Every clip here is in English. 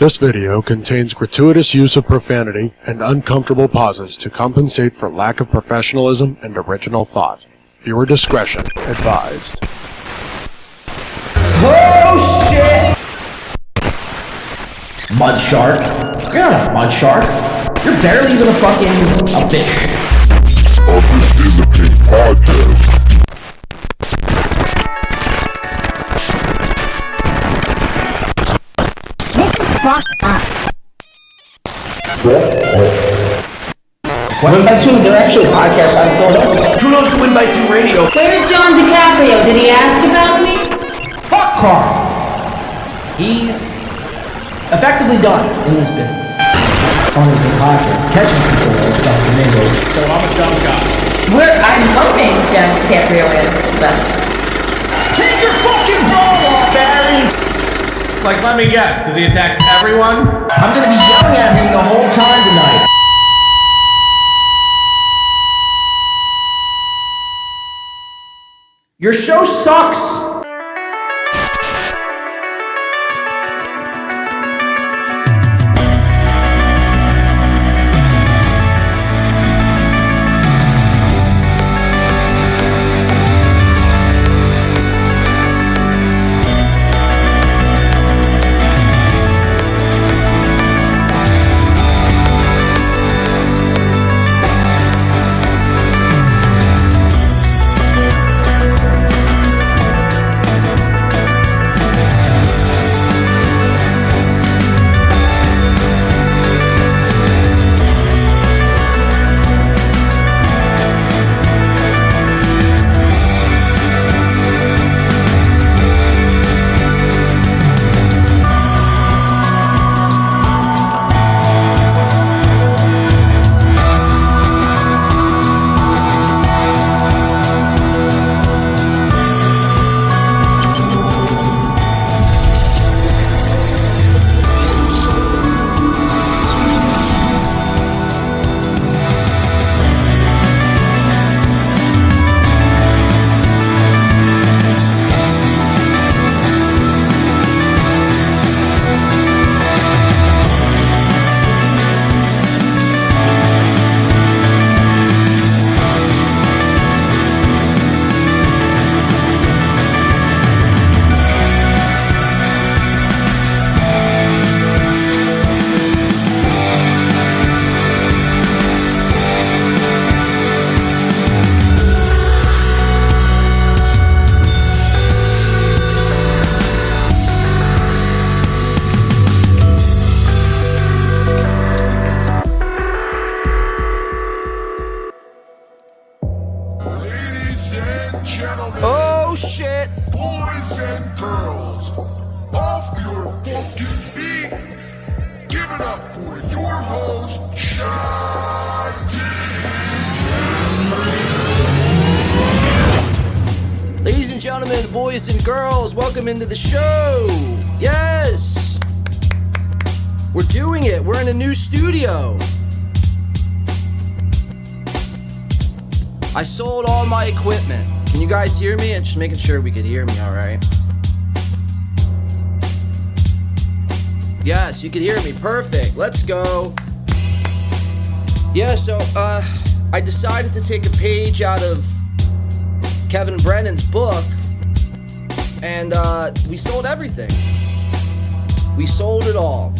This video contains gratuitous use of profanity and uncomfortable pauses to compensate for lack of professionalism and original thought. Viewer discretion advised. Oh shit! Mud shark? You're not a mud shark. You're barely even a fish. This is a Pink Podcast. Fuck up. Win by 2, they're actually a podcast out of Philadelphia. Who knows to Win by 2 radio? Where's John DiCaprio? Did he ask about me? Fuck Carl! He's effectively done in this business. Only the podcast, catching people like Dr. Mingo. So I'm a dumb guy. I'm hoping John DiCaprio is, but... Take your fucking bra off, Barry! Like, let me guess, because he attacked everyone? I'm gonna be yelling at him the whole time tonight. Your show sucks. Oh shit! Boys and girls, off your fucking feet! Give it up for your host, Ladies and gentlemen, boys and girls, welcome into the show! Yes! We're doing it! We're in a new studio! I sold all my equipment. Can you guys hear me? And just making sure we could hear me all right. Yes, you can hear me. Perfect. Let's go. Yeah, so I decided to take a page out of Kevin Brennan's book, and we sold everything. We sold it all.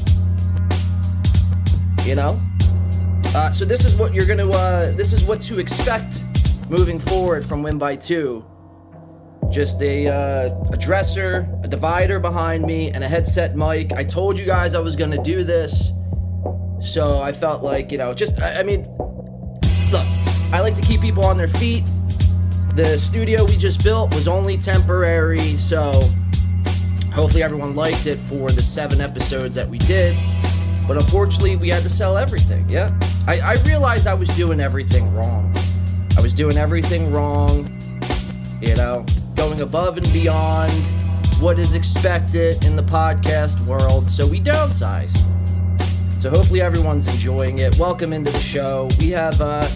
You know? So this is what you're gonna, this is what to expect moving forward from Win by 2. Just a dresser, a divider behind me, and a headset mic. I told you guys I was gonna do this, so I felt like, you know, just, I mean, look, I like to keep people on their feet. The studio we just built was only temporary, so hopefully everyone liked it for the 7 episodes that we did. But unfortunately, we had to sell everything, yeah? I realized I was doing everything wrong. I was doing everything wrong, you know, going above and beyond what is expected in the podcast world, so we downsized. So hopefully everyone's enjoying it. Welcome into the show. We have, well,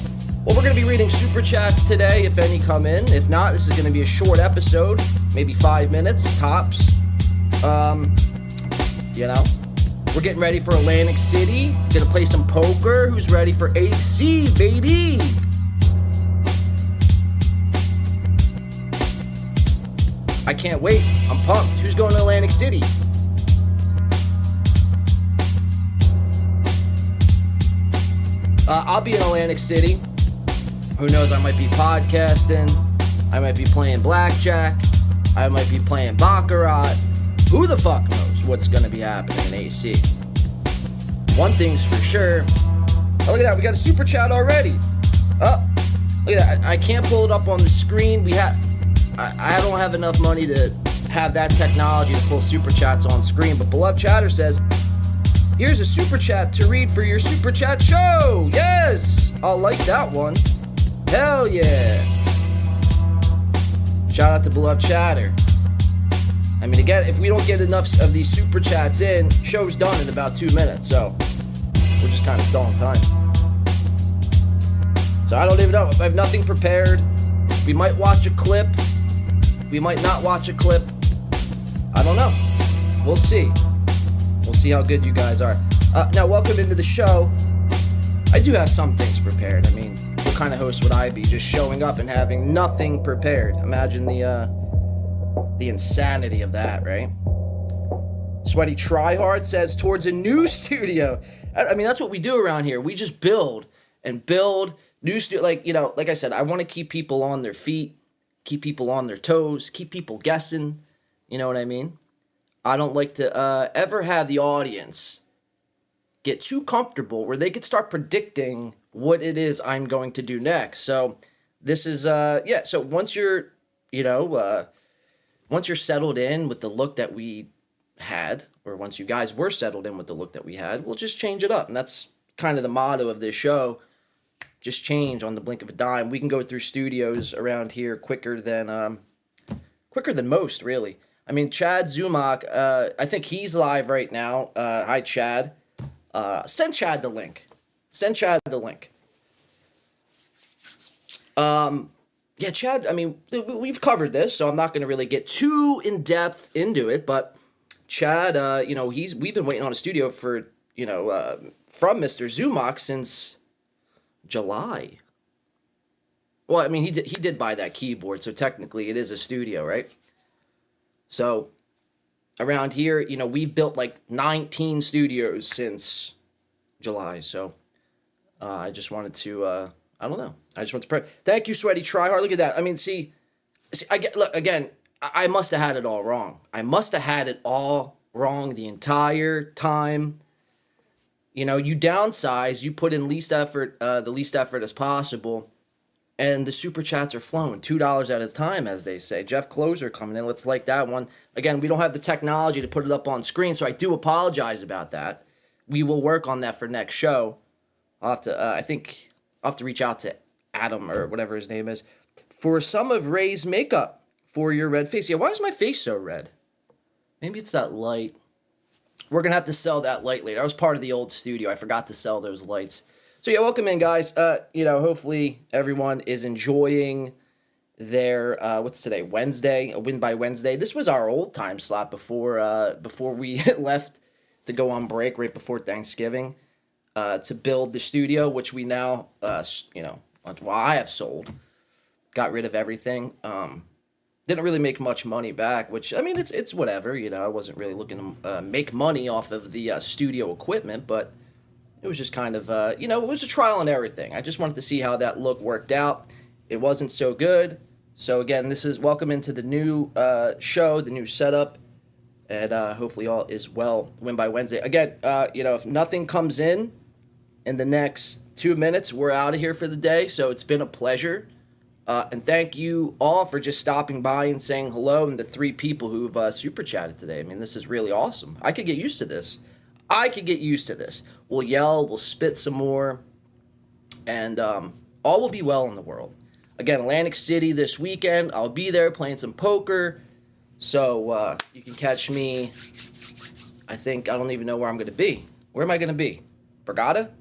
we're going to be reading Super Chats today, if any come in. If not, this is going to be a short episode, maybe 5 minutes, tops. You know, We're getting ready for Atlantic City. Gonna play some poker. Who's ready for AC, baby? I can't wait. I'm pumped. Who's going to Atlantic City? I'll be in Atlantic City. Who knows? I might be podcasting. I might be playing blackjack. I might be playing baccarat. Who the fuck knows what's going to be happening in AC? One thing's for sure. Oh, look at that. We got a super chat already. Oh, look at that. I can't pull it up on the screen. I don't have enough money to have that technology to pull super chats on screen. But Beloved Chatter says, here's a super chat to read for your super chat show. Yes, I'll like that one. Hell yeah. Shout out to Beloved Chatter. I mean, again, if we don't get enough of these super chats in, show's done in about 2 minutes. So we're just kind of stalling time. So I don't even know. I have nothing prepared. We might watch a clip. We might not watch a clip. I don't know. We'll see. We'll see how good you guys are. Now, welcome into the show. I do have some things prepared. I mean, what kind of host would I be? Just showing up and having nothing prepared. Imagine the insanity of that, right? Sweaty Tryhard says, towards a new studio. I mean, that's what we do around here. We just build and build new studio. Like I said, I want to keep people on their feet, keep people on their toes, keep people guessing. You know what I mean? I don't like to ever have the audience get too comfortable where they could start predicting what it is I'm going to do next. So this is, so once you're, once you're settled in with the look that we had, or once you guys were settled in with the look that we had, we'll just change it up. And that's kind of the motto of this show. Just change on the blink of a dime. We can go through studios around here quicker than most, really. I mean, Chad Zumach, I think he's live right now. Hi, Chad. Send Chad the link. Yeah, Chad, I mean, we've covered this, so I'm not going to really get too in-depth into it, but Chad, we've been waiting on a studio for, from Mr. Zumach since July. Well, I mean, he did buy that keyboard, so technically it is a studio, right? So around here, we've built like 19 studios since July, so I just wanted to, I don't know. I just want to pray. Thank you, Sweaty Tryhard. Look at that. I mean, see, look, again, I must have had it all wrong. I must have had it all wrong the entire time. You downsize, you put in the least effort as possible, and the super chats are flowing. $2 at a time, as they say. Jeff Closer coming in. Let's like that one. Again, we don't have the technology to put it up on screen, so I do apologize about that. We will work on that for next show. I'll have to reach out to Adam or whatever his name is for some of Ray's makeup for your red face. Yeah, why is my face so red? Maybe it's that light. We're going to have to sell that light later. I was part of the old studio. I forgot to sell those lights. So yeah, welcome in, guys. Hopefully everyone is enjoying their, what's today? Wednesday, a Win by Wednesday. This was our old time slot before we left to go on break right before Thanksgiving. To build the studio, which we now, I have sold, got rid of everything. Didn't really make much money back, which, I mean, it's whatever, I wasn't really looking to make money off of the studio equipment, but it was just kind of, it was a trial and error thing. I just wanted to see how that look worked out. It wasn't so good. So again, this is welcome into the new show, the new setup. And hopefully all is well. Win by Wednesday. Again, if nothing comes in the next 2 minutes, we're out of here for the day. So it's been a pleasure. And thank you all for just stopping by and saying hello, and the 3 people who've super chatted today. I mean, this is really awesome. I could get used to this. We'll yell, we'll spit some more, and all will be well in the world. Again, Atlantic City this weekend. I'll be there playing some poker. So you can catch me, I don't even know where I'm going to be. Where am I going to be? Borgata?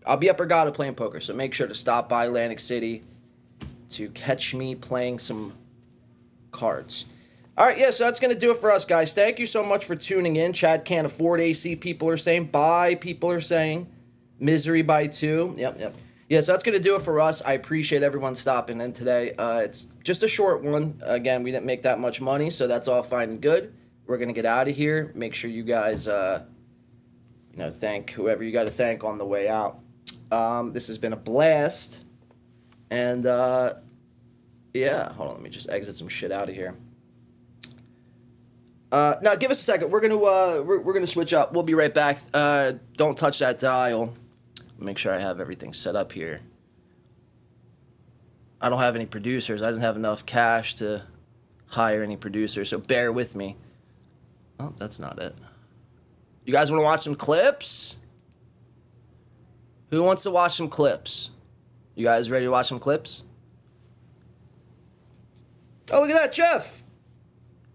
I'll be at Borgata playing poker, so make sure to stop by Atlantic City to catch me playing some cards. All right, yeah, so that's going to do it for us, guys. Thank you so much for tuning in. Chad can't afford AC, people are saying. Bye, people are saying. Misery by 2. Yep. Yeah, so that's going to do it for us. I appreciate everyone stopping in today. It's just a short one. Again, we didn't make that much money, so that's all fine and good. We're going to get out of here. Make sure you guys, thank whoever you got to thank on the way out. This has been a blast. And, yeah, hold on, let me just exit some shit out of here. Now, give us a second. We're gonna switch up. We'll be right back. Don't touch that dial. Make sure I have everything set up here. I don't have any producers. I didn't have enough cash to hire any producers, so bear with me. Oh, that's not it. You guys want to watch some clips? Who wants to watch some clips? You guys ready to watch some clips? Oh, look at that, Jeff.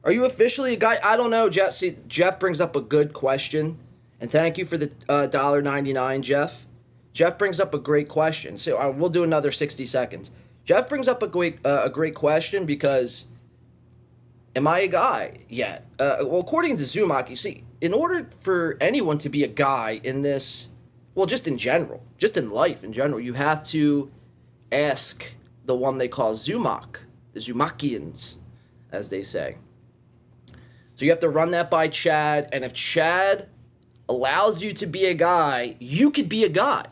Are you officially a guy? I don't know, Jeff. See, Jeff brings up a good question. And thank you for the $1.99, Jeff. Jeff brings up a great question. So we'll do another 60 seconds. Jeff brings up a great question because, am I a guy yet? Well, according to Zumach, you see, in order for anyone to be a guy in this, well, just in general, just in life in general, you have to ask the one they call Zumach, the Zumachians, as they say. So you have to run that by Chad, and if Chad allows you to be a guy, you could be a guy.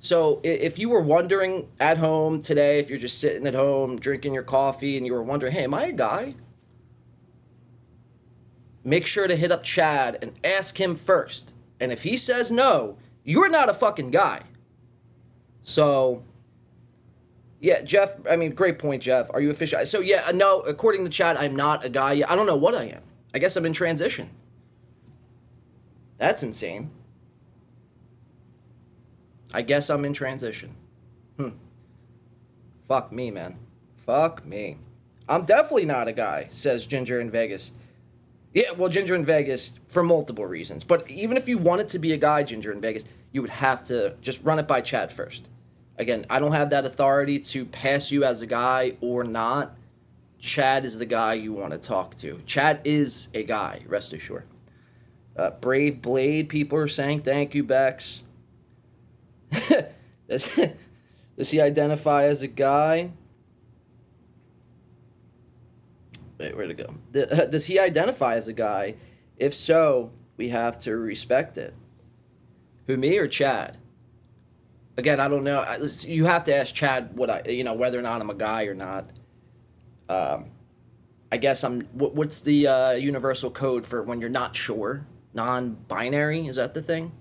So if you were wondering at home today, if you're just sitting at home drinking your coffee and you were wondering, hey, am I a guy? Make sure to hit up Chad and ask him first. And if he says no, you're not a fucking guy. So, yeah, Jeff, I mean, great point, Jeff. Are you official? So, yeah, no, according to Chad, I'm not a guy yet. I don't know what I am. I guess I'm in transition. That's insane. I guess I'm in transition. Fuck me, man. Fuck me. I'm definitely not a guy, says Ginger in Vegas. Yeah, well, Ginger in Vegas, for multiple reasons. But even if you wanted to be a guy, Ginger in Vegas, you would have to just run it by Chad first. Again, I don't have that authority to pass you as a guy or not. Chad is the guy you want to talk to. Chad is a guy, rest assured. Brave Blade, people are saying, thank you, Bex. Does he identify as a guy? Wait, where'd it go? Does he identify as a guy? If so, we have to respect it. Who, me or Chad? Again, I don't know. You have to ask Chad whether or not I'm a guy or not. I guess I'm. What's the universal code for when you're not sure? Non-binary, is that the thing?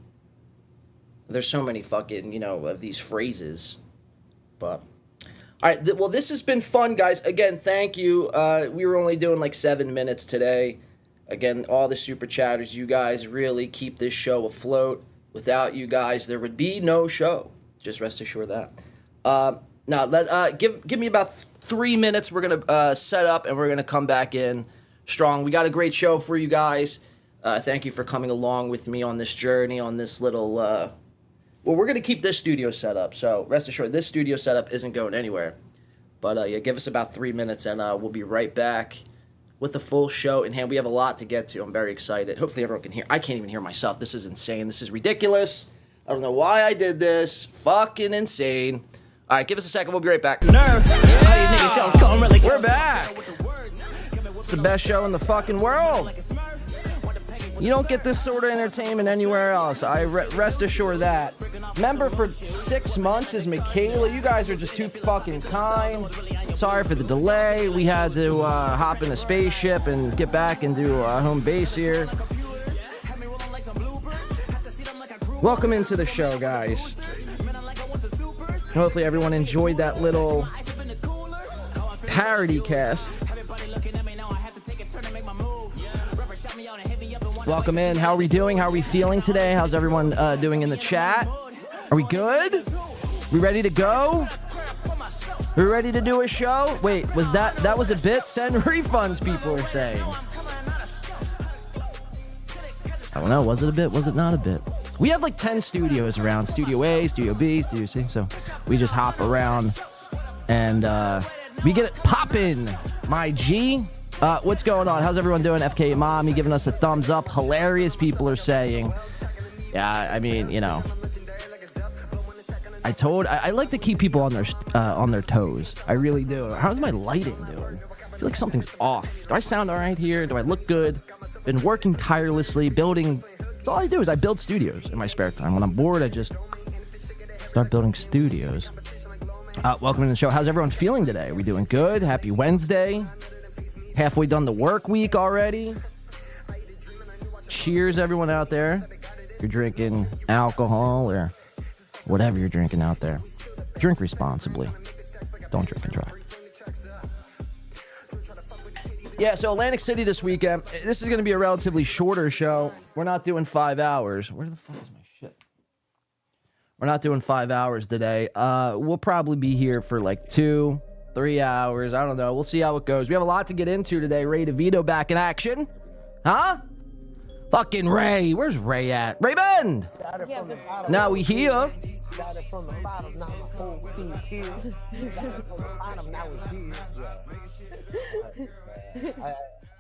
There's so many fucking, of these phrases. But, all right, well, this has been fun, guys. Again, thank you. We were only doing like 7 minutes today. Again, all the super chatters, you guys really keep this show afloat. Without you guys, there would be no show. Just rest assured that. Now, give me about 3 minutes. We're going to set up, and we're going to come back in strong. We got a great show for you guys. Thank you for coming along with me on this journey, on this little... Well, we're going to keep this studio set up, so rest assured, this studio setup isn't going anywhere. But, yeah, give us about 3 minutes, and we'll be right back with the full show in hand. We have a lot to get to. I'm very excited. Hopefully everyone can hear. I can't even hear myself. This is insane. This is ridiculous. I don't know why I did this. Fucking insane. All right, give us a second. We'll be right back. Nerve. Yeah. We're back. It's the best show in the fucking world. You don't get this sort of entertainment anywhere else. I rest assured that. Member for 6 months is Michaela. You guys are just too fucking kind. Sorry for the delay. We had to hop in a spaceship and get back and do home base here. Welcome into the show, guys. Hopefully everyone enjoyed that little parody cast. Welcome in. How are we doing? How are we feeling today? How's everyone doing in the chat? Are we good? We ready to go? We ready to do a show? Wait, was that was a bit? Send refunds, people are saying. I don't know. Was it a bit? Was it not a bit? We have like 10 studios around. Studio A, Studio B, Studio C. So we just hop around and we get it poppin', my G. What's going on? How's everyone doing? FK Mommy giving us a thumbs up. Hilarious, people are saying. Yeah, I mean, you know. I like to keep people on their toes. I really do. How's my lighting doing? I feel like something's off. Do I sound all right here? Do I look good? Been working tirelessly, building. That's all I do is I build studios in my spare time. When I'm bored, I just start building studios. Welcome to the show. How's everyone feeling today? Are we doing good? Happy Wednesday. Halfway done the work week already. Cheers, everyone out there. If you're drinking alcohol or whatever you're drinking out there, drink responsibly. Don't drink and drive. Yeah, so Atlantic City this weekend. This is going to be a relatively shorter show. We're not doing 5 hours. Where the fuck is my shit? We're not doing 5 hours today. We'll probably be here for like 2-3 hours. I don't know. We'll see how it goes. We have a lot to get into today. Ray Devito back in action. Huh? Fucking Ray. Where's Ray at? Ray Bend! Now we here. Got it from the bottom, now my whole team here. Got it from the bottom, now it's here.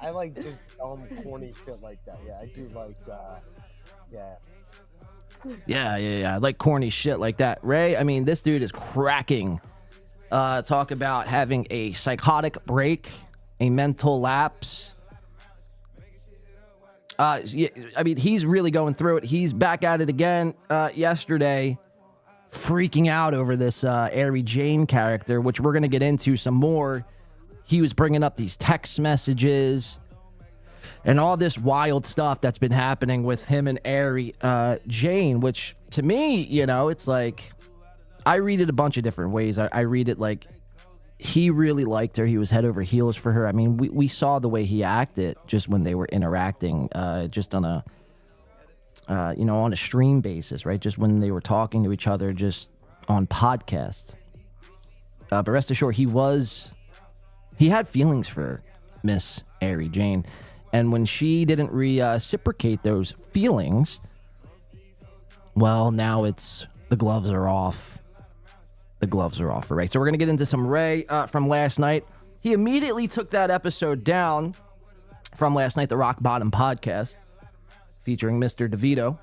I like just corny shit like that. Yeah, I do like, yeah. Yeah. I like corny shit like that. Ray, I mean, this dude is cracking. Talk about having a psychotic break, a mental lapse. Yeah, I mean, he's really going through it. He's back at it again yesterday, freaking out over this Ary Jane character, which we're going to get into some more. He was bringing up these text messages and all this wild stuff that's been happening with him and Ary Jane, which to me, you know, it's like, I read it a bunch of different ways. I read it like he really liked her. He was head over heels for her. I mean, we saw the way he acted just when they were interacting, just on a, on a stream basis, right? Just when they were talking to each other, just on podcasts. But rest assured, he had feelings for Miss Ary Jane. And when she didn't reciprocate those feelings, well, now it's the gloves are off. The gloves are off for Ray. So we're going to get into some Ray from last night. He immediately took that episode down from last night, the Rock Bottom podcast, featuring Mr. Devito.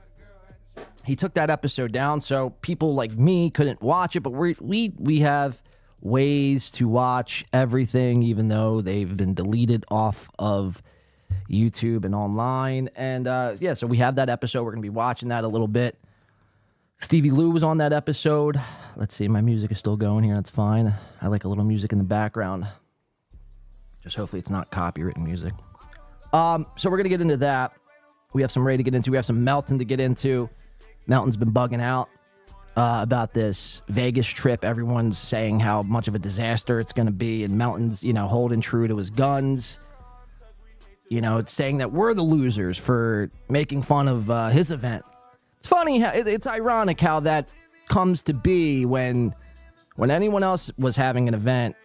He took that episode down, so people like me couldn't watch it, but we have ways to watch everything, even though they've been deleted off of YouTube and online. And so we have that episode. We're going to be watching that a little bit. Stevie Lou was on that episode. Let's see, my music is still going here. That's fine. I like a little music in the background. Just hopefully it's not copywritten music. So we're going to get into that. We have some Ray to get into. We have some Melton to get into. Melton's been bugging out about this Vegas trip. Everyone's saying how much of a disaster it's going to be. And Melton's, holding true to his guns. It's saying that we're the losers for making fun of his event. It's funny, it's ironic how that comes to be when anyone else was having an event,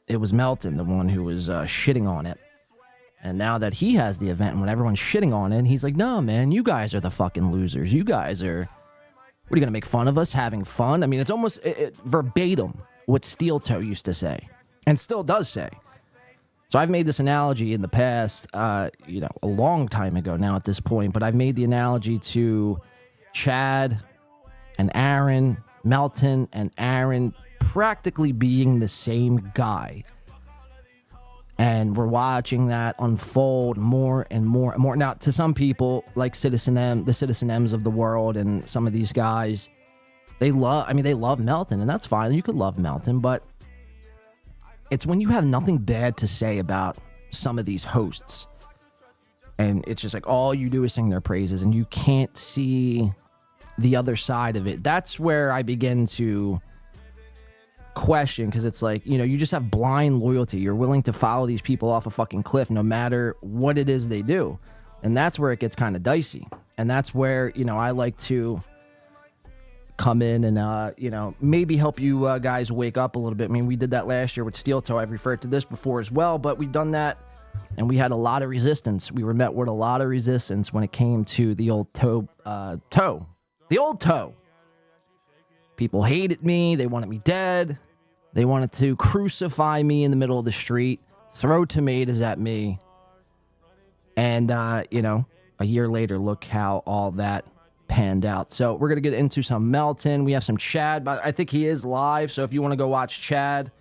it was Melton, the one who was shitting on it. And now that he has the event and when everyone's shitting on it, he's like, no, man, you guys are the fucking losers. You guys are, what are you going to make fun of us having fun? I mean, it's almost verbatim what Steel Toe used to say and still does say. So I've made this analogy in the past, a long time ago now at this point, but I've made the analogy to Chad and Aaron, Melton and Aaron practically being the same guy. And we're watching that unfold more and more and more. Now, to some people, like Citizen M, the Citizen M's of the world and some of these guys, they love Melton, and that's fine. You could love Melton, but it's when you have nothing bad to say about some of these hosts. And it's just like all you do is sing their praises and you can't see the other side of it. That's where I begin to question, because it's like, you just have blind loyalty. You're willing to follow these people off a fucking cliff no matter what it is they do. And that's where it gets kind of dicey. And that's where, I like to come in and, maybe help you guys wake up a little bit. I mean, we did that last year with Steel Toe. I've referred to this before as well, but we've done that. And we had a lot of resistance. We were met with a lot of resistance when it came to the old toe. The old toe. People hated me. They wanted me dead. They wanted to crucify me in the middle of the street, throw tomatoes at me, And, you know, a year later, look how all that panned out. So we're going to get into some Melton. We have some Chad, but I think he is live. So if you want to go watch Chad,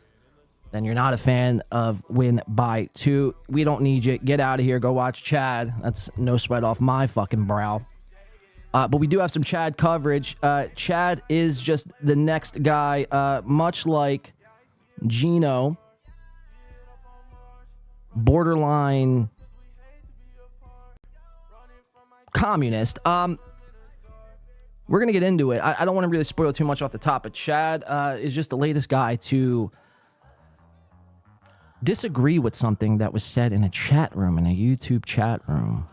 then you're not a fan of Win by 2. We don't need you. Get out of here. Go watch Chad. That's no sweat off my fucking brow. But we do have some Chad coverage. Chad is just the next guy, much like Gino, borderline communist. We're going to get into it. I don't want to really spoil too much off the top, but Chad is just the latest guy to disagree with something that was said in a chat room, in a YouTube chat room,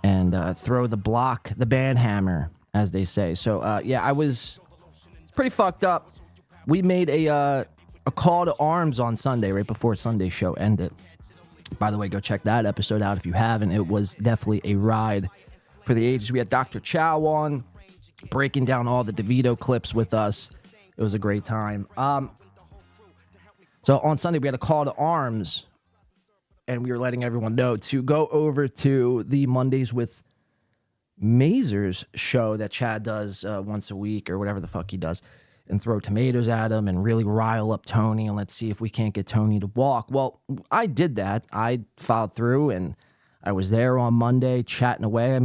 and throw the block, the band hammer, as they say. So, yeah, I was pretty fucked up. We made a call to arms on Sunday, right before Sunday's show ended. By the way, go check that episode out if you haven't. It was definitely a ride for the ages. We had Dr. Chow on, breaking down all the Devito clips with us. It was a great time. So on Sunday, we had a call to arms, and we were letting everyone know to go over to the Mondays with Mazers show that Chad does once a week or whatever the fuck he does, and throw tomatoes at him and really rile up Tony, and let's see if we can't get Tony to walk. Well, I did that. I followed through, and I was there on Monday chatting away.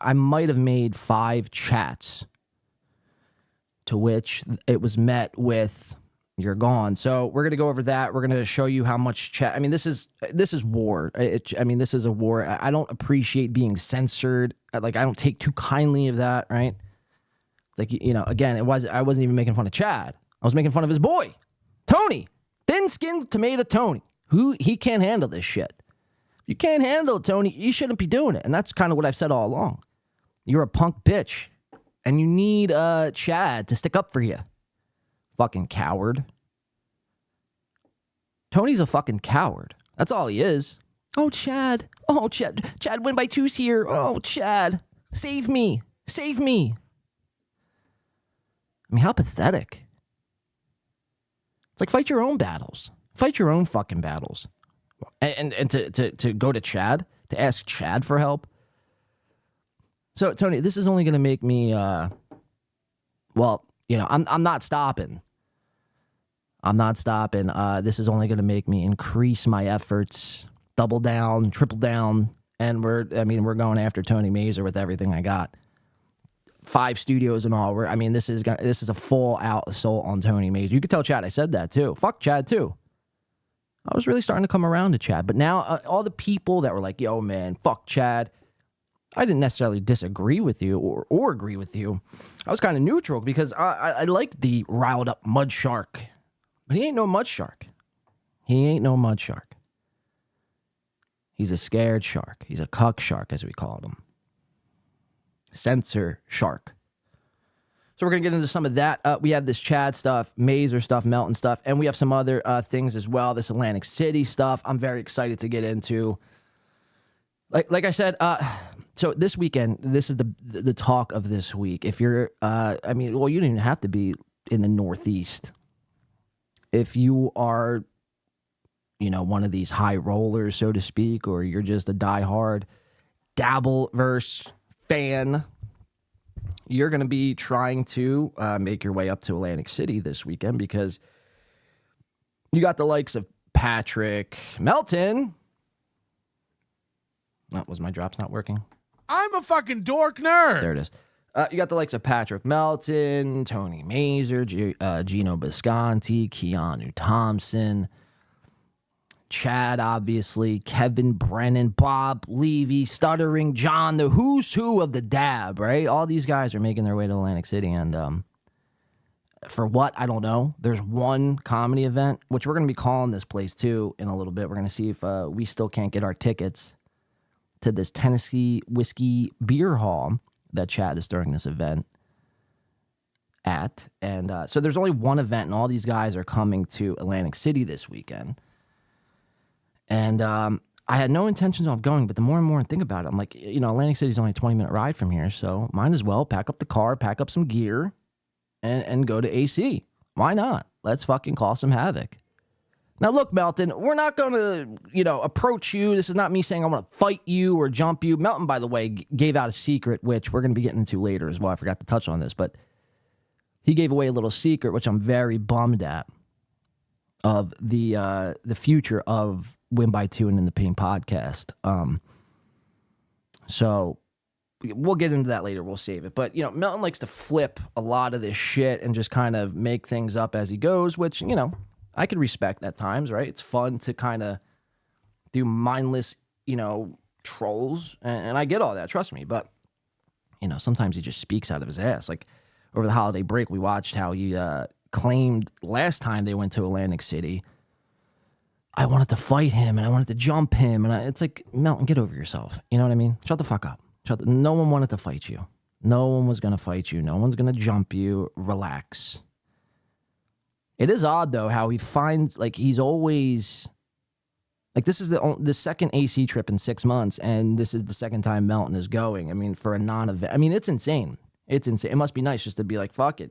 I might have made 5 chats, to which it was met with, "You're gone." So we're gonna go over that. We're gonna show you how much chat. I mean, this is war. This is a war. I don't appreciate being censored. Like, I don't take too kindly of that, right? It's like, you know, again, I wasn't even making fun of Chad. I was making fun of his boy, Tony, thin-skinned tomato Tony, who he can't handle this shit. If you can't handle it, Tony, you shouldn't be doing it. And that's kind of what I've said all along. You're a punk bitch, and you need Chad to stick up for you. Fucking coward. Tony's a fucking coward. That's all he is. Oh, Chad. Oh, Chad. Chad Win by 2's here. Oh, Chad. Save me. Save me. I mean, how pathetic. It's like, fight your own battles. Fight your own fucking battles. And to go to Chad, to ask Chad for help. So, Tony, this is only going to make me, well, you know, I'm not stopping. I'm not stopping. This is only going to make me increase my efforts, double down, triple down, and we're going after Tony Mazer with everything I got. 5 studios and all. This is a full out assault on Tony Mazer. You could tell Chad I said that too. Fuck Chad too. I was really starting to come around to Chad, but now all the people that were like, "Yo, man, fuck Chad," I didn't necessarily disagree with you or agree with you. I was kind of neutral because I like the riled up mud shark. But he ain't no mud shark. He ain't no mud shark. He's a scared shark. He's a cuck shark, as we called him. Censor shark. So we're going to get into some of that. We have this Chad stuff, Mazer stuff, Melton stuff, and we have some other things as well. This Atlantic City stuff I'm very excited to get into. Like I said, so this weekend, this is the talk of this week. If you're, you don't even have to be in the Northeast. If you are, you know, one of these high rollers, so to speak, or you're just a diehard Dabbleverse fan, you're going to be trying to make your way up to Atlantic City this weekend because you got the likes of Patrick Melton. Was my drops not working? I'm a fucking dork nerd. There it is. You got the likes of Patrick Melton, Tony Mazer, Gino Bisconti, Keanu Thompson, Chad, obviously, Kevin Brennan, Bob Levy, Stuttering John, the who's who of the dab, right? All these guys are making their way to Atlantic City, and for what, I don't know. There's one comedy event, which we're going to be calling this place, too, in a little bit. We're going to see if we still can't get our tickets to this Tennessee Whiskey Beer Hall that Chad is throwing this event at. And so there's only one event, and all these guys are coming to Atlantic City this weekend. And I had no intentions of going, but the more and more I think about it, I'm like, you know, Atlantic City's only a 20-minute ride from here, so might as well pack up the car, pack up some gear, and go to AC. Why not? Let's fucking cause some havoc. Now, look, Melton, we're not going to, approach you. This is not me saying I want to fight you or jump you. Melton, by the way, gave out a secret, which we're going to be getting into later as well. I forgot to touch on this, but he gave away a little secret, which I'm very bummed at, of the future of Win by Two and In the Pain podcast. So we'll get into that later. We'll save it. But, Melton likes to flip a lot of this shit and just kind of make things up as he goes, which, I could respect at times, right? It's fun to kind of do mindless, trolls. And I get all that, trust me. But, sometimes he just speaks out of his ass. Like over the holiday break, we watched how he claimed last time they went to Atlantic City, I wanted to fight him and I wanted to jump him. And it's like, Melton, get over yourself. You know what I mean? Shut the fuck up. No one wanted to fight you. No one was going to fight you. No one's going to jump you. Relax. It is odd, though, how he finds, he's always, this is the second AC trip in 6 months, and this is the second time Melton is going. I mean, for a non-event. I mean, it's insane. It's insane. It must be nice just to be like, fuck it.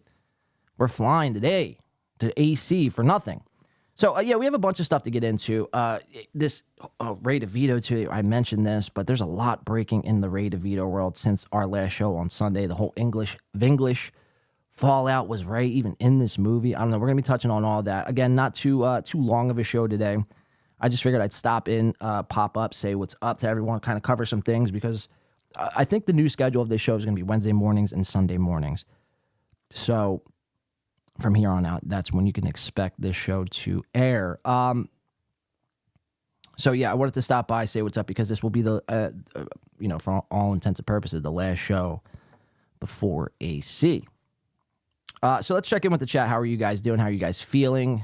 We're flying today to AC for nothing. So, we have a bunch of stuff to get into. Ray Devito, too, I mentioned this, but there's a lot breaking in the Ray Devito world since our last show on Sunday. The whole English Vinglish fallout. Was Ray even in this movie? I don't know. We're going to be touching on all that. Again, not too long of a show today. I just figured I'd stop in, pop up, say what's up to everyone, kind of cover some things, because I think the new schedule of this show is going to be Wednesday mornings and Sunday mornings. So from here on out, that's when you can expect this show to air. I wanted to stop by, say what's up, because this will be the, for all intents and purposes, the last show before AC. So let's check in with the chat. How are you guys doing? How are you guys feeling?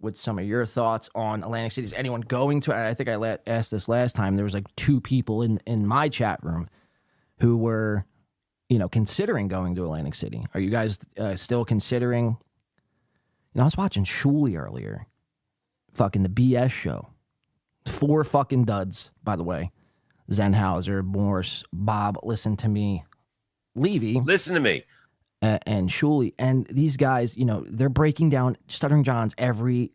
With some of your thoughts on Atlantic City. Is anyone going to? I think I asked this last time. There was 2 people in my chat room who were, considering going to Atlantic City. Are you guys still considering? I was watching Shuli earlier. Fucking the BS show. 4 fucking duds, by the way. Zenhauser, Morse, Bob, Listen to Me, Levy. Listen to me. And Shuli, and these guys, they're breaking down Stuttering John's every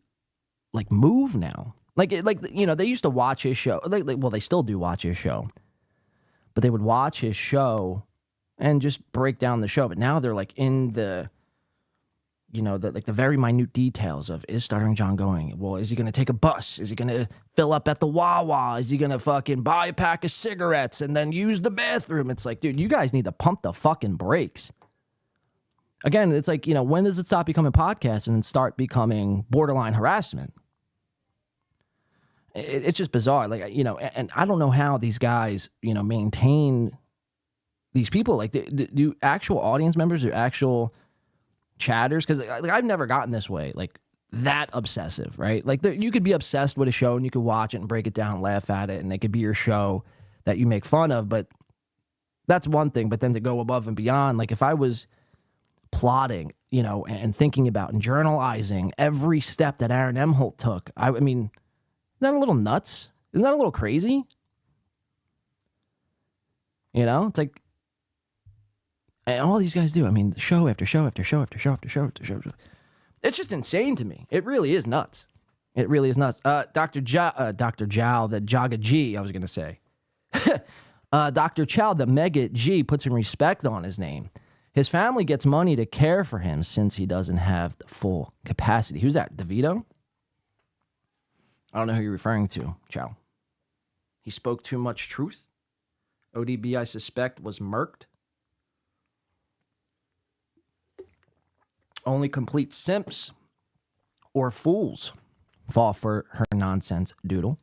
move now. They used to watch his show. They still do watch his show, but they would watch his show and just break down the show. But now they're in the, the very minute details of, is Stuttering John going? Well, is he going to take a bus? Is he going to fill up at the Wawa? Is he going to fucking buy a pack of cigarettes and then use the bathroom? It's like, dude, you guys need to pump the fucking brakes. Again, it's when does it stop becoming podcasting and start becoming borderline harassment? It's just bizarre. And I don't know how these guys, maintain these people. Do actual audience members or actual chatters? Because I've never gotten this way, that obsessive, right? You could be obsessed with a show and you could watch it and break it down and laugh at it, and it could be your show that you make fun of, but that's one thing. But then to go above and beyond, if I was plotting, and thinking about and journalizing every step that Aaron Emholt took. I mean, isn't that a little nuts? Isn't that a little crazy? It's and all these guys do. I mean, show after show after show after show after show after show. It's just insane to me. It really is nuts. It really is nuts. Dr. Chow, the Jaga G, I was going to say. Dr. Chow, the Mega G, put some respect on his name. His family gets money to care for him since he doesn't have the full capacity. Who's that? Devito? I don't know who you're referring to, Chow. He spoke too much truth. ODB, I suspect, was murked. Only complete simps or fools fall for her nonsense doodle.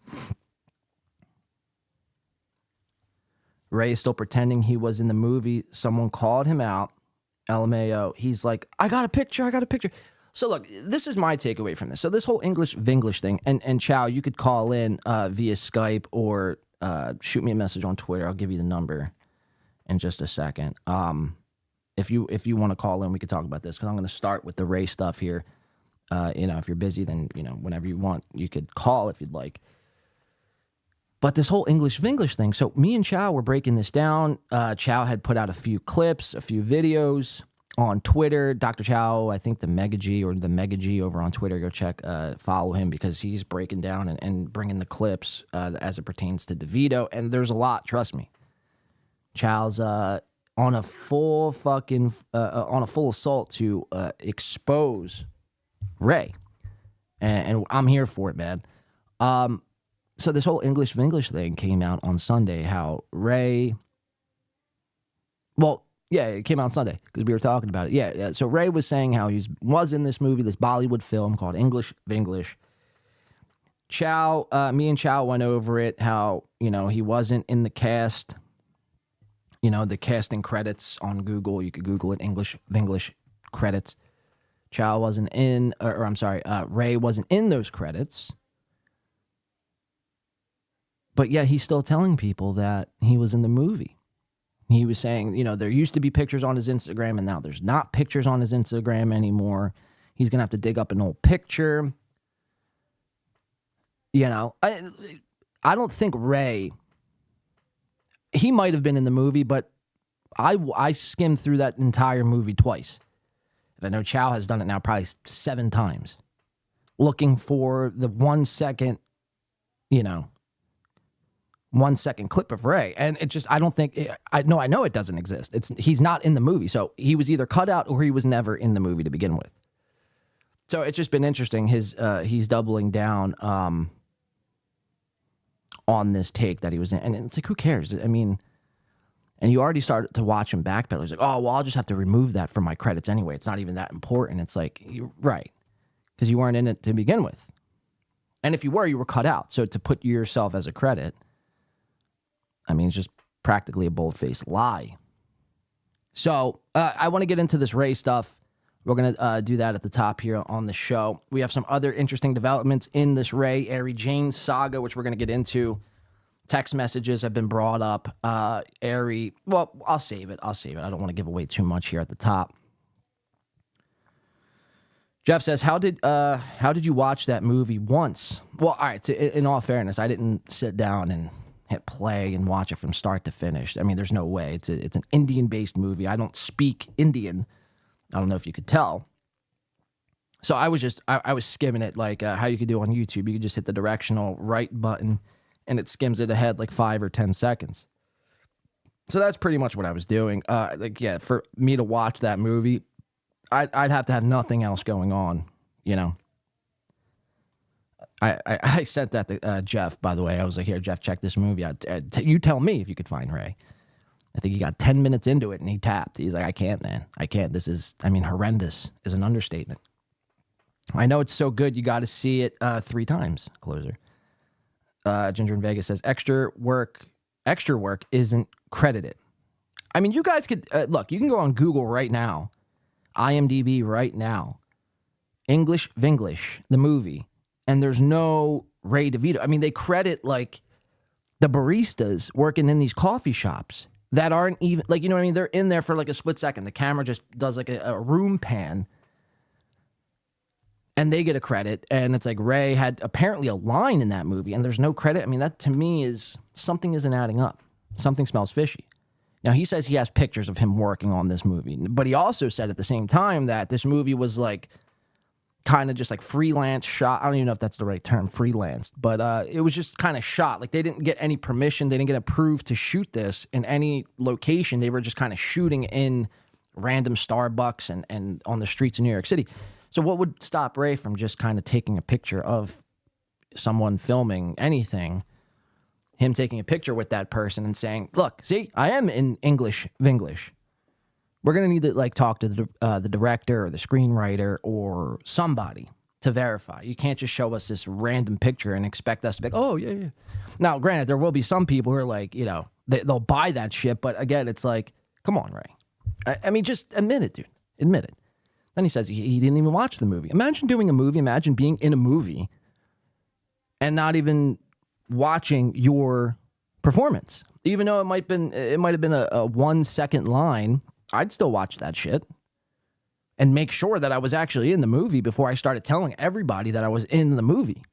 Ray is still pretending he was in the movie. Someone called him out. LMAO. He's like, I got a picture. So look, this is my takeaway from this. So this whole English Vinglish thing, and Chow, you could call in via Skype or shoot me a message on Twitter. I'll give you the number in just a second. If you want to call in, we could talk about this, because I'm going to start with the Ray stuff here. If you're busy, then whenever you want, you could call if you'd like. But this whole English Vinglish thing, so me and Chow were breaking this down. Chow had put out a few clips, a few videos on Twitter, Dr. Chow, I think the Mega G or the Mega G over on Twitter. Go check, follow him because he's breaking down and bringing the clips as it pertains to Devito. And there's a lot, trust me. Chow's on a full assault to expose Ray. And I'm here for it, man. So this whole English Vinglish thing came out on Sunday, how Ray... Well, yeah, it came out Sunday because we were talking about it. Yeah, so Ray was saying how he was in this movie, this Bollywood film called English Vinglish. Chow, me and Chow went over it, how, he wasn't in the cast, the casting credits on Google. You could Google it, English Vinglish credits. Chow wasn't in, Ray wasn't in those credits. But yet he's still telling people that he was in the movie. He was saying, there used to be pictures on his Instagram, and now there's not pictures on his Instagram anymore. He's going to have to dig up an old picture. I don't think Ray, he might have been in the movie, but I skimmed through that entire movie twice. And I know Chow has done it now probably 7 times, looking for the 1 second, 1 second clip of Ray. And it just, I don't think, I know it doesn't exist. He's not in the movie. So he was either cut out or he was never in the movie to begin with. So it's just been interesting. He's doubling down on this take that he was in. And it's like, who cares? I mean, and you already started to watch him backpedal. He's like, oh, well, I'll just have to remove that from my credits anyway. It's not even that important. It's like, you're right. Because you weren't in it to begin with. And if you were cut out. So to put yourself as a credit, I mean, it's just practically a bold-faced lie. So I want to get into this Ray stuff. We're going to do that at the top here on the show. We have some other interesting developments in this Ray, Ary Jane saga, which we're going to get into. Text messages have been brought up. Ary, well, I'll save it. I don't want to give away too much here at the top. Jeff says, how did you watch that movie once? Well, all right, so in all fairness, I didn't sit down and hit play and watch it from start to finish. I mean, there's no way. It's an Indian-based movie. I don't speak Indian. I don't know if you could tell. So I was skimming it like how you could do on YouTube. You could just hit the directional right button and it skims it ahead like 5 or 10 seconds. So that's pretty much what I was doing. For me to watch that movie, I'd have to have nothing else going on, I sent that to Jeff, by the way. I was like, here, Jeff, check this movie out. You tell me if you could find Ray. I think he got 10 minutes into it and he tapped. He's like, I can't, man. I can't. This is, horrendous is an understatement. I know it's so good, you got to see it 3 times, closer. Ginger in Vegas says, extra work isn't credited. I mean, you guys could, look, you can go on Google right now, IMDb right now, English Vinglish, the movie. And there's no Ray Devito. I mean, they credit, like, the baristas working in these coffee shops that aren't even, like, you know what I mean? They're in there for, like, a split second. The camera just does, like, a room pan. And they get a credit. And it's like Ray had apparently a line in that movie. And there's no credit. I mean, that, to me, is something isn't adding up. Something smells fishy. Now, he says he has pictures of him working on this movie. But he also said at the same time that this movie was, like, kind of just like freelance shot. I don't even know if that's the right term, freelance, but it was just kind of shot. Like they didn't get any permission. They didn't get approved to shoot this in any location. They were just kind of shooting in random Starbucks and on the streets of New York City. So what would stop Ray from just kind of taking a picture of someone filming anything, him taking a picture with that person and saying, look, see, I am in English Vinglish. We're going to need to like talk to the director or the screenwriter or somebody to verify. You can't just show us this random picture and expect us to be like, oh, yeah. Now, granted, there will be some people who are like, they'll buy that shit. But again, it's like, come on, Ray. I mean, just admit it, dude. Admit it. Then he says he didn't even watch the movie. Imagine doing a movie. Imagine being in a movie and not even watching your performance. Even though it might have been a 1 second line, I'd still watch that shit and make sure that I was actually in the movie before I started telling everybody that I was in the movie.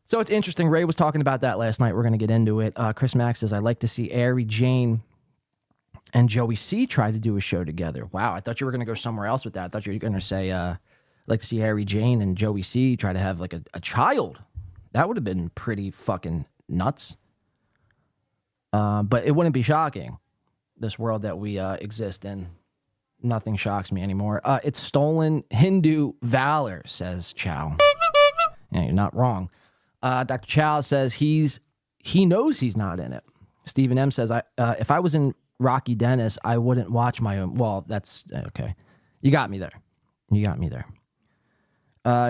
So it's interesting. Ray was talking about that last night. We're going to get into it. Chris Max says, I'd like to see Ary Jane and Joey C tried to do a show together. Wow, I thought you were going to go somewhere else with that. I thought you were going to say, like, see Ary Jane and Joey C try to have, like, a child. That would have been pretty fucking nuts. But it wouldn't be shocking, this world that we exist in. Nothing shocks me anymore. It's stolen Hindu valor, says Chow. Yeah, you're not wrong. Dr. Chow says he knows he's not in it. Stephen M says, if I was in Rocky Dennis, I wouldn't watch my own. Well, that's okay. You got me there. You got me there.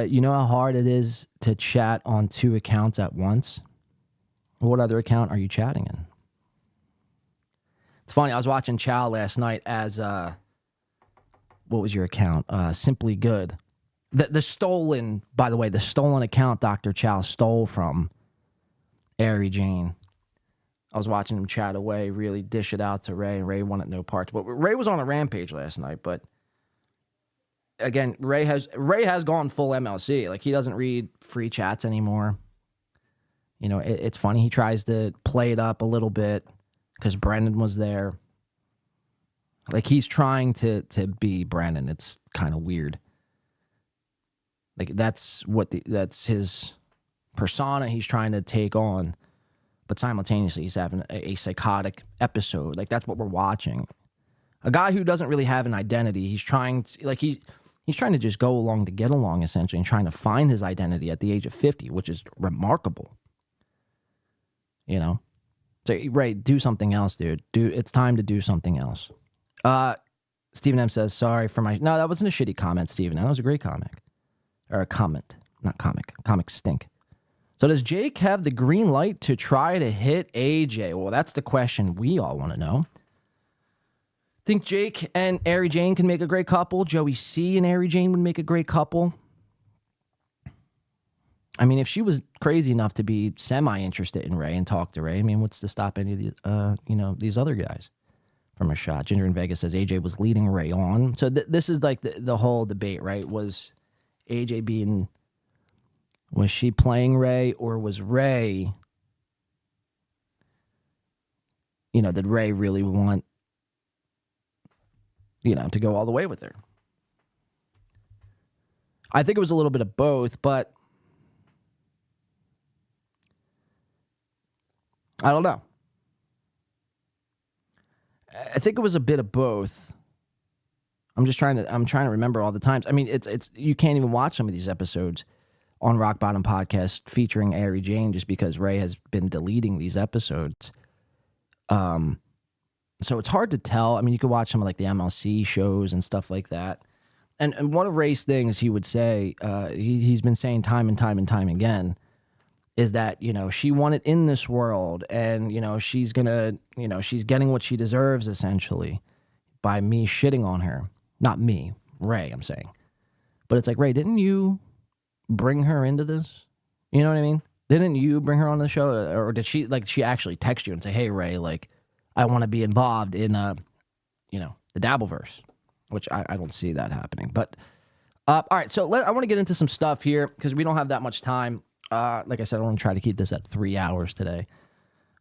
You know how hard it is to chat on 2 accounts at once? What other account are you chatting in? It's funny. I was watching Chow last night as, what was your account? Simply Good. The stolen, by the way, the stolen account Dr. Chow stole from Ary Jane. I was watching him chat away, really dish it out to Ray, and Ray wanted no parts. But Ray was on a rampage last night, but again, Ray has gone full MLC. Like, he doesn't read free chats anymore. You know, it's funny. He tries to play it up a little bit because Brendan was there. Like, he's trying to be Brendan. It's kind of weird. Like, that's his persona he's trying to take on. But simultaneously, he's having a psychotic episode. Like, that's what we're watching. A guy who doesn't really have an identity. He's trying to, like, he's trying to just go along to get along, essentially, and trying to find his identity at the age of 50, which is remarkable. You know? So, Ray, do something else, dude. It's time to do something else. Stephen M says, sorry for my... No, that wasn't a shitty comment, Stephen. That was a great comic. Or a comment. Not comic. Comics stink. So does Jake have the green light to try to hit AJ? Well, that's the question we all want to know. Think Jake and Ary Jane can make a great couple. Joey C and Ary Jane would make a great couple. I mean, if she was crazy enough to be semi-interested in Ray and talk to Ray, I mean, what's to stop any of these, these other guys from a shot? Ginger in Vegas says AJ was leading Ray on. So this is like the whole debate, right? Was AJ being... Was she playing Ray, or was Ray, did Ray really want, to go all the way with her? I think it was a little bit of both, but I don't know. I think it was a bit of both. I'm trying to remember all the times. I mean, it's you can't even watch some of these episodes on Rock Bottom Podcast featuring Ary Jane just because Ray has been deleting these episodes. So it's hard to tell. I mean, you could watch some of like the MLC shows and stuff like that. And one of Ray's things he would say, he's been saying time and time again, is that, she wanted in this world and, she's she's getting what she deserves essentially by me shitting on her. Not me, Ray, I'm saying. But it's like, Ray, didn't you bring her into this? You know what I mean? Didn't you bring her on the show? Or did she actually text you and say, hey, Ray, like, I want to be involved in, the Dabbleverse, which I don't see that happening. But, all right, so I want to get into some stuff here because we don't have that much time. Like I said, I want to try to keep this at 3 hours today.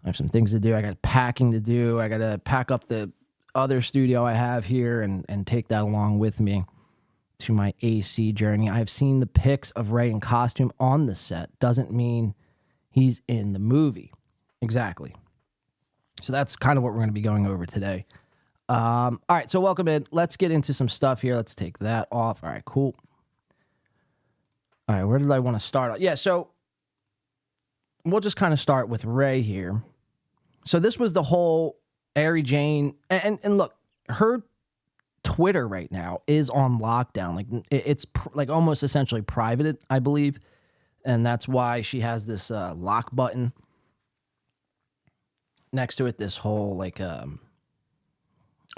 I have some things to do. I got packing to do. I got to pack up the other studio I have here and take that along with me to my AC journey. I have seen the pics of Ray in costume on the set. Doesn't mean he's in the movie. Exactly. So that's kind of what we're going to be going over today. All right, so welcome in. Let's get into some stuff here. Let's take that off. All right, cool. All right, where did I want to start? Yeah, so we'll just kind of start with Ray here. So this was the whole Ary Jane. And look, her Twitter right now is on lockdown. Like, it's like almost essentially private, I believe. And that's why she has this lock button next to it. This whole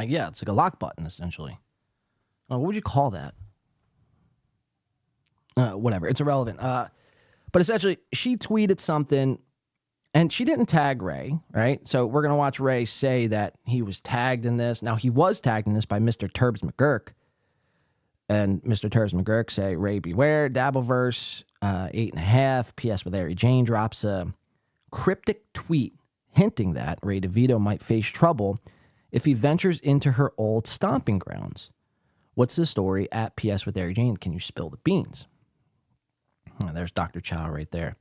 yeah, it's like a lock button essentially. What would you call that? Whatever, it's irrelevant. But essentially, she tweeted something, and she didn't tag Ray, right? So we're going to watch Ray say that he was tagged in this. Now, he was tagged in this by Mr. Turbs McGurk. And Mr. Turbs McGurk say, Ray beware, Dabbleverse, 8.5. P.S. with Ary Jane drops a cryptic tweet hinting that Ray Devito might face trouble if he ventures into her old stomping grounds. What's the story at PS with Ary Jane? Can you spill the beans? Oh, there's Dr. Chow right there.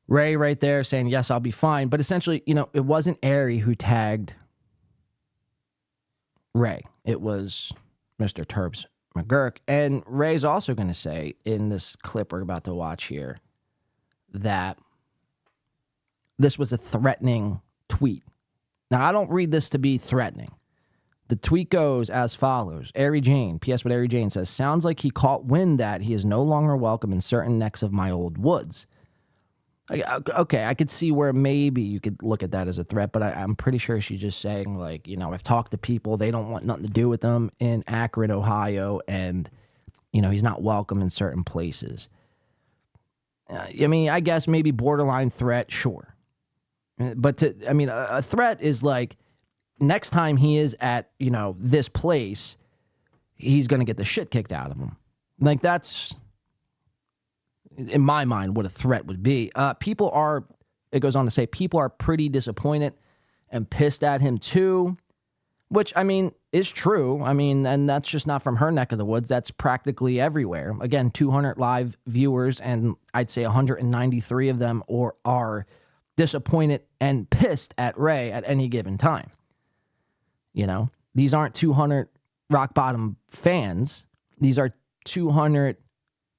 Ray right there saying, yes, I'll be fine. But essentially, it wasn't Ary who tagged Ray. It was Mr. Terps McGurk. And Ray's also going to say in this clip we're about to watch here that this was a threatening tweet. Now, I don't read this to be threatening. The tweet goes as follows. Ary Jane, PS what Ary Jane says, sounds like he caught wind that he is no longer welcome in certain necks of my old woods. Okay, I could see where maybe you could look at that as a threat, but I'm pretty sure she's just saying, like, I've talked to people, they don't want nothing to do with them in Akron, Ohio, and, he's not welcome in certain places. I guess maybe borderline threat, sure. But a threat is like, next time he is at, this place, he's going to get the shit kicked out of him. Like, that's, in my mind, what a threat would be. It goes on to say, people are pretty disappointed and pissed at him too, which, is true. And that's just not from her neck of the woods. That's practically everywhere. Again, 200 live viewers, and I'd say 193 of them are disappointed and pissed at Ray at any given time. These aren't 200 rock bottom fans. These are 200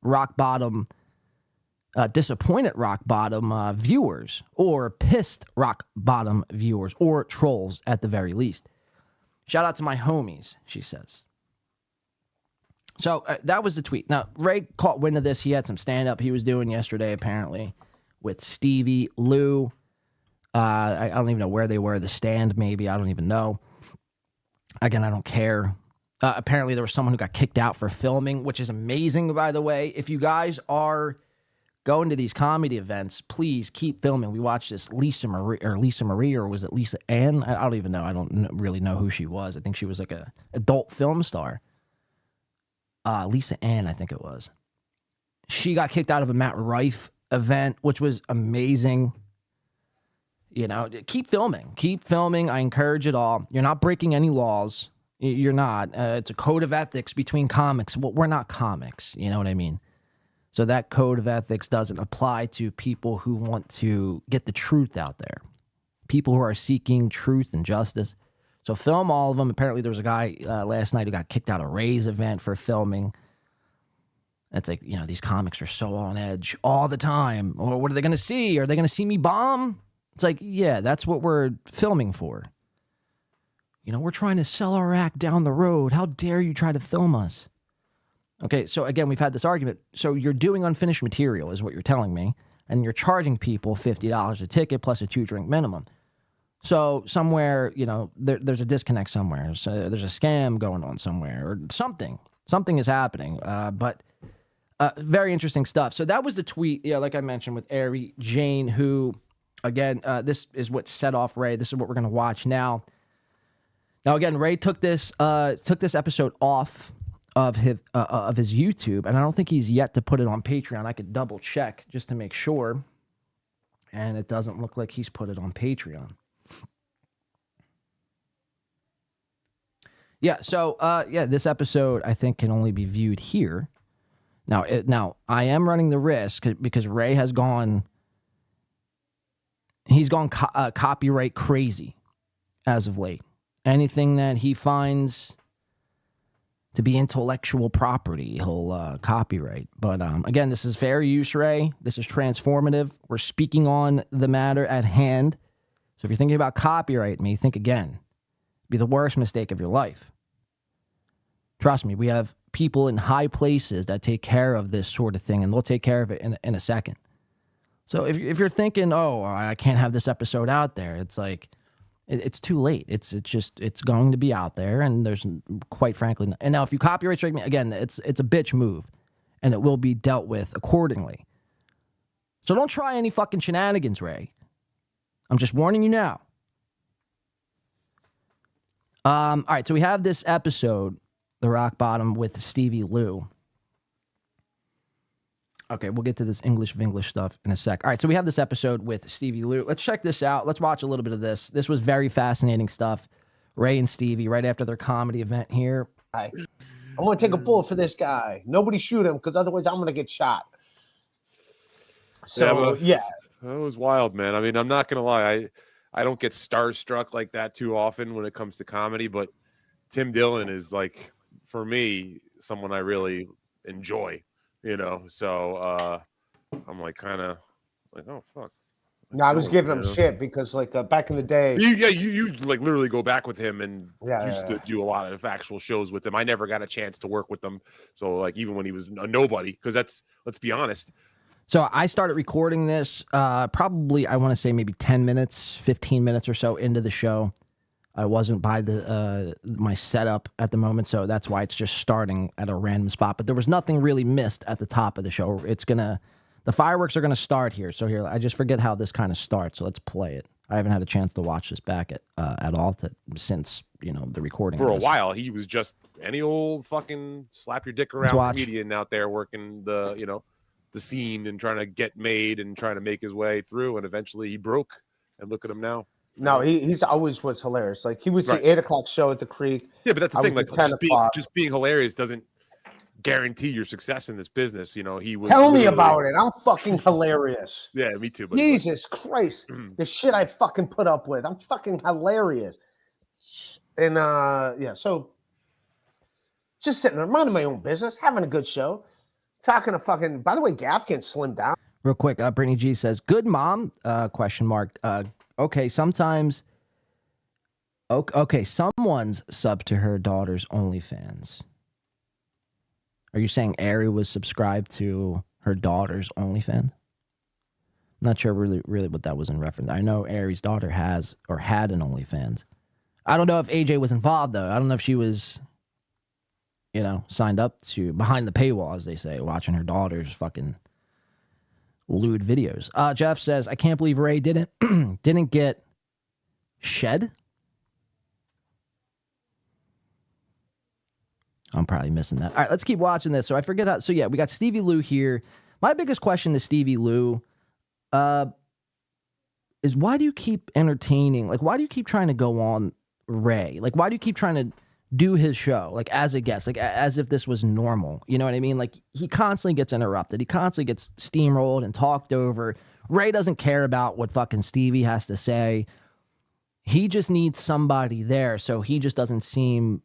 rock bottom, disappointed rock bottom viewers, or pissed rock bottom viewers, or trolls at the very least. Shout out to my homies, she says. So that was the tweet. Now, Ray caught wind of this. He had some stand-up he was doing yesterday, apparently, with Stevie Lou. I don't even know where they were. The Stand, maybe. I don't even know. Again, I don't care. Apparently, there was someone who got kicked out for filming, which is amazing, by the way. If you guys are going to these comedy events, please keep filming. We watched this Lisa Marie, or was it Lisa Ann? I don't even know. I don't really know who she was. I think she was like a adult film star. Lisa Ann, I think it was. She got kicked out of a Matt Rife event, which was amazing. Keep filming. Keep filming. I encourage it all. You're not breaking any laws. You're not. It's a code of ethics between comics. Well, we're not comics. You know what I mean? So that code of ethics doesn't apply to people who want to get the truth out there. People who are seeking truth and justice. So film all of them. Apparently there was a guy last night who got kicked out of Ray's event for filming. It's like, these comics are so on edge all the time. Or what are they going to see? Are they going to see me bomb? It's like, yeah, that's what we're filming for. We're trying to sell our act down the road. How dare you try to film us? Okay, so again, we've had this argument. So you're doing unfinished material is what you're telling me, and you're charging people $50 a ticket plus a 2-drink minimum. So somewhere, there's a disconnect somewhere. So there's a scam going on somewhere, or something. Something is happening, but very interesting stuff. So that was the tweet, like I mentioned, with Ary Jane, who... Again, this is what set off Ray. This is what we're going to watch now. Now, again, Ray took this episode off of his YouTube, and I don't think he's yet to put it on Patreon. I could double check just to make sure, and it doesn't look like he's put it on Patreon. Yeah. So, this episode I think can only be viewed here. Now, I am running the risk because Ray has gone. He's gone copyright crazy as of late. Anything that he finds to be intellectual property, he'll copyright. But again, this is fair use, Ray. This is transformative. We're speaking on the matter at hand. So if you're thinking about copyright me, think again. It'd be the worst mistake of your life. Trust me, we have people in high places that take care of this sort of thing, and they'll take care of it in a second. So if you're thinking, oh, I can't have this episode out there, it's like, it's too late. It's going to be out there, and there's, quite frankly, and now if you copyright strike me, again, it's a bitch move, and it will be dealt with accordingly. So don't try any fucking shenanigans, Ray. I'm just warning you now. All right, so we have this episode, The Rock Bottom with Stevie Lou. Okay, we'll get to this English Vinglish stuff in a sec. All right, so we have this episode with Stevie Lou. Let's check this out. Let's watch a little bit of this. This was very fascinating stuff. Ray and Stevie, right after their comedy event here. I'm going to take a bullet for this guy. Nobody shoot him, because otherwise I'm going to get shot. So, yeah. That was wild, man. I mean, I'm not going to lie. I don't get starstruck like that too often when it comes to comedy, but Tim Dillon is, like, for me, someone I really enjoy. You know, so I'm like kind of like, oh fuck. No, I was giving him shit because like back in the day. You like literally go back with him and used to to do a lot of actual shows with him. I never got a chance to work with them. So like even when he was a nobody, because let's be honest. So I started recording this probably I want to say maybe 10 minutes, 15 minutes or so into the show. I wasn't by the my setup at the moment, so that's why it's just starting at a random spot. But there was nothing really missed at the top of the show. The fireworks are gonna start here. So here, I just forget how this kind of starts. So let's play it. I haven't had a chance to watch this back at all since the recording. For a while, he was just any old fucking slap your dick around comedian out there working the scene and trying to get made and trying to make his way through, and eventually he broke. And look at him now. No, he's always was hilarious. Like he was the 8 o'clock show at the Creek. Yeah, but that's the thing. Like just being hilarious doesn't guarantee your success in this business. He was. Tell me about it. I'm fucking hilarious. Yeah, me too. Buddy. Jesus Christ, the shit I fucking put up with. I'm fucking hilarious. And so just sitting there, minding my own business, having a good show, talking to fucking. By the way, Gaffigan slimmed down. Real quick, Brittany G says, "Good mom?" Question mark. Okay, sometimes. Okay, someone's sub to her daughter's OnlyFans. Are you saying Ary was subscribed to her daughter's OnlyFans? I'm not sure really what that was in reference. I know Ary's daughter has or had an OnlyFans. I don't know if AJ was involved though. I don't know if she was, signed up to behind the paywall, as they say, watching her daughter's fucking lewd videos. Jeff says, I can't believe Ray didn't get shed. I'm probably missing that. All right, let's keep watching this. So I forget how. So yeah, we got Stevie Lou here. My biggest question to Stevie Lou is why do you keep entertaining? Like, why do you keep trying to go on Ray? Like, why do you keep trying to do his show, like as a guest, like as if this was normal? You know what I mean? Like he constantly gets interrupted. He constantly gets steamrolled and talked over. Ray doesn't care about what fucking Stevie has to say. He just needs somebody there. So he just doesn't seem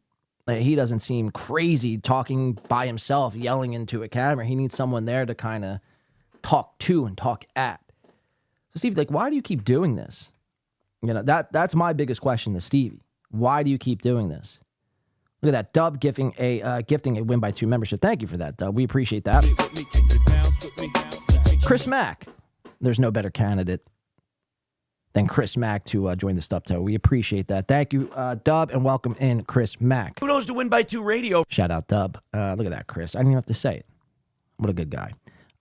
crazy talking by himself, yelling into a camera. He needs someone there to kind of talk to and talk at. So Stevie, like, why do you keep doing this? That's my biggest question to Stevie. Why do you keep doing this? Look at that, Dub gifting a Win by 2 membership. Thank you for that, Dub. We appreciate that. Chris Mack. There's no better candidate than Chris Mack to join the Stubto. We appreciate that. Thank you, Dub, and welcome in Chris Mack. Kudos to Win by 2 Radio. Shout out, Dub. Look at that, Chris. I didn't even have to say it. What a good guy.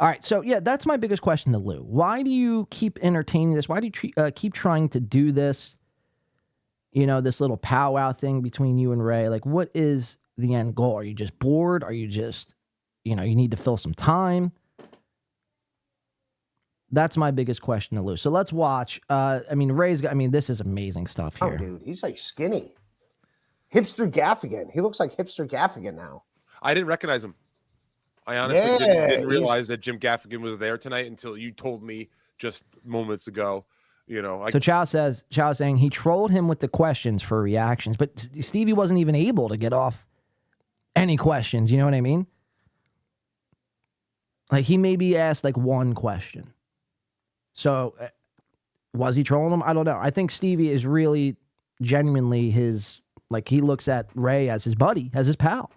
All right, so yeah, that's my biggest question to Lou. Why do you keep entertaining this? Why do you keep trying to do this? This little powwow thing between you and Ray. Like, what is the end goal? Are you just bored? Are you just, you need to fill some time? That's my biggest question to Lou. So let's watch. This is amazing stuff here. Oh, dude, he's like skinny. Hipster Gaffigan. He looks like Hipster Gaffigan now. I didn't recognize him. I honestly didn't realize that Jim Gaffigan was there tonight until you told me just moments ago. So Chow saying he trolled him with the questions for reactions, but Stevie wasn't even able to get off any questions. You know what I mean? Like he maybe asked like one question. So was he trolling him? I don't know. I think Stevie is really genuinely he looks at Ray as his buddy, as his pal.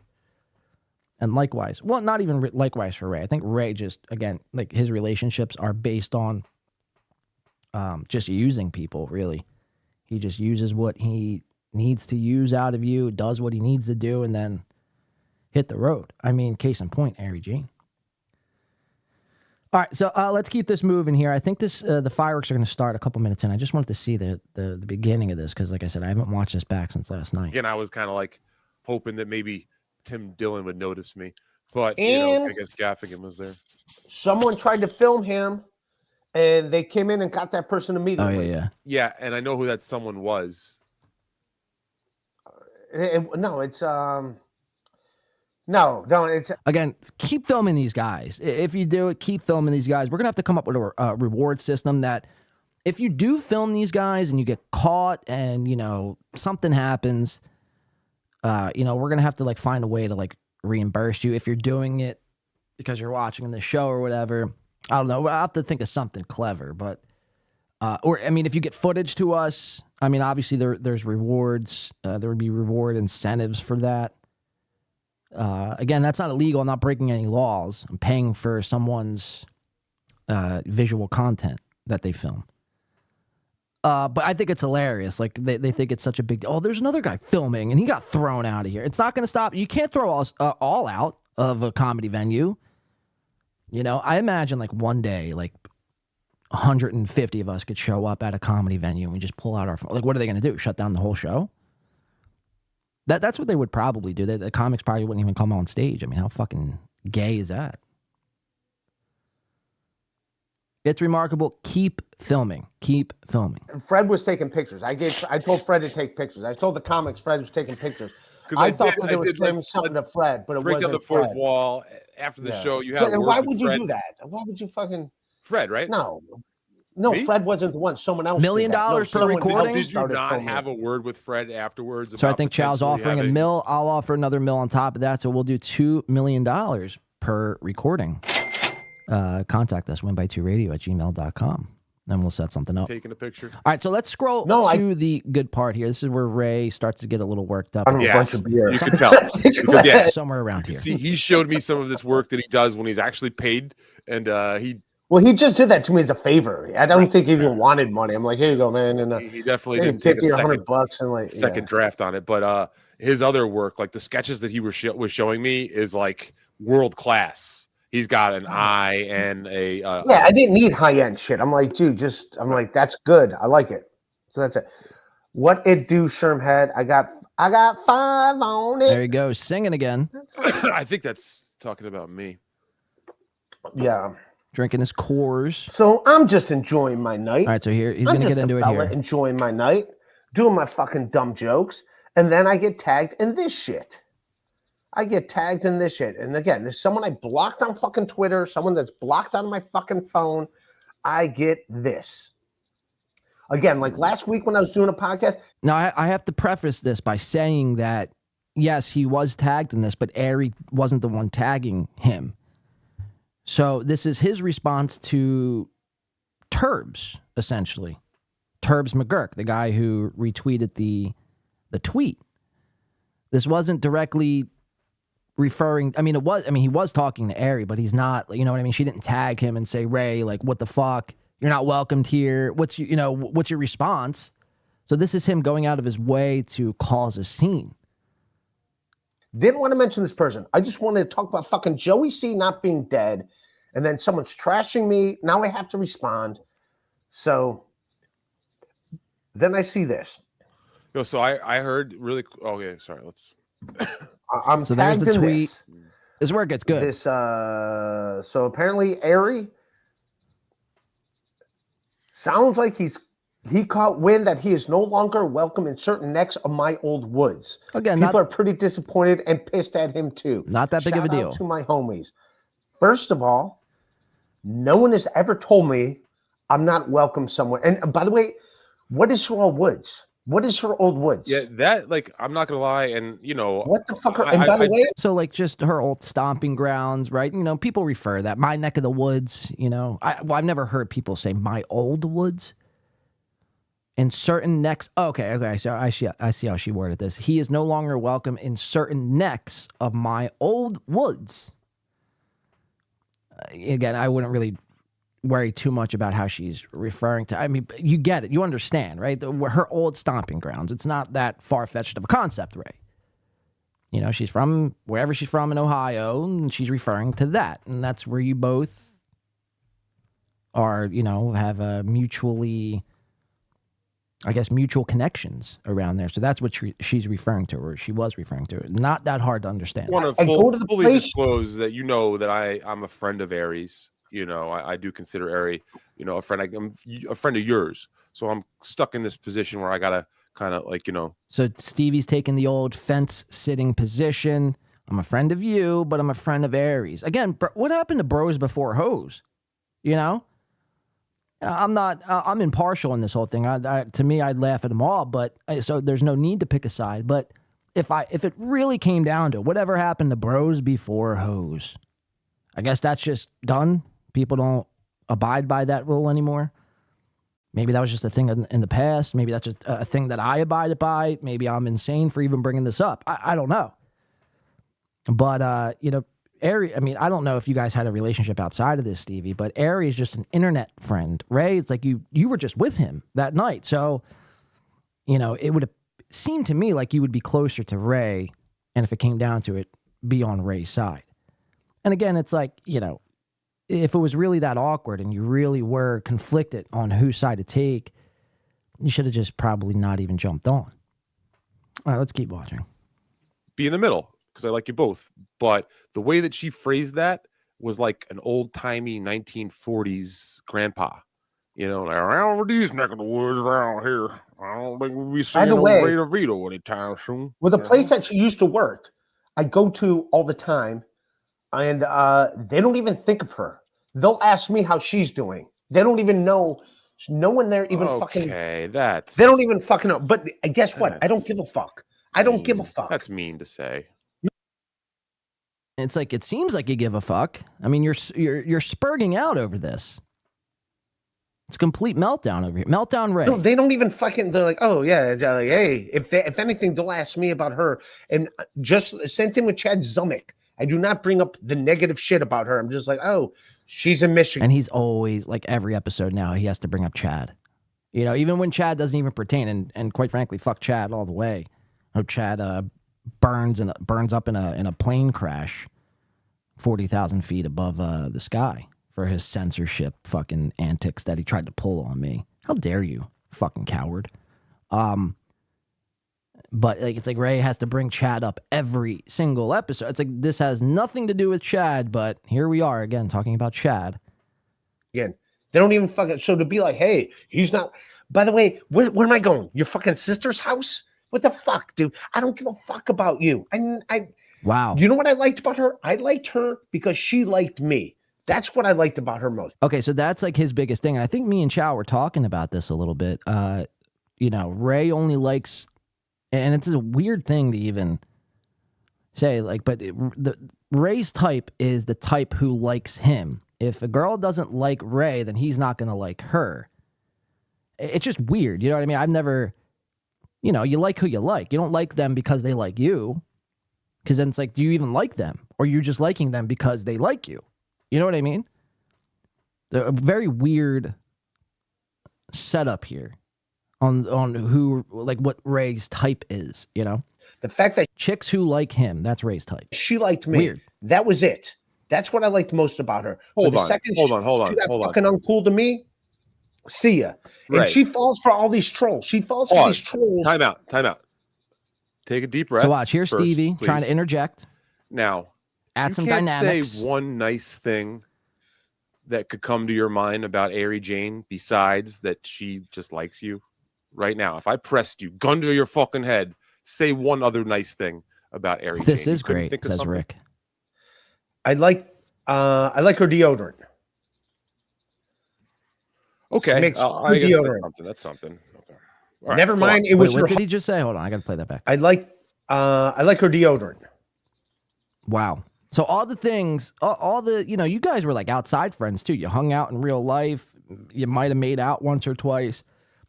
And likewise, well, not even likewise for Ray. I think Ray just, again, like his relationships are based on just using people, really. He just uses what he needs to use out of you, does what he needs to do, and then hit the road. I mean, case in point, Ary Jane. All right, so let's keep this moving here. I think the fireworks are going to start a couple minutes in. I just wanted to see the beginning of this because, like I said, I haven't watched this back since last night. Again, I was kind of like hoping that maybe Tim Dillon would notice me But And I guess Gaffigan was there. someone tried to film him, and they came in and got that person Oh immediately. yeah. Yeah, and I know who that someone was. No, it's Again, keep filming these guys. If you do it, keep filming these guys. We're gonna have to come up with a reward system that if you do film these guys and you get caught and something happens, we're gonna have to like find a way to like reimburse you if you're doing it because you're watching the show or whatever. I don't know. I'll have to think of something clever, but if you get footage to us, obviously there's rewards. There would be reward incentives for that. Again, that's not illegal. I'm not breaking any laws. I'm paying for someone's visual content that they film. But I think it's hilarious. Like they think it's such a big deal. Oh, there's another guy filming and he got thrown out of here. It's not going to stop. You can't throw us all out of a comedy venue. I imagine like one day, like 150 of us could show up at a comedy venue and we just pull out our phone. Like, what are they going to do? Shut down the whole show? That's what they would probably do. The comics probably wouldn't even come on stage. How fucking gay is that? It's remarkable. Keep filming. Keep filming. Fred was taking pictures. I told Fred to take pictures. I told the comics Fred was taking pictures. I thought that they were saying something to Fred, but it break wasn't down the fourth Fred. wall after the show. You have. And why would you do that? Why would you fucking Fred? Right? No, Me? Fred wasn't the one. Someone else. $1 million per recording? Did you not have a word with Fred afterwards? So I think Chow's offering $1 million. I'll offer another $1 million on top of that. So we'll do $2 million per recording. Contact us, winby2radio@gmail.com. And we'll set something up. Taking a picture. All right, so let's scroll to the good part here. This is where Ray starts to get a little worked up. Yeah, you can tell. Because, somewhere around here. See, he showed me some of this work that he does when he's actually paid, and he just did that to me as a favor. I don't think he even wanted money. I'm like, here you go, man. And he definitely didn't take a second draft on it. But his other work, like the sketches that he was showing me, is like world class. He's got an eye and a. I didn't need high end shit. I'm like, dude, that's good. I like it. So that's it. What it do, Shermhead? I got 5 on it. There you go, singing again. I think that's talking about me. Yeah. Drinking his Coors. So I'm just enjoying my night. All right, so here he's going to get into it here. Enjoying my night, doing my fucking dumb jokes, and then I get tagged in this shit. And again, there's someone I blocked on fucking Twitter, someone that's blocked on my fucking phone. I get this. Again, like last week when I was doing a podcast. Now, I have to preface this by saying that, yes, he was tagged in this, but Ary wasn't the one tagging him. So this is his response to Turbs, essentially. Turbs McGurk, the guy who retweeted the tweet. This wasn't directly referring, he was talking to Ary, but he's not, you know what I mean? She didn't tag him and say, Ray, like, what the fuck? You're not welcomed here. What's your response? So this is him going out of his way to cause a scene. Didn't want to mention this person. I just wanted to talk about fucking Joey C not being dead, and then someone's trashing me. Now I have to respond. So then I see this. No, so I heard really. Okay, sorry. Let's. So there's the tweet. This is where it gets good. So apparently Ary sounds like he caught wind that he is no longer welcome in certain necks of my old woods. Again, people are pretty disappointed and pissed at him too. Not that big of a deal. Shout out to my homies. First of all, no one has ever told me I'm not welcome somewhere. And by the way, what is her old woods? What is her old woods? Yeah, that, like, I'm not gonna lie, and what the fuck? And by the way, so like just her old stomping grounds, right? People refer that my neck of the woods. I've never heard people say my old woods. In certain necks, okay. So I see how she worded this. He is no longer welcome in certain necks of my old woods. Again, I wouldn't really worry too much about how she's referring to. You get it. You understand, right? Her old stomping grounds. It's not that far-fetched of a concept, Ray. She's from wherever she's from in Ohio, and she's referring to that. And that's where you both are, have a mutually I guess, mutual connections around there. So that's what she's referring to, or she was referring to. Not that hard to understand. I want to fully disclose that that I'm a friend of Ary's. I do consider Ary, a friend. I'm a friend of yours. So I'm stuck in this position where I gotta kind of So Stevie's taking the old fence-sitting position. I'm a friend of you, but I'm a friend of Ary's. Again, what happened to bros before hoes? I'm impartial in this whole thing. To me, I'd laugh at them all, but so there's no need to pick a side. But if it really came down to whatever happened to bros before hoes, I guess that's just done. People don't abide by that rule anymore. Maybe that was just a thing in the past. Maybe that's just a thing that I abided by. Maybe I'm insane for even bringing this up. I don't know. But, Ary, I mean, I don't know if you guys had a relationship outside of this, Stevie, but Ary is just an internet friend. Ray, it's like you were just with him that night. So, it would have seemed to me like you would be closer to Ray, and if it came down to it, be on Ray's side. And again, it's like, if it was really that awkward and you really were conflicted on whose side to take, you should have just probably not even jumped on. All right, let's keep watching. Be in the middle, because I like you both. But the way that she phrased that was like an old-timey 1940s grandpa. Around these neck of the woods around here, I don't think we'll be seeing no Ray Devito anytime soon. Well, the place that she used to work, I go to all the time, and they don't even think of her. They'll ask me how she's doing. They don't even know. No one there even fucking. Okay, they don't even fucking know. But guess what? I don't give a fuck. I don't give a fuck. That's mean to say. It's like, it seems like you give a fuck. I mean, you're spurging out over this. It's a complete meltdown over here. Meltdown Ray. No, they don't even fucking. They're like, oh yeah, they're like, hey, if anything, they'll ask me about her. And just same thing with Chad Zumach. I do not bring up the negative shit about her. I'm just like, oh, she's in Michigan. And he's always, like, every episode now, he has to bring up Chad. Even when Chad doesn't even pertain, and quite frankly, fuck Chad all the way. Oh, Chad burns up in a plane crash 40,000 feet above the sky for his censorship fucking antics that he tried to pull on me. How dare you, fucking coward. But it's like Ray has to bring Chad up every single episode. It's like, this has nothing to do with Chad, but here we are again talking about Chad. Again, they don't even fucking. So to be like, hey, he's not. By the way, where am I going? Your fucking sister's house? What the fuck, dude? I don't give a fuck about you. Wow. You know what I liked about her? I liked her because she liked me. That's what I liked about her most. Okay, so that's like his biggest thing. And I think me and Chow were talking about this a little bit. Ray only likes, and it's a weird thing to even say, but Ray's type is the type who likes him. If a girl doesn't like Ray, then he's not going to like her. It's just weird. You know what I mean? I've never, you like who you like. You don't like them because they like you. Because then it's like, do you even like them? Or you're just liking them because they like you? You know what I mean? They're a very weird setup here on who, like, what Ray's type is, The fact that chicks who like him, that's Ray's type. She liked me. Weird. That was it. That's what I liked most about her. Hold on. She got fucking uncool to me. See ya. And she falls for all these trolls. She falls for these trolls. Time out. Take a deep breath. So watch, here's Stevie trying to interject. Now, add some can't dynamics. Say one nice thing that could come to your mind about Ary Jane besides that she just likes you right now. If I pressed you, gun to your fucking head, say one other nice thing about Ary Jane. This is great, says Rick. I like her deodorant. Okay, I guess deodorant. That's something. Okay. Right, never mind. It was. What did he just say? Hold on, I got to play that back. I like her deodorant. Wow. So all the things, all the, you guys were like outside friends too. You hung out in real life. You might have made out once or twice.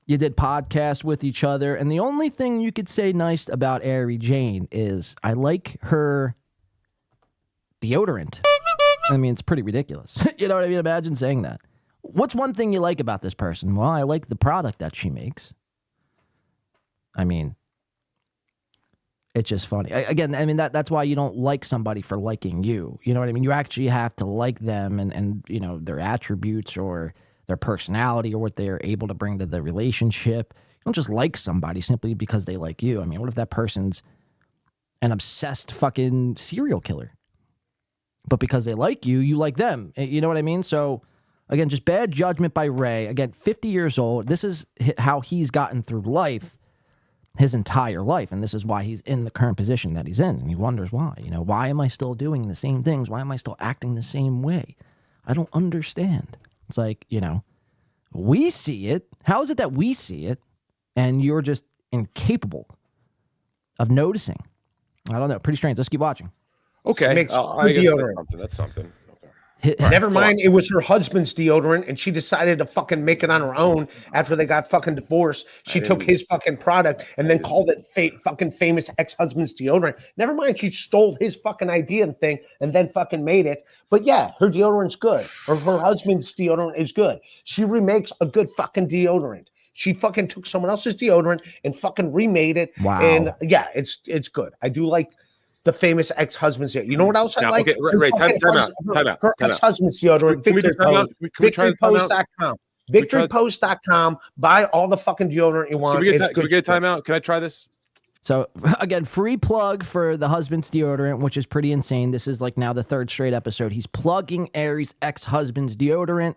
You did podcasts with each other. And the only thing you could say nice about Ary Jane is I like her deodorant. I mean, it's pretty ridiculous. You know what I mean? Imagine saying that. What's one thing you like about this person? Well, I like the product that she makes. I mean, it's just funny. Again, I mean, that's why you don't like somebody for liking you. You know what I mean? You actually have to like them and their attributes or their personality or what they're able to bring to the relationship. don't just like somebody simply because they like you. I mean, what if that person's an obsessed fucking serial killer? But because they like you, you like them. You know what I mean? So, again, just bad judgment by Ray. Again, 50 years old. This is how he's gotten through life, his entire life. And this is why he's in the current position that he's in. And he wonders why. You know, why am I still doing the same things? Why am I still acting the same way? I don't understand. It's like, you know, we see it. How is it that we see it and you're just incapable of noticing? I don't know. Pretty strange. Let's keep watching. Okay. Makes I guess deodorant. that's something. Okay. Never mind, it was her husband's deodorant, and she decided to fucking make it on her own after they got fucking divorced. She took his fucking product and then called it fucking famous ex-husband's deodorant. Never mind, she stole his fucking idea and thing and then fucking made it. But yeah, her deodorant's good, or her husband's deodorant is good. She remakes a good fucking deodorant. She fucking took someone else's deodorant and fucking remade it. Wow. And yeah, it's good. I do like the famous ex-husband's deodorant. You know what else I like? Okay, right. Time out. Her ex-husband's deodorant. VictoryPost.com. VictoryPost.com. Buy all the fucking deodorant you want. Can we get a timeout? Can I try this? So, again, free plug for the husband's deodorant, which is pretty insane. This is like now the third straight episode. He's plugging Ary's ex-husband's deodorant.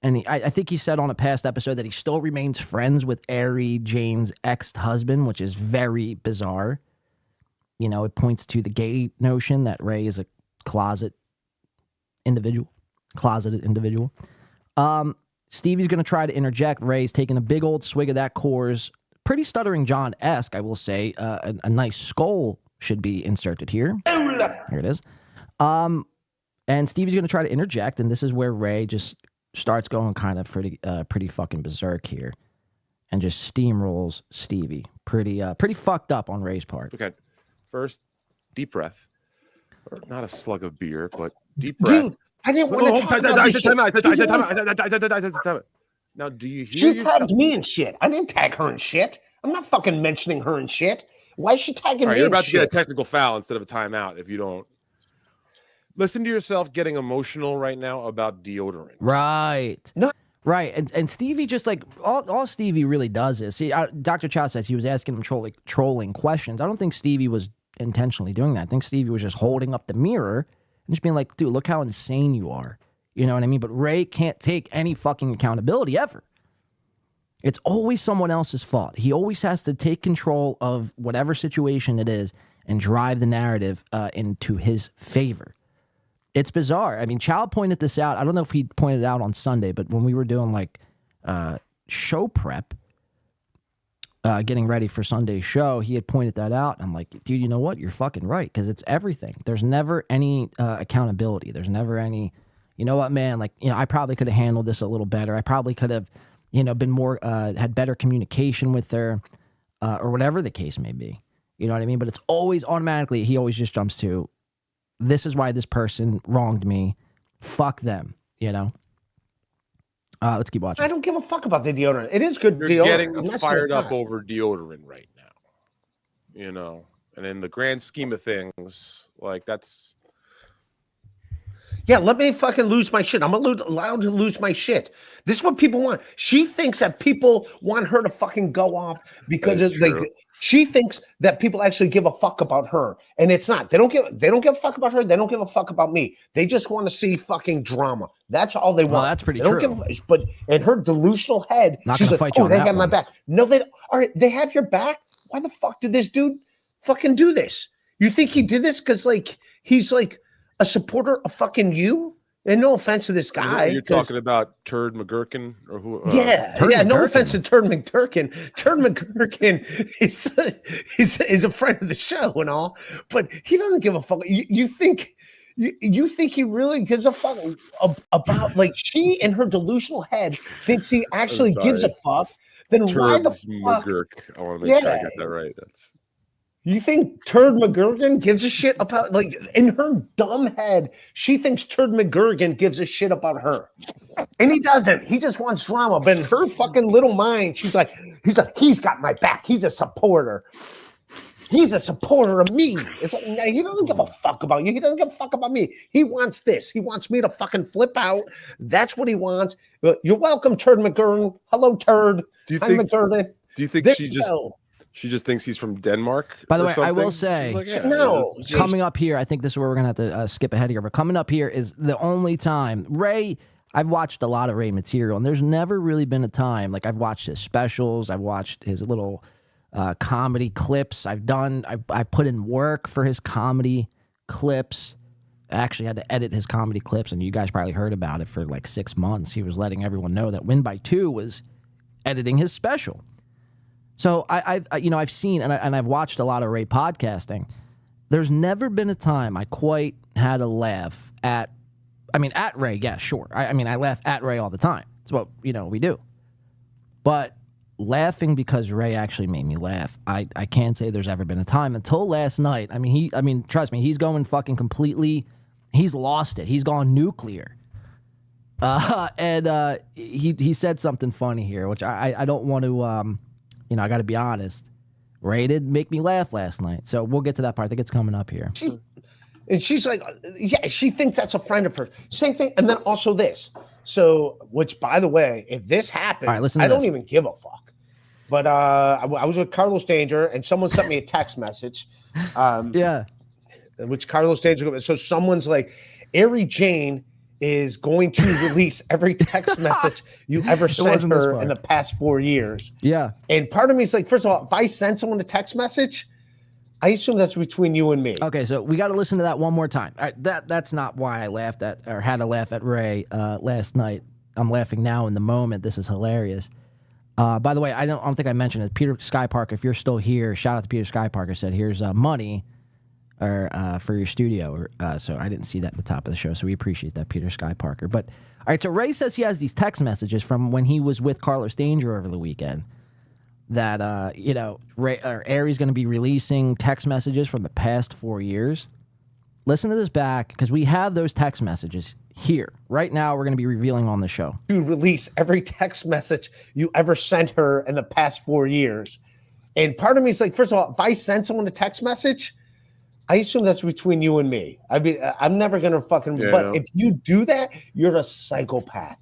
And I think he said on a past episode that he still remains friends with Ary Jane's ex-husband, which is very bizarre. You know, it points to the gay notion that Ray is a closeted individual. Stevie's going to try to interject. Ray's taking a big old swig of that Coors. Pretty Stuttering John-esque, I will say. A nice skull should be inserted here. Here it is. And Stevie's going to try to interject, and this is where Ray just starts going kind of pretty fucking berserk here and just steamrolls Stevie. Pretty fucked up on Ray's part. Okay. First, deep breath. Or not a slug of beer, but deep breath. Dude, I didn't want to talk about I this said time shit. out. Now, do you hear She yourself? tagged me in shit. I didn't tag her in shit. I'm not fucking mentioning her in shit. Why is she tagging All right, me you're in about to get a shit? technical foul instead of a timeout if you don't. Listen to yourself getting emotional right now about deodorant. Right. No. Right. And Stevie just like, all Stevie really does is, see, Dr. Chow says he was asking him trolling questions. I don't think Stevie was intentionally doing that. I think Stevie was just holding up the mirror and just being like, dude, look how insane you are. You know what I mean? But Ray can't take any fucking accountability ever. It's always someone else's fault. He always has to take control of whatever situation it is and drive the narrative into his favor. It's bizarre. I mean, Chow pointed this out. I don't know if he pointed it out on Sunday, but when we were doing like show prep, getting ready for Sunday's show, he had pointed that out. I'm like, dude, you know what? You're fucking right, because it's everything. There's never any accountability. There's never any, you know what, man? Like, you know, I probably could have handled this a little better. I probably could have, you know, been more, had better communication with her, or whatever the case may be. You know what I mean? But it's always automatically, he always just jumps to, this is why this person wronged me. Fuck them, you know? Let's keep watching. I don't give a fuck about the deodorant. It is good You're deodorant. getting fired up over deodorant right now. You know, and in the grand scheme of things, like that's. Yeah, let me fucking lose my shit. I'm allowed to lose my shit. This is what people want. She thinks that people want her to fucking go off because it's like she thinks that people actually give a fuck about her, and it's not. They don't give a fuck about her. They don't give a fuck about me. They just want to see fucking drama. That's all they want. Well, that's pretty they don't true. But in her delusional head, Not she's gonna like, fight you "Oh, on they that have my one." back." No, they. All right, they have your back. Why the fuck did this dude fucking do this? You think he did this because like he's like a supporter of fucking you? And no offense to this guy. You're talking about Turd McGurkin or who? Yeah, Turd yeah. No McGurkin. offense to Turd McGurkin. Turd McGurkin is a friend of the show and all, but he doesn't give a fuck. You think he really gives a fuck about like she in her delusional head thinks he actually gives a fuck? Then why the fuck? McGurk. I want to make sure I get that right. That's. You think Turd McGurkin gives a shit about, like, in her dumb head, she thinks Turd McGurkin gives a shit about her. And he doesn't. He just wants drama. But in her fucking little mind, he's like, he's got my back. He's a supporter. He's a supporter of me. It's like, he doesn't give a fuck about you. He doesn't give a fuck about me. He wants this. He wants me to fucking flip out. That's what he wants. You're welcome, Turd McGurkin. Hello, Turd. Do you I'm think? McGurkin. Do you think There she you just go. she just thinks he's from Denmark? By the or way, I will something? say, She's like, yeah, No, this is- coming up here, I think this is where we're gonna have to skip ahead here. But coming up here is the only time Ray. I've watched a lot of Ray material, and there's never really been a time like I've watched his specials, I've watched his little comedy clips. I've put in work for his comedy clips. I actually had to edit his comedy clips, and you guys probably heard about it for like 6 months. He was letting everyone know that Win by Two was editing his special. So I've seen and I've watched a lot of Ray podcasting. There's never been a time I quite had a laugh at Ray. Yeah, sure. I laugh at Ray all the time. It's what we do. But laughing because Ray actually made me laugh, I can't say there's ever been a time until last night. Trust me, he's going fucking completely. He's lost it. He's gone nuclear. And he said something funny here, which I don't want to. I got to be honest. Ray did make me laugh last night, so we'll get to that part. I think it's coming up here. And she's like, yeah, she thinks that's a friend of hers. Same thing. And then also this. So, which, by the way, if this happens, All right, listen to I don't this. even give a fuck. But I was with Carlos Danger, and someone sent me a text message. Yeah. Which Carlos Danger. So someone's like, Ary Jane is going to release every text message you ever sent wasn't this her far. in the past 4 years. Yeah. And part of me is like, first of all, if I send someone a text message, I assume that's between you and me. Okay, so we got to listen to that one more time. All right, that's not why I laughed at or had to laugh at Ray last night. I'm laughing now in the moment. This is hilarious. By the way, I don't think I mentioned it. Peter Sky Parker, if you're still here, shout out to Peter Sky Parker. Said here's money for your studio. So I didn't see that at the top of the show. So we appreciate that, Peter Sky Parker. But all right, so Ray says he has these text messages from when he was with Carlos Danger over the weekend. That Ary's going to be releasing text messages from the past 4 years. Listen to this back because we have those text messages here right now. We're going to be revealing on the show. To release every text message you ever sent her in the past 4 years. And part of me is like, first of all, if I send someone a text message, I assume that's between you and me. I mean, I'm never going to fucking, but if you do that, you're a psychopath.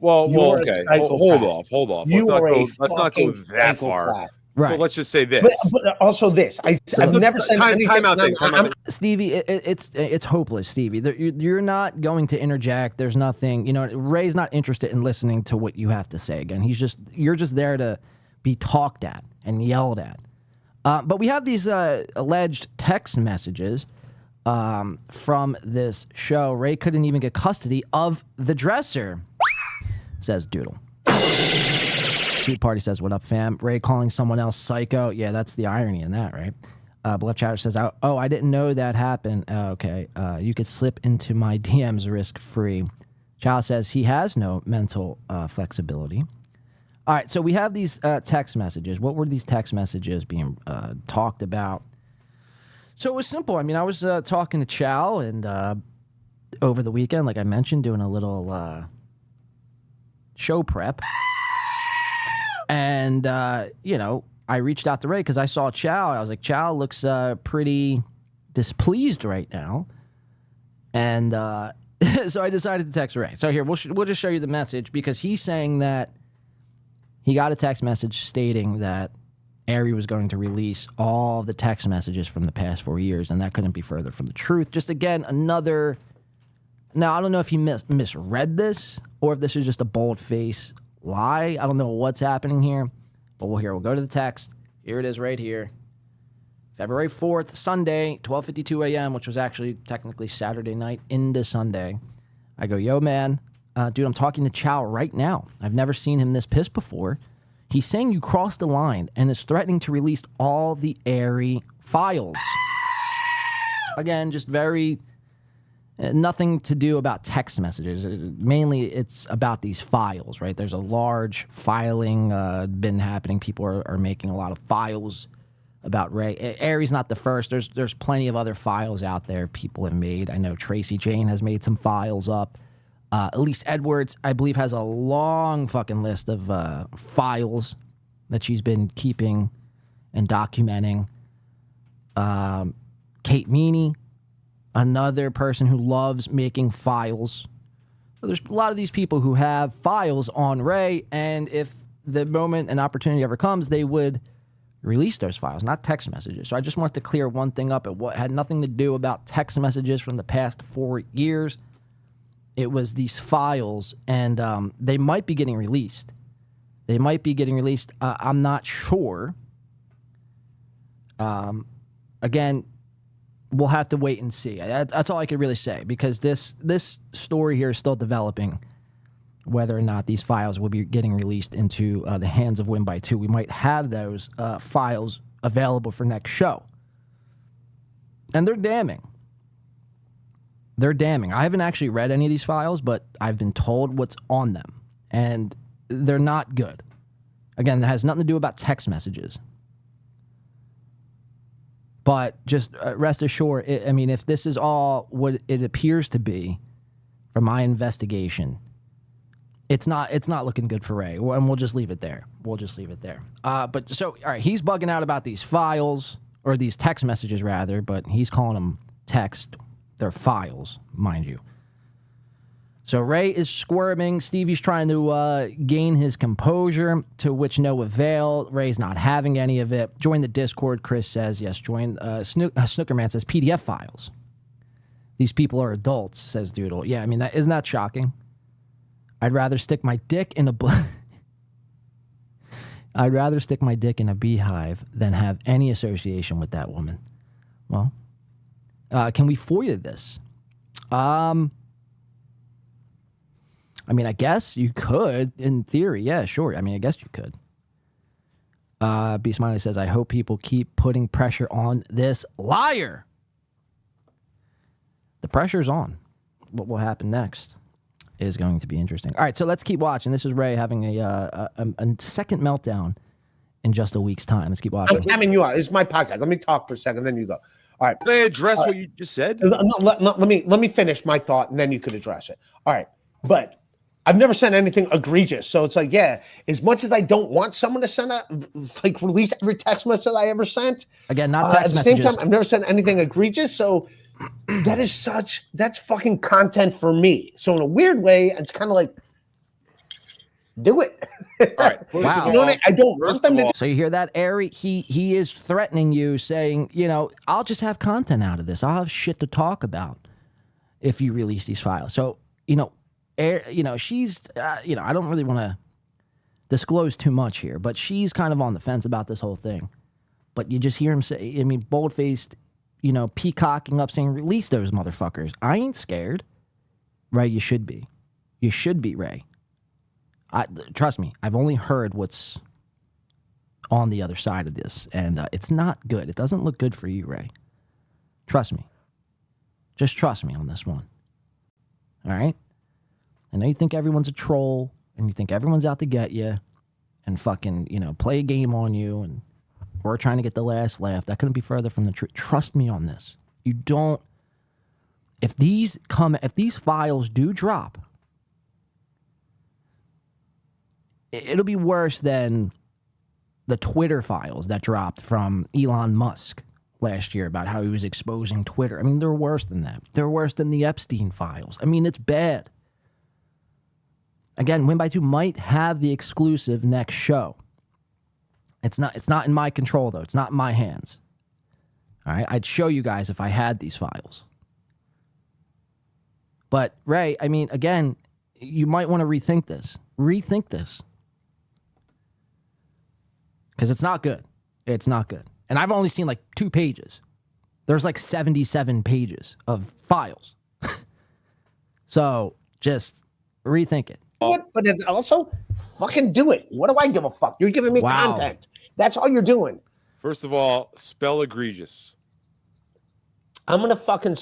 Well, You're a okay. psychopath. Hold off. You are a Let's not go fucking that far. psychopath. Right. So let's just say this. But also this. I've never sent anything. Time out thing. Stevie, it's hopeless, Stevie. You're not going to interject. There's nothing. Ray's not interested in listening to what you have to say. Again, you're just there to be talked at and yelled at. But we have these alleged text messages from this show. Ray couldn't even get custody of the dresser, says Doodle. Sweet Party says, what up, fam? Ray calling someone else psycho. Yeah, that's the irony in that, right? Bluff Chatter says, oh, I didn't know that happened. Okay. You could slip into my DMs risk-free. Child says he has no mental flexibility. All right, so we have these text messages. What were these text messages being talked about? So it was simple. I mean, I was talking to Chow and over the weekend, like I mentioned, doing a little show prep. And, I reached out to Ray because I saw Chow. I was like, Chow looks pretty displeased right now. And so I decided to text Ray. So here, we'll just show you the message because he's saying that he got a text message stating that Ary was going to release all the text messages from the past 4 years, and that couldn't be further from the truth. Just again, another... Now, I don't know if he misread this or if this is just a bold-faced lie. I don't know what's happening here, but we'll go to the text. Here it is right here. February 4th, Sunday, 12:52 a.m., which was actually technically Saturday night into Sunday. I go, yo, man, dude, I'm talking to Chow right now. I've never seen him this pissed before. He's saying you crossed the line and is threatening to release all the Ary files. Again, just very... nothing to do about text messages. Mainly, it's about these files, right? There's a large filing been happening. People are making a lot of files about Ray. Ary's not the first. There's plenty of other files out there people have made. I know Tracy Jane has made some files up. Elise Edwards, I believe, has a long fucking list of files that she's been keeping and documenting. Kate Meany, another person who loves making files. So there's a lot of these people who have files on Ray, and if the moment an opportunity ever comes, they would release those files, not text messages. So I just wanted to clear one thing up. It had nothing to do about text messages from the past 4 years. It was these files, and they might be getting released. They might be getting released. I'm not sure. Again, we'll have to wait and see. That's all I could really say, because this story here is still developing, whether or not these files will be getting released into the hands of Win by 2. We might have those files available for next show. And they're damning. They're damning. I haven't actually read any of these files, but I've been told what's on them. And they're not good. Again, that has nothing to do about text messages. But just rest assured, if this is all what it appears to be from my investigation, it's not looking good for Ray. And we'll just leave it there. All right, he's bugging out about these files, or these text messages rather, but he's calling them text. They're files, mind you. So Ray is squirming. Stevie's trying to gain his composure, to which no avail. Ray's not having any of it. Join the Discord, Chris says. Yes, join. Snookerman says PDF files. These people are adults, says Doodle. Yeah, isn't that shocking? I'd rather stick my dick in a I'd rather stick my dick in a beehive than have any association with that woman. Well, can we FOIA this? I guess you could, in theory. Yeah, sure. I guess you could. B Smiley says, I hope people keep putting pressure on this liar. The pressure's on. What will happen next is going to be interesting. All right, so let's keep watching. This is Ray having a second meltdown in just a week's time. Let's keep watching. I'm timing you out. It's my podcast. Let me talk for a second, then you go. All right. Can I address what you just said? Let me finish my thought, and then you could address it. All right. But I've never sent anything egregious. So it's like, yeah, as much as I don't want someone to send release every text message I ever sent. Again, not text messages. At the same time, I've never sent anything egregious. So that's fucking content for me. So in a weird way, it's kind of like, do it. All right. Wow. You know what I mean? I don't want them to. So you hear that, Ary? He is threatening you, saying, I'll just have content out of this. I'll have shit to talk about if you release these files. So, she's, I don't really want to disclose too much here, but she's kind of on the fence about this whole thing. But you just hear him say, bold-faced, peacocking up, saying, release those motherfuckers. I ain't scared. Ray, you should be. You should be, Ray. Trust me, I've only heard what's on the other side of this, and it's not good. It doesn't look good for you, Ray. Trust me. Just trust me on this one. All right? I know you think everyone's a troll, and you think everyone's out to get you, and fucking, play a game on you, and we're trying to get the last laugh. That couldn't be further from the truth. Trust me on this. You don't. If these files do drop, it'll be worse than the Twitter files that dropped from Elon Musk last year about how he was exposing Twitter. They're worse than that. They're worse than the Epstein files. It's bad. Again, Win by 2 might have the exclusive next show. It's not in my control, though. It's not in my hands. All right? I'd show you guys if I had these files. But, Ray, again, you might want to rethink this. Rethink this. Because it's not good. It's not good. And I've only seen 2 pages. There's 77 pages of files. So just rethink it. But it's also fucking do it. What do I give a fuck? You're giving me content. That's all you're doing. First of all, spell egregious. I'm going to fucking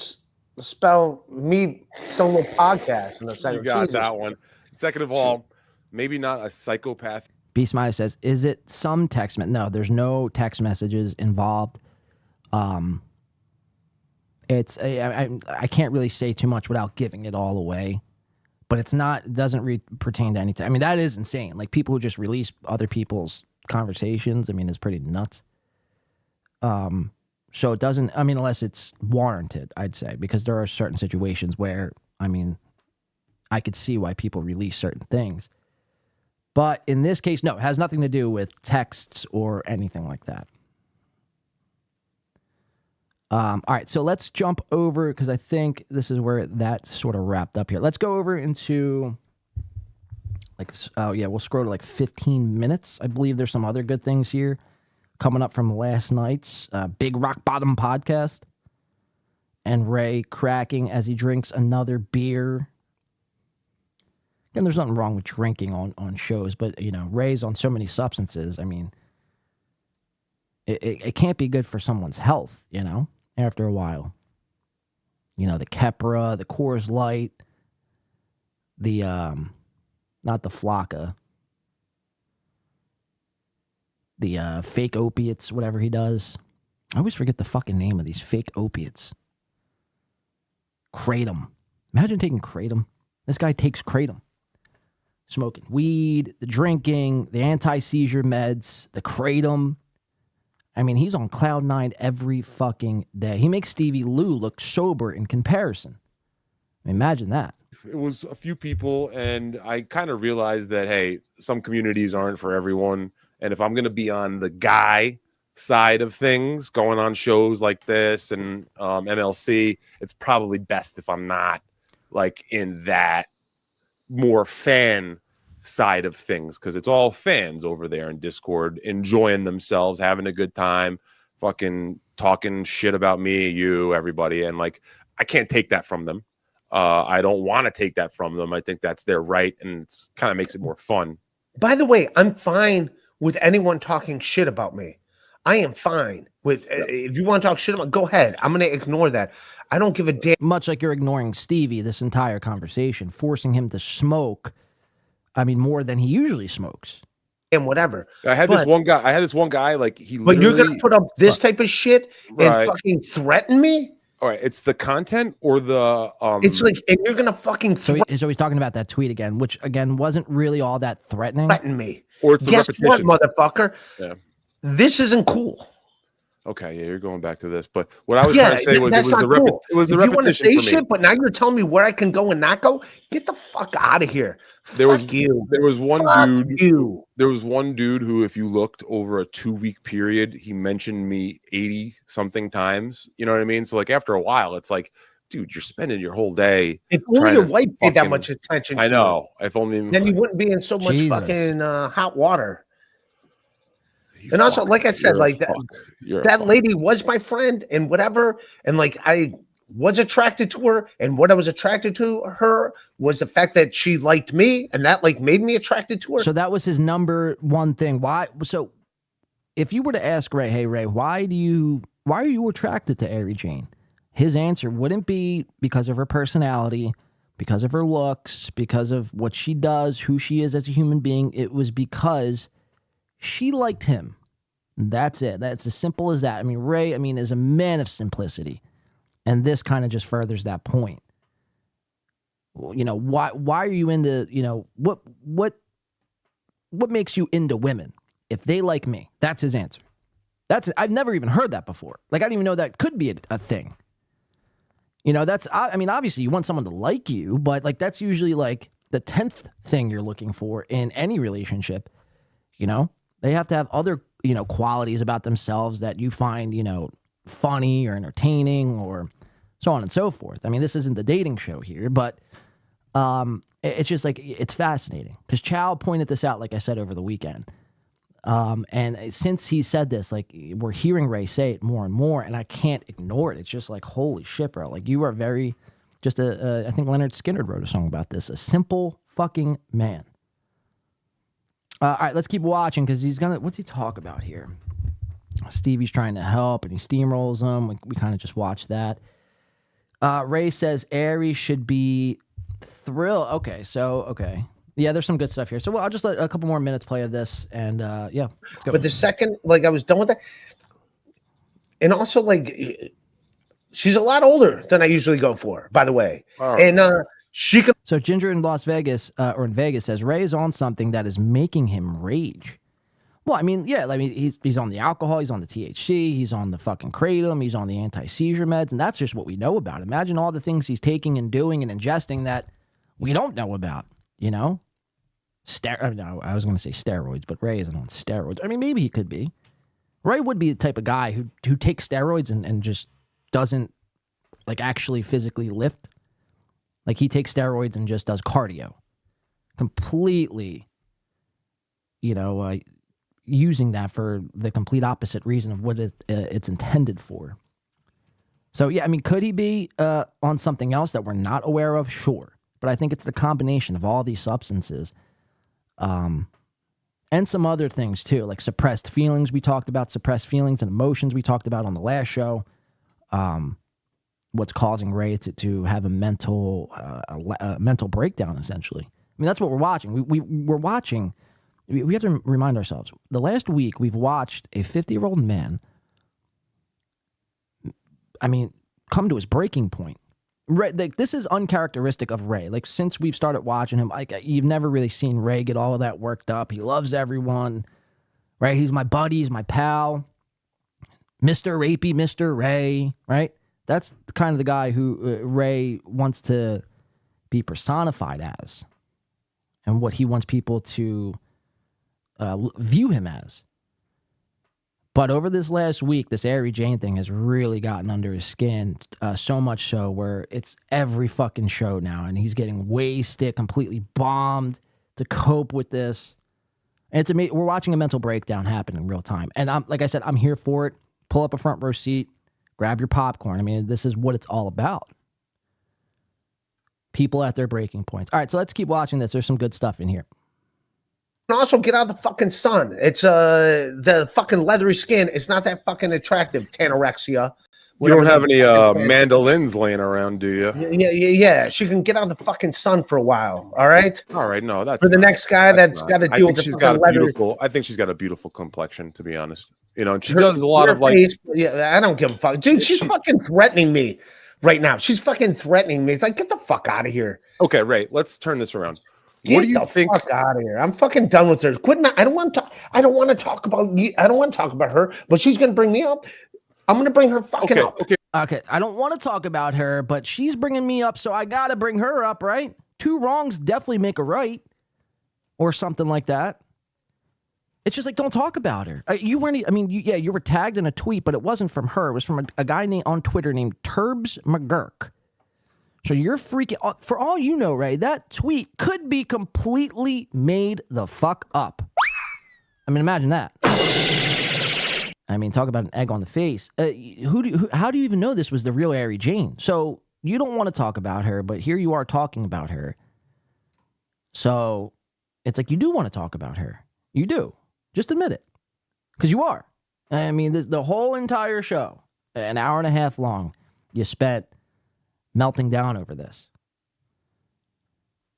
spell me solo podcast in a second. You got that one. Second of all, maybe not a psychopath. Beast Maya says, is it some text? No, there's no text messages involved. It's I can't really say too much without giving it all away, but it doesn't pertain to anything. That is insane. People who just release other people's conversations. It's pretty nuts. So it doesn't. Unless it's warranted, I'd say, because there are certain situations where I could see why people release certain things. But in this case, no, it has nothing to do with texts or anything like that. All right, so let's jump over, because I think this is where that's sort of wrapped up here. Let's go over into, we'll scroll to 15 minutes. I believe there's some other good things here coming up from last night's Big Rock Bottom podcast. And Ray cracking as he drinks another beer. And there's nothing wrong with drinking on shows, but, Ray's on so many substances. I mean, it can't be good for someone's health, after a while. The Kepra, the Coors Light, the, not the Flocka, the fake opiates, whatever he does. I always forget the fucking name of these fake opiates. Kratom. Imagine taking Kratom. This guy takes Kratom. Smoking weed, the drinking, the anti-seizure meds, the Kratom. I mean, he's on cloud nine every fucking day. He makes Stevie Lou look sober in comparison. Imagine that. It was a few people, and I kind of realized that, hey, some communities aren't for everyone. And if I'm going to be on the guy side of things, going on shows like this and MLC, it's probably best if I'm not in that more fan side of things, because it's all fans over there in Discord enjoying themselves, having a good time, fucking talking shit about me, you, everybody, and I can't take that from them. I don't want to take that from them. I think that's their right, and it kind of makes it more fun. By the way, I'm fine with anyone talking shit about me. I am fine with if you want to talk shit about, go ahead. I'm gonna ignore that. I don't give a damn. Much like you're ignoring Stevie this entire conversation, forcing him to smoke. I mean, more than he usually smokes. And whatever. I had this one guy he. But you're gonna put up this type of shit and fucking threaten me? All right, it's the content or the It's and you're gonna fucking so he's talking about that tweet again, which again wasn't really all that threatening. Threaten me. Or it's the Guess repetition. what, motherfucker? Yeah. This isn't cool. Okay, yeah, you're going back to this, but what I was trying to say was it was the repetition. It was the repetition. You want to say for me. shit, but now you're telling me where I can go and not go? Get the fuck out of here. There was one dude who, if you looked over a 2-week period, he mentioned me 80 something times. You know what I mean? So after a while, it's dude, you're spending your whole day. If only your wife paid that much attention. I know. If only then you wouldn't be in so much fucking hot water. And also, like I said, that lady was my friend and whatever, and I was attracted to her, and what I was attracted to her was the fact that she liked me, and that made me attracted to her. So that was his number one thing. Why? So if you were to ask Ray, hey Ray, why are you attracted to Ary Jane? His answer wouldn't be because of her personality, because of her looks, because of what she does, who she is as a human being. It was because she liked him. That's it. That's as simple as that. I mean, Ray, is a man of simplicity. And this kind of just furthers that point. Why are you into, what makes you into women? If they like me, that's his answer. That's it. I've never even heard that before. I didn't even know that could be a thing. Obviously you want someone to like you, but that's usually the 10th thing you're looking for in any relationship. They have to have other, qualities about themselves that you find, funny or entertaining or so on and so forth. This isn't the dating show here, but it's just it's fascinating because Chow pointed this out, like I said, over the weekend. And since he said this, we're hearing Ray say it more and more, and I can't ignore it. It's just holy shit, bro. You are very, I think Leonard Skinner wrote a song about this, a simple fucking man. All right, let's keep watching because what's he talk about here? Stevie's trying to help and he steamrolls him. We kind of just watched that. Ray says Ary should be thrilled. Okay. Yeah, there's some good stuff here. So I'll just let a couple more minutes play of this and let's go. But the second, I was done with that. And also, she's a lot older than I usually go for, by the way. Oh. And she could. So Ginger in Las Vegas, or in Vegas, says Ray is on something that is making him rage. Well, he's on the alcohol, he's on the THC, he's on the fucking kratom, he's on the anti-seizure meds, and that's just what we know about. Imagine all the things he's taking and doing and ingesting that we don't know about, No, I was going to say steroids, but Ray isn't on steroids. I mean, maybe he could be. Ray would be the type of guy who takes steroids and just doesn't like actually physically lift. Like he takes steroids and just does cardio. Completely, using that for the complete opposite reason of what it's intended for. So, yeah, I mean, could he be on something else that we're not aware of? Sure. But I think it's the combination of all these substances and some other things, too, like suppressed feelings. We talked about suppressed feelings and emotions we talked about on the last show. What's causing Ray to have a mental breakdown, essentially. I mean, that's what we're watching. We're watching. We have to remind ourselves. The last week, we've watched a 50-year-old man, come to his breaking point. Ray, this is uncharacteristic of Ray. Like, since we've started watching him, you've never really seen Ray get all of that worked up. He loves everyone, right? He's my buddy. He's my pal. Mr. Rapey, Mr. Ray, right? That's kind of the guy who Ray wants to be personified as and what he wants people to view him as. But over this last week, this Ary Jane thing has really gotten under his skin, so much so where it's every fucking show now, and he's getting wasted, completely bombed to cope with this. And it's amazing. We're watching a mental breakdown happen in real time. And like I said, I'm here for it. Pull up a front row seat. Grab your popcorn. I mean, this is what it's all about. People at their breaking points. All right, so let's keep watching this. There's some good stuff in here. And also get out of the fucking sun. It's the fucking leathery skin. It's not that fucking attractive. Tanorexia. You don't have any mandolins laying around, do you? Yeah. She can get out of the fucking sun for a while. All right. No, that's for the next guy that's got to deal with the fucking leathery. I think she's got a beautiful complexion, to be honest. And she does a lot of like. Yeah, I don't give a fuck, dude. She's fucking threatening me right now. She's fucking threatening me. It's like, get the fuck out of here. Okay, Ray. Let's turn this around. What do you think? Fuck out of here! I'm fucking done with her. Quit. I don't want to talk about you. I don't want to talk about her. But she's gonna bring me up. I'm gonna bring her fucking up. Okay. I don't want to talk about her, but she's bringing me up, so I gotta bring her up, right? Two wrongs definitely make a right, or something like that. It's just like, don't talk about her. You weren't. You were tagged in a tweet, but it wasn't from her. It was from a guy on Twitter named Turbs McGurk. So you're freaking, for all you know, Ray, that tweet could be completely made the fuck up. I mean, imagine that. I mean, talk about an egg on the face. How do you even know this was the real Ary Jane? So you don't want to talk about her, but here you are talking about her. So it's like, you do want to talk about her. You do. Just admit it. Because you are. I mean, the whole entire show, an hour and a half long, you spent melting down over this.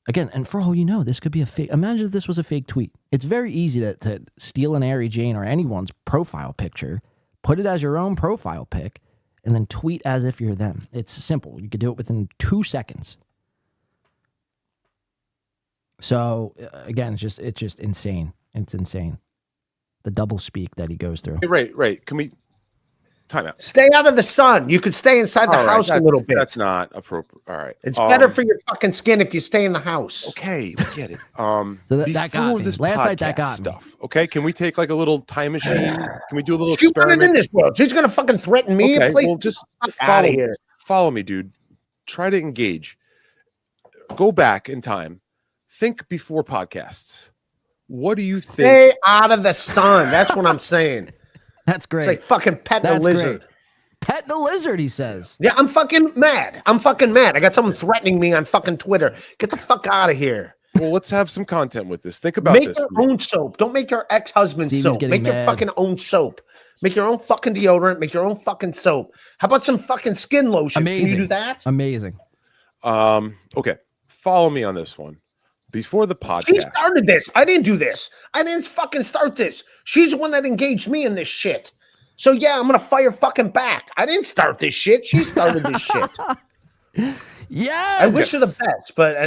Again, and for all you know, this could be a fake. Imagine if this was a fake tweet. It's very easy to steal an Ary Jane or anyone's profile picture, put it as your own profile pic, and then tweet as if you're them. It's simple. You could do it within 2 seconds. So again, it's just insane. It's insane. The double speak that he goes through. Right. Can we time out? Stay out of the sun. You could stay inside the house a little bit. That's not appropriate. All right. It's better for your fucking skin if you stay in the house. Okay, we get it. So that got me. Last night that got me. Okay, can we take like a little time machine? Can we do a little She experiment? wanted in this world. She's gonna fucking threaten me. Okay, Please, well, just out of here. Follow me, dude. Try to engage. Go back in time. Think before podcasts. What do you think? Stay out of the sun. That's what I'm saying. That's great. It's like fucking petting a lizard. Great. Pet the lizard, he says. Yeah, I'm fucking mad. I got someone threatening me on fucking Twitter. Get the fuck out of here. Well, let's have some content with this. Think about make this. Make your own soap. Don't make your ex-husband's soap. Make your fucking own soap. Make your own fucking deodorant. Make your own fucking soap. How about some fucking skin lotion? Amazing. Can you do that? Amazing. Okay. Follow me on this one. Before the podcast. She started this. I didn't do this. I didn't fucking start this. She's the one that engaged me in this shit. So yeah, I'm gonna fire fucking back. I didn't start this shit. She started this shit. Yeah. I wish her the best, but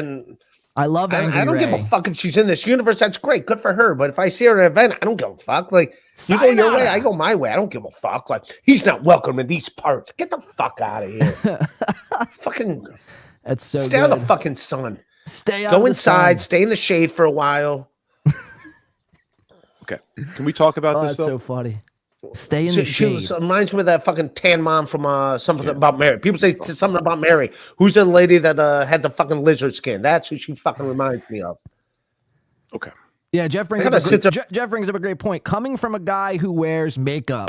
I love Angry I don't Ray. give a fuck if she's in this universe. That's great. Good for her. But if I see her at an event, I don't give a fuck. Like, you go your way, I go my way. I don't give a fuck. Like, he's not welcome in these parts. Get the fuck out of here. Fucking that's so stay out of good. the fucking sun. Stay out Go of the inside, sun. stay in the shade for a while. Okay. Can we talk about Oh, this that's though? so funny. Stay in the shade. Reminds me of that fucking tan mom from something about Mary. People say something about Mary. Who's the lady that had the fucking lizard skin? That's who she fucking reminds me of. Okay. Yeah, Jeff brings Jeff brings up a great point. Coming from a guy who wears makeup.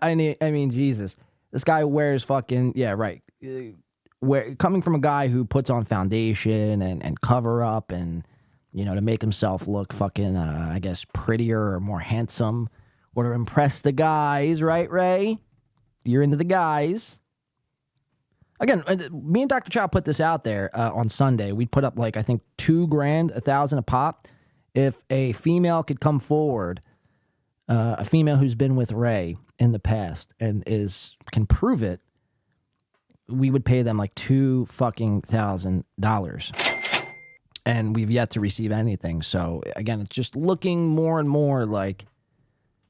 I mean, Jesus. This guy wears fucking, yeah, right. Coming from a guy who puts on foundation and cover up and, to make himself look fucking, I guess, prettier or more handsome or to impress the guys, right, Ray? You're into the guys. Again, me and Dr. Chow put this out there on Sunday. We put up like, I think, $2,000, $1,000 a pop. If a female could come forward, a female who's been with Ray in the past and can prove it, we would pay them like $2,000. And we've yet to receive anything. So again, it's just looking more and more like,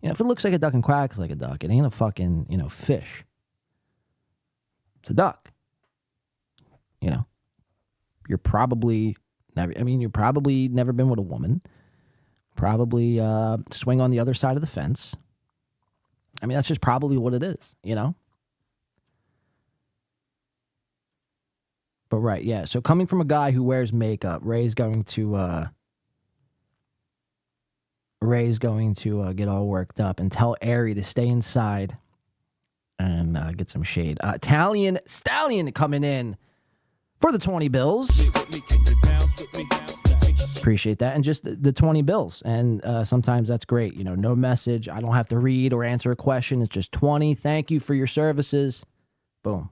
if it looks like a duck and quacks like a duck, it ain't a fucking, fish. It's a duck. You're probably never been with a woman. Probably swing on the other side of the fence. I mean, that's just probably what it is, But right, yeah. So coming from a guy who wears makeup, Ray's going to get all worked up and tell Ary to stay inside and get some shade. Italian Stallion coming in for the 20 bills. Appreciate that. And just the 20 bills. And sometimes that's great. No message. I don't have to read or answer a question. It's just 20. Thank you for your services. Boom.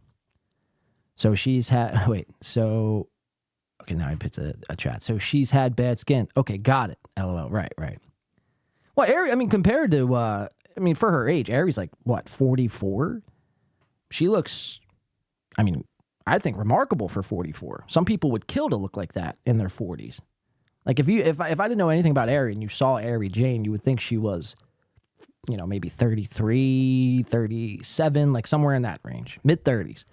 So she's had, okay, now I picked a chat. So she's had bad skin. Okay, got it. LOL. Right. Well, Ary, compared to, for her age, Ary's like, what, 44? She looks, I think remarkable for 44. Some people would kill to look like that in their 40s. Like if I didn't know anything about Ary and you saw Ary Jane, you would think she was, maybe 33, 37, like somewhere in that range, mid-30s.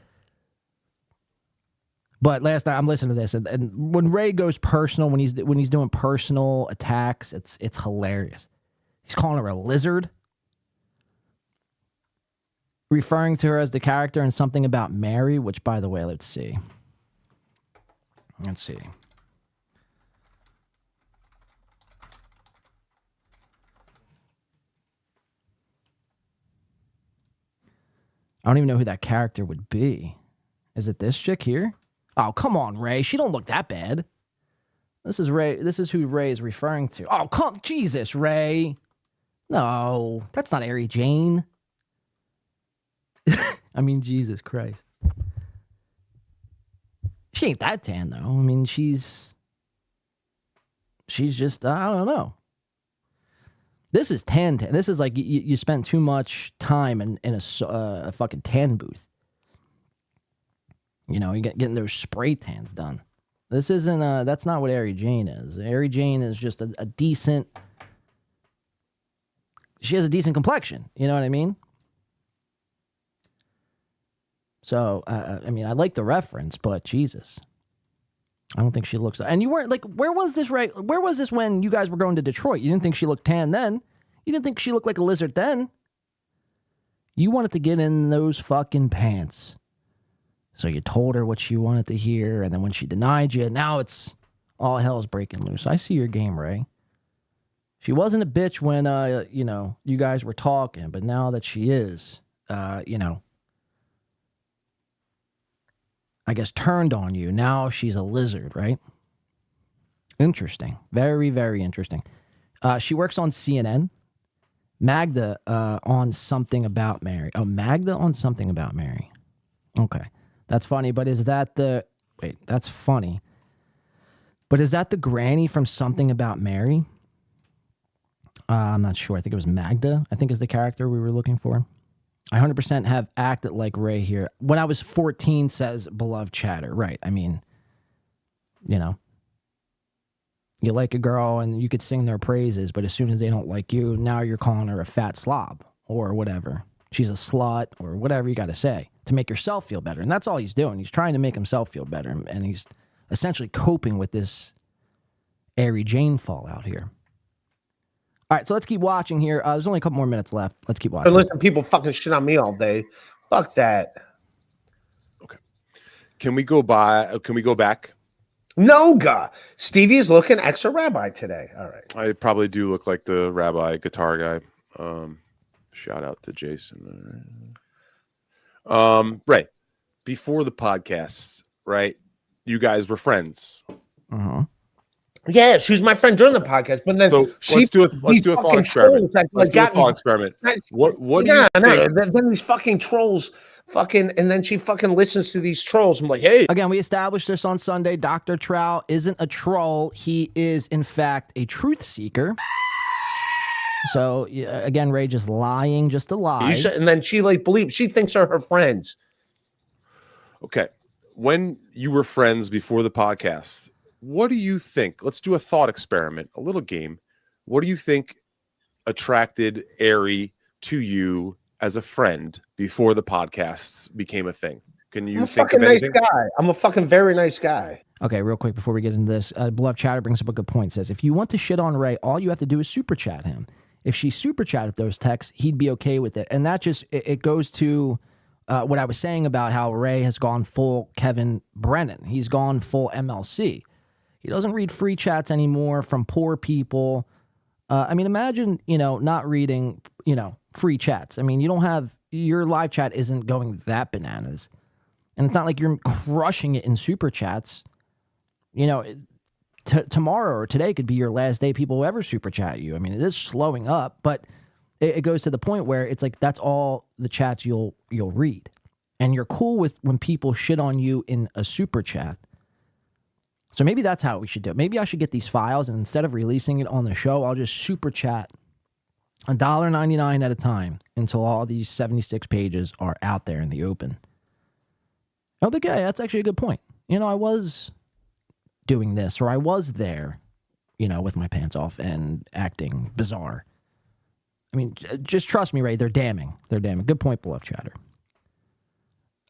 But last night I'm listening to this, and when Ray goes personal, when he's doing personal attacks, it's hilarious. He's calling her a lizard, referring to her as the character in Something About Mary, which, by the way, let's see. I don't even know who that character would be. Is it this chick here? Oh, come on, Ray. She don't look that bad. This is Ray. This is who Ray is referring to. Oh, Jesus, Ray. No, that's not Ary Jane. Jesus Christ. She ain't that tan, though. She's just, I don't know. This is tan. This is like you spent too much time in a fucking tan booth. You getting those spray tans done. This isn't, that's not what Ary Jane is. Ary Jane is just a decent, she has a decent complexion. You know what I mean? So, I like the reference, but Jesus. I don't think she looks, and you weren't like, where was this when you guys were going to Detroit? You didn't think she looked tan then. You didn't think she looked like a lizard then. You wanted to get in those fucking pants. So you told her what she wanted to hear, and then when she denied you, now it's all hell's breaking loose. I see your game, Ray. She wasn't a bitch when, you guys were talking, but now that she is, I guess turned on you. Now she's a lizard, right? Interesting. Very, very interesting. She works on CNN. Magda on Something About Mary. Oh, Magda on Something About Mary. Okay. That's funny, but is that that's funny. But is that the granny from Something About Mary? I'm not sure. I think it was Magda, I think is the character we were looking for. I 100% have acted like Ray here. When I was 14, says beloved chatter. Right. You like a girl and you could sing their praises, but as soon as they don't like you, now you're calling her a fat slob or whatever. She's a slut or whatever you got to say to make yourself feel better. And that's all he's doing. He's trying to make himself feel better. And he's essentially coping with this Ary Jane fallout here. All right, so let's keep watching here. There's only a couple more minutes left. Let's keep watching. Listen, people fucking shit on me all day. Fuck that. Okay. Can we go back? No, God. Stevie is looking extra rabbi today. All right. I probably do look like the rabbi guitar guy. Shout out to Jason. Right. Before the podcast, right? You guys were friends. Uh-huh. Yeah, she was my friend during the podcast, but then So let's do a thought experiment. Let's do a thought experiment. What do you think? Then these fucking trolls and then she fucking listens to these trolls. I'm like, hey. Again, we established this on Sunday. Dr. Trout isn't a troll. He is, in fact, a truth seeker. So, again, Ray just lying just to lie. And then she believes, she thinks are her friends. Okay. When you were friends before the podcast, what do you think? Let's do a thought experiment, a little game. What do you think attracted Ary to you as a friend before the podcasts became a thing? Can you think of anything? Nice guy. I'm a fucking very nice guy. Okay, real quick before we get into this, Beloved Chatter brings up a good point. Says, if you want to shit on Ray, all you have to do is super chat him. If she super chatted those texts, he'd be okay with it. And that just, it goes to what I was saying about how Ray has gone full Kevin Brennan. He's gone full MLC. He doesn't read free chats anymore from poor people. I mean, imagine, not reading, free chats. I mean, you don't have, your live chat isn't going that bananas. And it's not like you're crushing it in super chats. Tomorrow or today could be your last day people will ever super chat you. I mean, it is slowing up, but it goes to the point where it's like that's all the chats you'll read. And you're cool with when people shit on you in a super chat. So maybe that's how we should do it. Maybe I should get these files, and instead of releasing it on the show, I'll just super chat $1.99 at a time until all these 76 pages are out there in the open. Oh, the guy, that's actually a good point. I was doing this, or I was there, with my pants off and acting bizarre. I mean, just trust me, Ray. They're damning. They're damning. Good point, Beloved Chatter.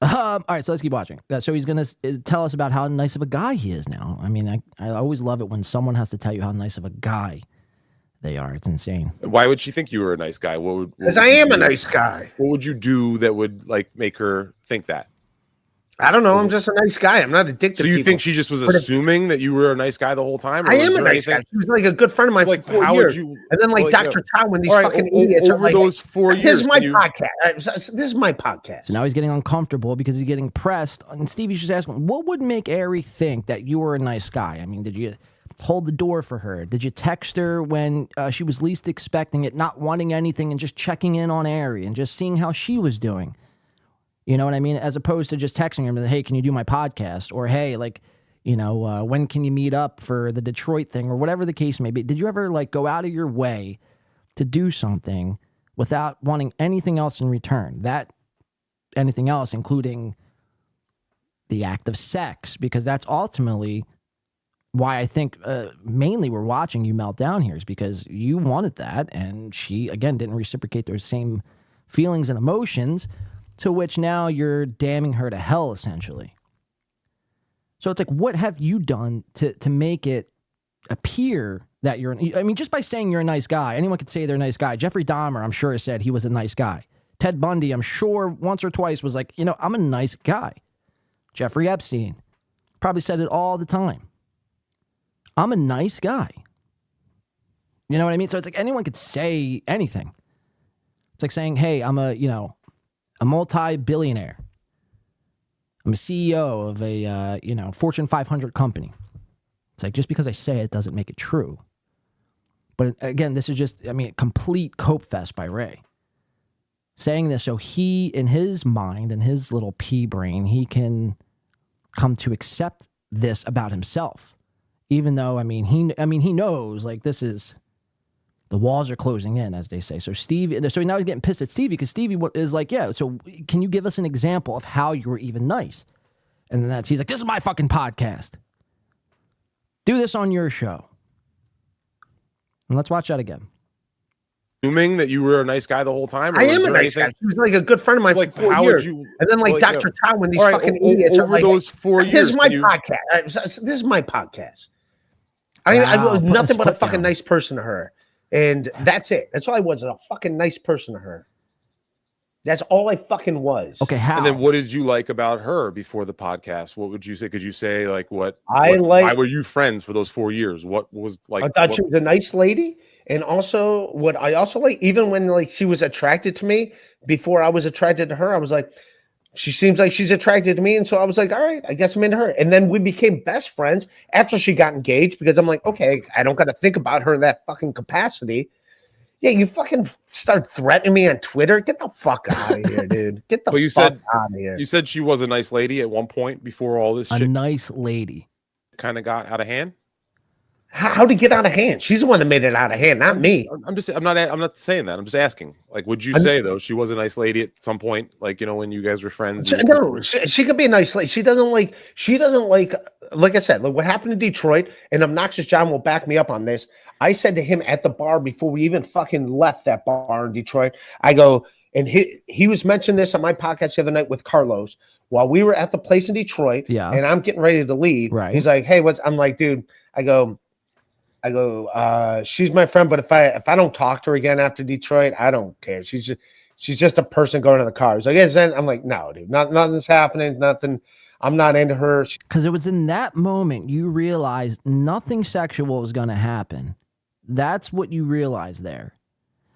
All right, so let's keep watching. So he's going to tell us about how nice of a guy he is now. I mean, I always love it when someone has to tell you how nice of a guy they are. It's insane. Why would she think you were a nice guy? Because I am a nice guy. What would you do that would make her think that? I don't know. I'm just a nice guy. I'm not addicted to people. So you think she just was assuming that you were a nice guy the whole time? I am a nice guy. She was like a good friend of mine for 4 years. And then Dr. Chow, when these fucking idiots over those 4 years. This is my podcast. This is my podcast. So now he's getting uncomfortable because he's getting pressed. And Stevie's just asking, what would make Ary think that you were a nice guy? I mean, did you hold the door for her? Did you text her when she was least expecting it, not wanting anything, and just checking in on Ary and just seeing how she was doing? You know what I mean? As opposed to just texting him, hey, can you do my podcast? Or, hey, when can you meet up for the Detroit thing? Or whatever the case may be. Did you ever, go out of your way to do something without wanting anything else in return? Anything else, including the act of sex. Because that's ultimately why I think mainly we're watching you melt down here, is because you wanted that. And she, again, didn't reciprocate those same feelings and emotions, to which now you're damning her to hell, essentially. So it's like, what have you done to make it appear that you're... I mean, just by saying you're a nice guy, anyone could say they're a nice guy. Jeffrey Dahmer, I'm sure, said he was a nice guy. Ted Bundy, I'm sure, once or twice was like, I'm a nice guy. Jeffrey Epstein probably said it all the time. I'm a nice guy. You know what I mean? So it's like anyone could say anything. It's like saying, hey, I'm a multi-billionaire. I'm a CEO of a, Fortune 500 company. It's like, just because I say it doesn't make it true. But again, this is just, complete cope fest by Ray. Saying this so he, in his mind, in his little pea brain, he can come to accept this about himself. Even though, he knows, this is... The walls are closing in, as they say. So now he's getting pissed at Stevie, because Stevie is like, yeah, so can you give us an example of how you were even nice? And then he's like, this is my fucking podcast. Do this on your show. And let's watch that again. assuming that you were a nice guy the whole time? Or I was am a there nice guy. anything- She was like a good friend of mine like, for 4 how years. would you? And then like like, Dr. Chow, when these all right, fucking idiots are over like, those 4 this years, is my can you- podcast. This is my podcast. I Wow, was putting nothing his but a foot fucking down. nice person to her. And that's it. That's all I was, a fucking nice person to her. That's all I fucking was. Okay, how? And then what did you like about her before the podcast? What would you say? Could you say like what? I why like- were you friends for those 4 years? What was like? I thought what- she was a nice lady. And also what I also like, even when like she was attracted to me before I was attracted to her, I was like, she seems like she's attracted to me. And so I was like, all right, I guess I'm into her. And then we became best friends after she got engaged because I'm like, okay, I don't got to think about her in that fucking capacity. Yeah, you fucking start threatening me on Twitter. Get the fuck out of here, dude. Get the But you fuck said out of here. you said she was a nice lady at one point before all this a shit nice lady. kind of got out of hand. How'd it get out of hand? She's the one that made it out of hand, not me. I'm not saying that. I'm just asking. Like, would you say though she was a nice lady at some point? Like, you know, when you guys were friends. No, she could be a nice lady. She doesn't like, like I said, like what happened in Detroit, and Obnoxious John will back me up on this. I said to him at the bar before we even fucking left that bar in Detroit, I go, and he was mentioning this on my podcast the other night with Carlos while we were at the place in Detroit. Yeah. And I'm getting ready to leave. Right. He's like, hey, I'm like, dude, I go, she's my friend, but if I don't talk to her again after Detroit, I don't care. She's just a person going to the car. He's like, yes, then I'm like, no, dude, nothing's happening, nothing. I'm not into her. Because it was in that moment you realized nothing sexual was going to happen. That's what you realized there.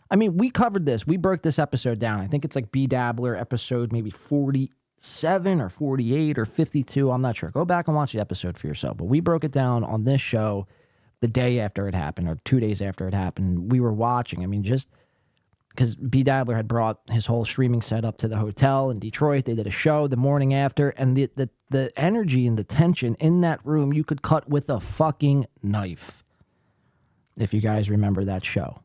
I mean, we covered this. We broke this episode down. I think it's like B Dabbler episode maybe 47 or 48 or 52. I'm not sure. Go back and watch the episode for yourself. But we broke it down on this show the day after it happened or 2 days after it happened. We were watching. I mean, just because B Dabbler had brought his whole streaming setup to the hotel in Detroit. They did a show the morning after. And the energy and the tension in that room, you could cut with a fucking knife. If you guys remember that show.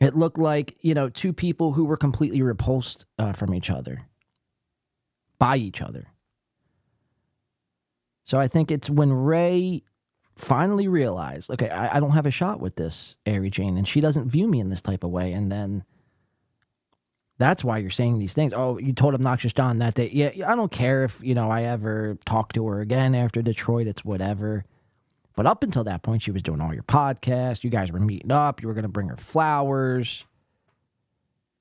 It looked like, you know, two people who were completely repulsed from each other. By each other. So I think it's when Ray finally realized, okay, I don't have a shot with this Ary Jane, and she doesn't view me in this type of way. And then that's why you're saying these things. Oh, you told Obnoxious John that day. Yeah, I don't care if, you know, I ever talk to her again after Detroit. It's whatever. But up until that point, she was doing all your podcasts. You guys were meeting up. You were going to bring her flowers.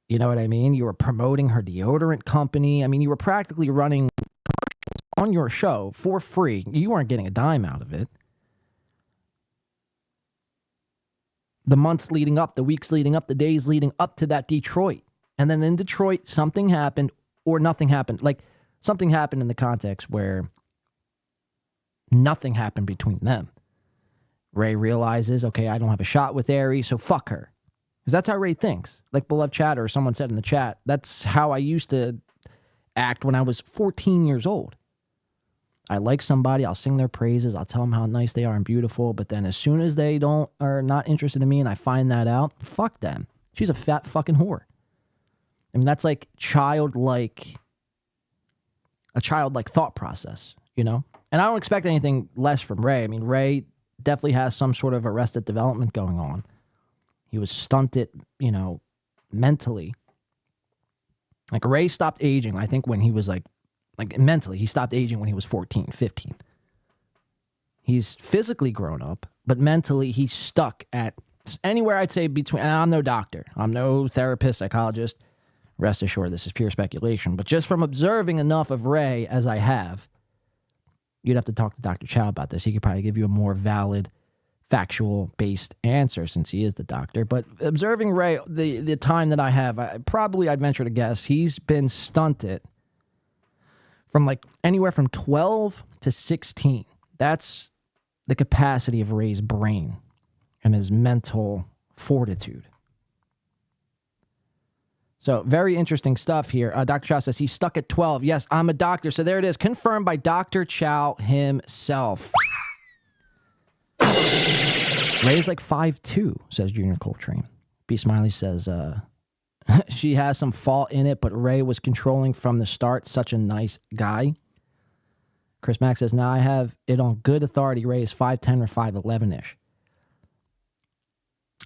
You know what I mean? You were promoting her deodorant company. I mean, you were practically running commercials on your show for free. You weren't getting a dime out of it. The months leading up, the weeks leading up, the days leading up to that Detroit. And then in Detroit, something happened or nothing happened. Like, something happened in the context where nothing happened between them. Ray realizes, okay, I don't have a shot with Ary, so fuck her. Because that's how Ray thinks. Like Beloved Chatter, someone said in the chat, that's how I used to act when I was 14 years old. I like somebody, I'll sing their praises, I'll tell them how nice they are and beautiful, but then as soon as they are not interested in me and I find that out, fuck them. She's a fat fucking whore. I mean, that's like a childlike thought process, you know? And I don't expect anything less from Ray. I mean, Ray definitely has some sort of arrested development going on. He was stunted, you know, mentally. Like, Ray stopped aging, I think, when he was like mentally, he stopped aging when he was 14, 15. He's physically grown up, but mentally he's stuck at anywhere I'd say between, and I'm no doctor, I'm no therapist, psychologist. Rest assured, this is pure speculation. But just from observing enough of Ray as I have, you'd have to talk to Dr. Chow about this. He could probably give you a more valid, factual-based answer since he is the doctor. But observing Ray, the time that I have, I'd venture to guess, he's been stunted from like anywhere from 12 to 16. That's the capacity of Ray's brain and his mental fortitude. So, very interesting stuff here. Dr. Chow says he's stuck at 12. Yes, I'm a doctor. So there it is. Confirmed by Dr. Chow himself. Ray's like 5'2", says Junior Coltrane. B. Smiley says, she has some fault in it, but Ray was controlling from the start. Such a nice guy. Chris Mack says, now I have it on good authority. Ray is 5'10 or 5'11-ish.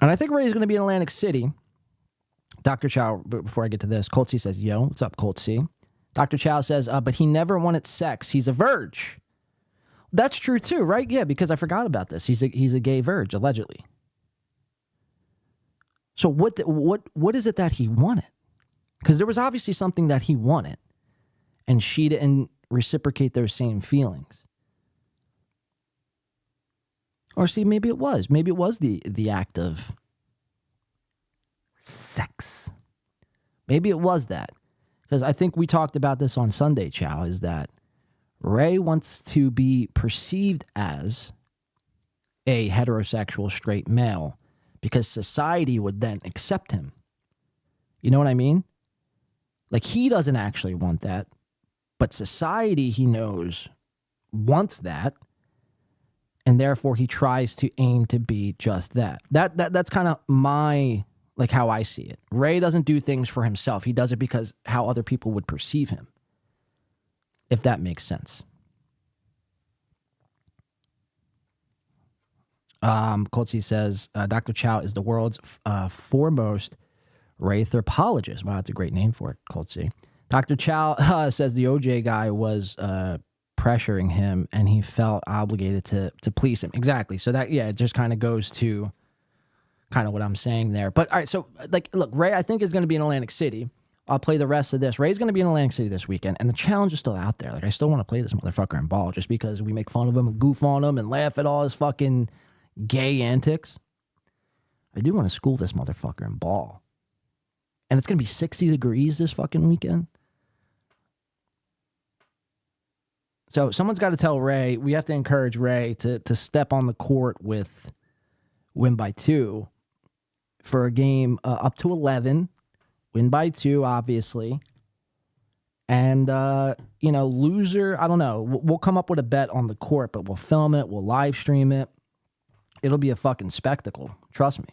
And I think Ray's going to be in Atlantic City. Dr. Chow, before I get to this, Colt C says, yo, what's up, Colt C? Dr. Chow says, but he never wanted sex. He's a virgin. That's true too, right? Yeah, because I forgot about this. He's a gay virgin, allegedly. So what is it that he wanted? Because there was obviously something that he wanted, and she didn't reciprocate those same feelings. Or see, maybe it was. Maybe it was the act of sex. Maybe it was that. Because I think we talked about this on Sunday, Chow, is that Ray wants to be perceived as a heterosexual straight male because society would then accept him. You know what I mean? Like, he doesn't actually want that, but society, he knows, wants that, and therefore he tries to aim to be just that. That's kind of my, like, how I see it. Ray doesn't do things for himself. He does it because how other people would perceive him, if that makes sense. Coltsy says, Dr. Chow is the world's foremost wraitherapologist. Wow, that's a great name for it, Coltsy. Dr. Chow says the OJ guy was pressuring him and he felt obligated to please him. Exactly. So that, yeah, it just kind of goes to kind of what I'm saying there. But all right, so like, look, Ray, I think is going to be in Atlantic City. I'll play the rest of this. Ray's going to be in Atlantic City this weekend, and the challenge is still out there. Like, I still want to play this motherfucker in ball just because we make fun of him and goof on him and laugh at all his fucking gay antics. I do want to school this motherfucker in ball. And it's going to be 60 degrees this fucking weekend. So someone's got to tell Ray, we have to encourage Ray to step on the court with win by 2 for a game up to 11. Win by 2, obviously. And, loser, I don't know. We'll come up with a bet on the court, but we'll film it. We'll live stream it. It'll be a fucking spectacle. Trust me.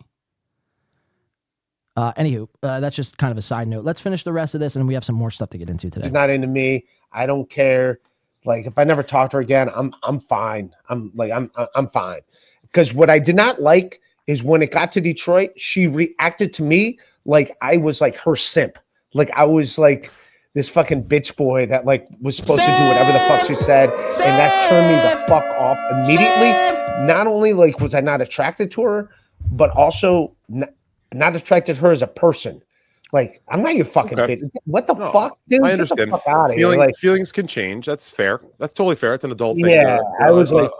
Anywho, that's just kind of a side note. Let's finish the rest of this, and we have some more stuff to get into today. She's not into me. I don't care. Like, if I never talk to her again, I'm fine. I'm fine. Because what I did not like is when it got to Detroit, she reacted to me like I was like her simp. Like I was like this fucking bitch boy that like was supposed to do whatever the fuck she said. And that turned me the fuck off immediately. Not only like was I not attracted to her, but also not attracted to her as a person. Like, I'm not your fucking bitch. What the fuck, dude? I understand. Get the fuck out of here. Like, feelings can change. That's fair. That's totally fair. It's an adult thing. Yeah, I was like,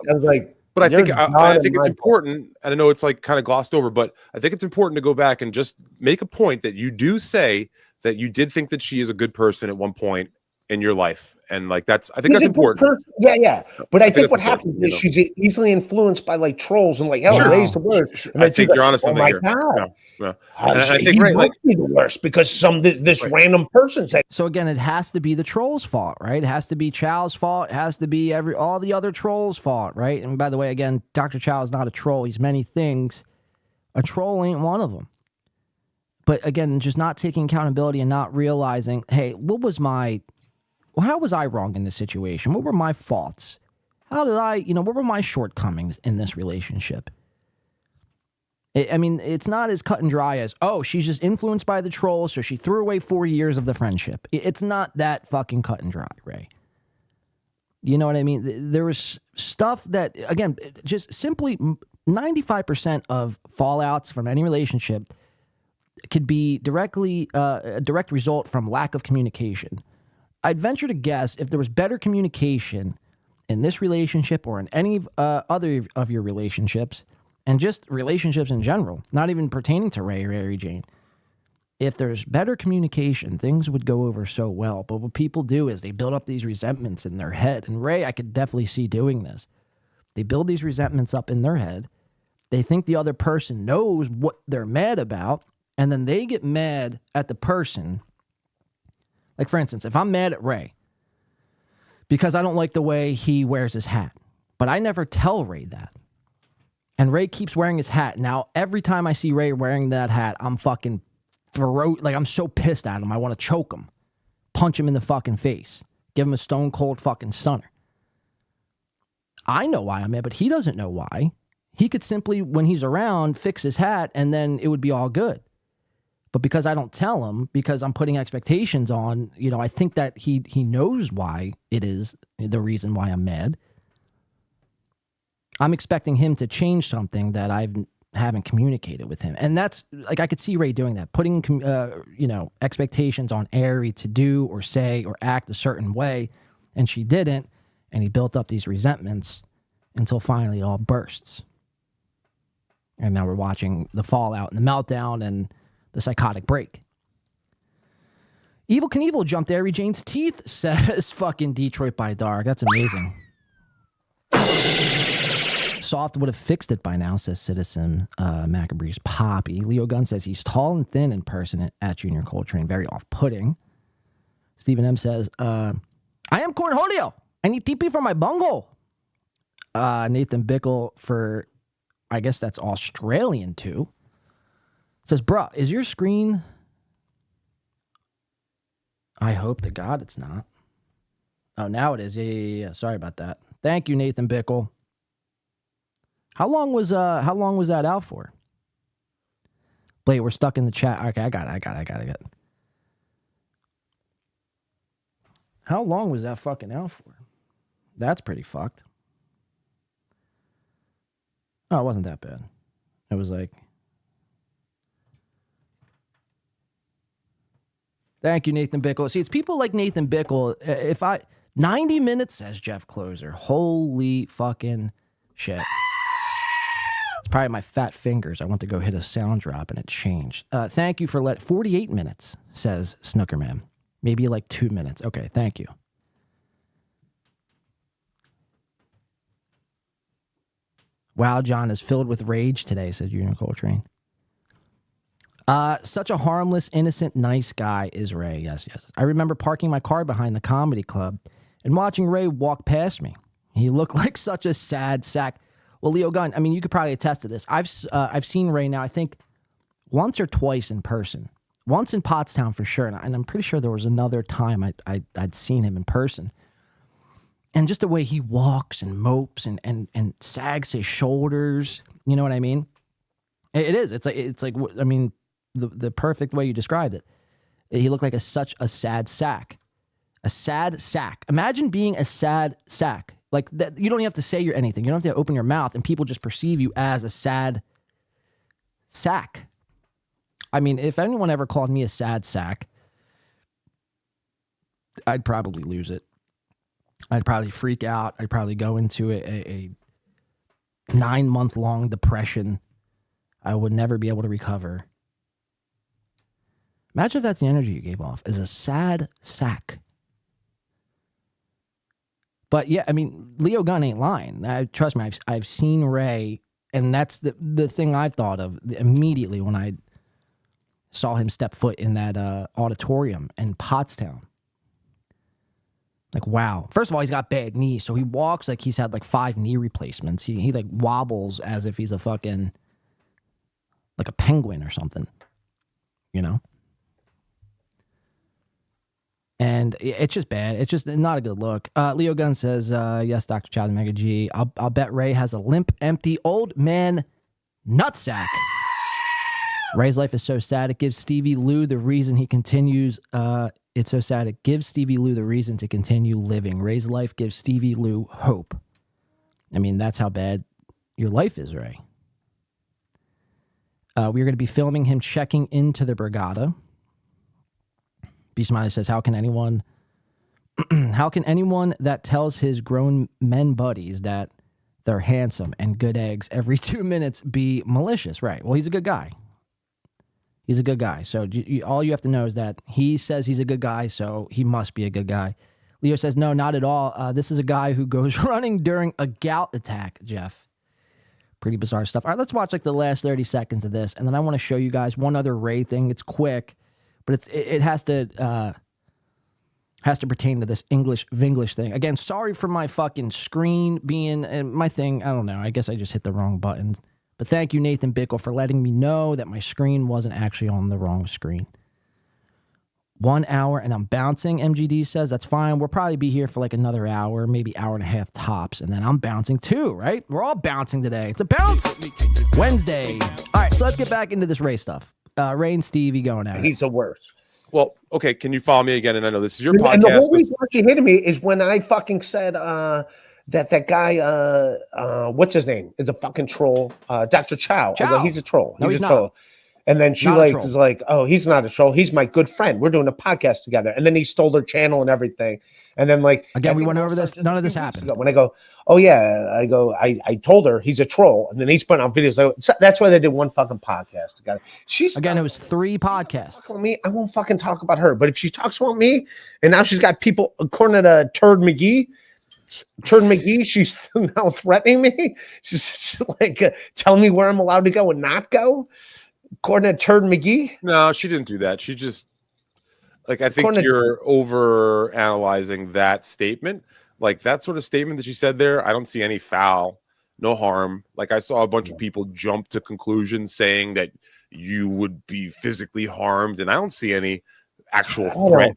but I think it's important, and I know it's like kind of glossed over, but I think it's important to go back and just make a point that you do say that you did think that she is a good person at one point in your life, and like that's that's important. Yeah. But I think what happens is she's easily influenced by like trolls and like raise the word. I think you're honest on that here. Yeah. And I think right, be the worst because this random person said. So again, it has to be the trolls' fault, right? It has to be Chow's fault. It has to be all the other trolls' fault, right? And by the way, again, Dr. Chow is not a troll. He's many things. A troll ain't one of them. But again, just not taking accountability and not realizing, hey, how was I wrong in this situation? What were my faults? How did what were my shortcomings in this relationship? I mean, it's not as cut and dry as, oh, she's just influenced by the trolls, so she threw away 4 years of the friendship. It's not that fucking cut and dry, Ray. You know what I mean? There was stuff that, again, just simply 95% of fallouts from any relationship could be a direct result from lack of communication. I'd venture to guess if there was better communication in this relationship or in any other of your relationships, and just relationships in general, not even pertaining to Ray or Ary Jane, if there's better communication, things would go over so well. But what people do is they build up these resentments in their head. And Ray, I could definitely see doing this. They build these resentments up in their head. They think the other person knows what they're mad about. And then they get mad at the person. Like, for instance, if I'm mad at Ray because I don't like the way he wears his hat, but I never tell Ray that. And Ray keeps wearing his hat. Now, every time I see Ray wearing that hat, I'm fucking I'm so pissed at him. I want to choke him, punch him in the fucking face, give him a stone cold fucking stunner. I know why I'm mad, but he doesn't know why. He could simply, when he's around, fix his hat, and then it would be all good. But because I don't tell him, because I'm putting expectations on, I think that he knows why it is the reason why I'm mad. I'm expecting him to change something that I haven't communicated with him. And that's, like, I could see Ray doing that, putting, expectations on Ary to do or say or act a certain way, and she didn't, and he built up these resentments until finally it all bursts. And now we're watching the fallout and the meltdown and the psychotic break. Evil Knievel jumped Ary Jane's teeth, says fucking Detroit by Dark. That's amazing. Soft would have fixed it by now, says Citizen Macabree's Poppy. Leo Gunn says he's tall and thin in person at Junior Coltrane. Very off-putting. Stephen M says, I am Cornholio. I need TP for my bungle. Nathan Bickle for, I guess that's Australian too. Says, bruh, is your screen... I hope to God it's not. Oh, now it is. Yeah. Sorry about that. Thank you, Nathan Bickle. How long was that out for? Blade, we're stuck in the chat. Okay, I got it. How long was that fucking out for? That's pretty fucked. Oh, it wasn't that bad. It was like... Thank you, Nathan Bickle. See, it's people like Nathan Bickle. 90 minutes, says Jeff Closer. Holy fucking shit. It's probably my fat fingers. I went to go hit a sound drop and it changed. Thank you for 48 minutes, says Snookerman. Maybe like 2 minutes. Okay, thank you. Wow, John is filled with rage today, says Junior Coltrane. Such a harmless, innocent, nice guy is Ray. Yes. I remember parking my car behind the comedy club and watching Ray walk past me. He looked like such a sad sack. Well, Leo Gunn, I mean, you could probably attest to this. I've seen Ray now, I think, once or twice in person. Once in Pottstown for sure, and I'm pretty sure there was another time I'd seen him in person. And just the way he walks and mopes and sags his shoulders, you know what I mean? It is. It's like I mean, the perfect way you described it. He looked like such a sad sack. A sad sack. Imagine being a sad sack. Like that, you don't even have to say anything. You don't have to open your mouth, and people just perceive you as a sad sack. I mean, if anyone ever called me a sad sack, I'd probably lose it. I'd probably freak out. I'd probably go into a 9-month-long depression. I would never be able to recover. Imagine if that's the energy you gave off, as a sad sack. But yeah, I mean, Leo Gunn ain't lying. Trust me, I've seen Ray, and that's the thing I thought of immediately when I saw him step foot in that auditorium in Pottstown. Like, wow. First of all, he's got bad knees, so he walks like he's had like 5 knee replacements. He like wobbles as if he's a fucking, like a penguin or something, you know? And it's just bad. It's just not a good look. Leo Gunn says, yes, Dr. Child and Mega G. I'll bet Ray has a limp, empty old man nutsack. Ray's life is so sad. It gives Stevie Lou the reason he continues. It's so sad. It gives Stevie Lou the reason to continue living. Ray's life gives Stevie Lou hope. I mean, that's how bad your life is, Ray. We're going to be filming him checking into the Brigada. B Smiley says, how can anyone that tells his grown men buddies that they're handsome and good eggs every 2 minutes be malicious? Right. Well, he's a good guy. He's a good guy. So all you have to know is that he says he's a good guy, so he must be a good guy. Leo says, no, not at all. This is a guy who goes running during a gout attack, Jeff. Pretty bizarre stuff. All right, let's watch like the last 30 seconds of this, and then I want to show you guys one other Ray thing. It's quick, but it has to pertain to this English Vinglish thing. Again, sorry for my fucking screen being my thing. I don't know. I guess I just hit the wrong button. But thank you, Nathan Bickle, for letting me know that my screen wasn't actually on the wrong screen. 1 hour and I'm bouncing, MGD says. That's fine. We'll probably be here for like another hour, maybe hour and a half tops. And then I'm bouncing too, right? We're all bouncing today. It's a bounce Wednesday. All right, so let's get back into this Ray stuff. Ray and Stevie going at it. He's the worst. Well, okay. Can you follow me again? And I know this is your podcast. And the whole reason why she hated me is when I fucking said that guy, what's his name, is a fucking troll. Dr. Chow. I was like, he's a troll. No, he's he's a not. troll. And then she is like, oh, he's not a troll. He's my good friend. We're doing a podcast together. And then he stole her channel and everything. And then like again, we went over this. None of this happened. When I go, oh yeah, I told her he's a troll. And then he's putting out videos. So that's why they did one fucking podcast together. It was 3 podcasts. Me, I won't fucking talk about her. But if she talks about me, and now she's got people according to Turd McGee, she's now threatening me. She's like telling me where I'm allowed to go and not go. According to Turd McGee? No, she didn't do that. She just, like, I think you're over analyzing that statement. Like, that sort of statement that she said there, I don't see any foul, no harm. Like, I saw a bunch of people jump to conclusions saying that you would be physically harmed, and I don't see any actual threat.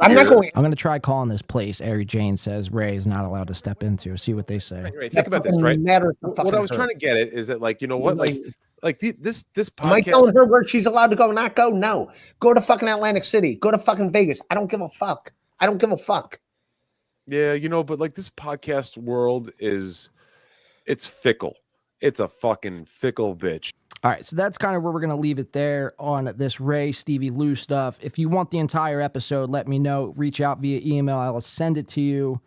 I'm not going. I'm going to try calling this place Ary Jane says Ray is not allowed to step into. See what they say. Right. Think about this, right? What I was trying to get at is that, like, you know what? Like this podcast. Am I telling her where she's allowed to go and not go? No. Go to fucking Atlantic City. Go to fucking Vegas. I don't give a fuck. I don't give a fuck. Yeah, you know, but like this podcast world it's fickle. It's a fucking fickle bitch. All right, so that's kind of where we're going to leave it there on this Ray, Stevie Lou stuff. If you want the entire episode, let me know. Reach out via email. I will send it to you.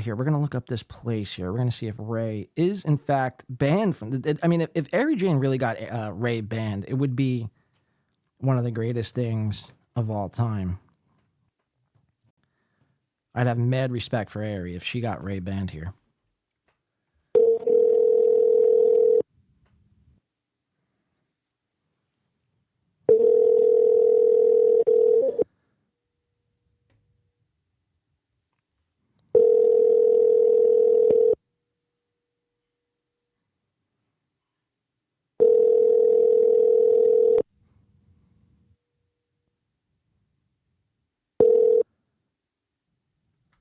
Here, we're going to look up this place here. We're going to see if Ray is, in fact, banned from... if Ary Jane really got Ray banned, it would be one of the greatest things of all time. I'd have mad respect for Ary if she got Ray banned here.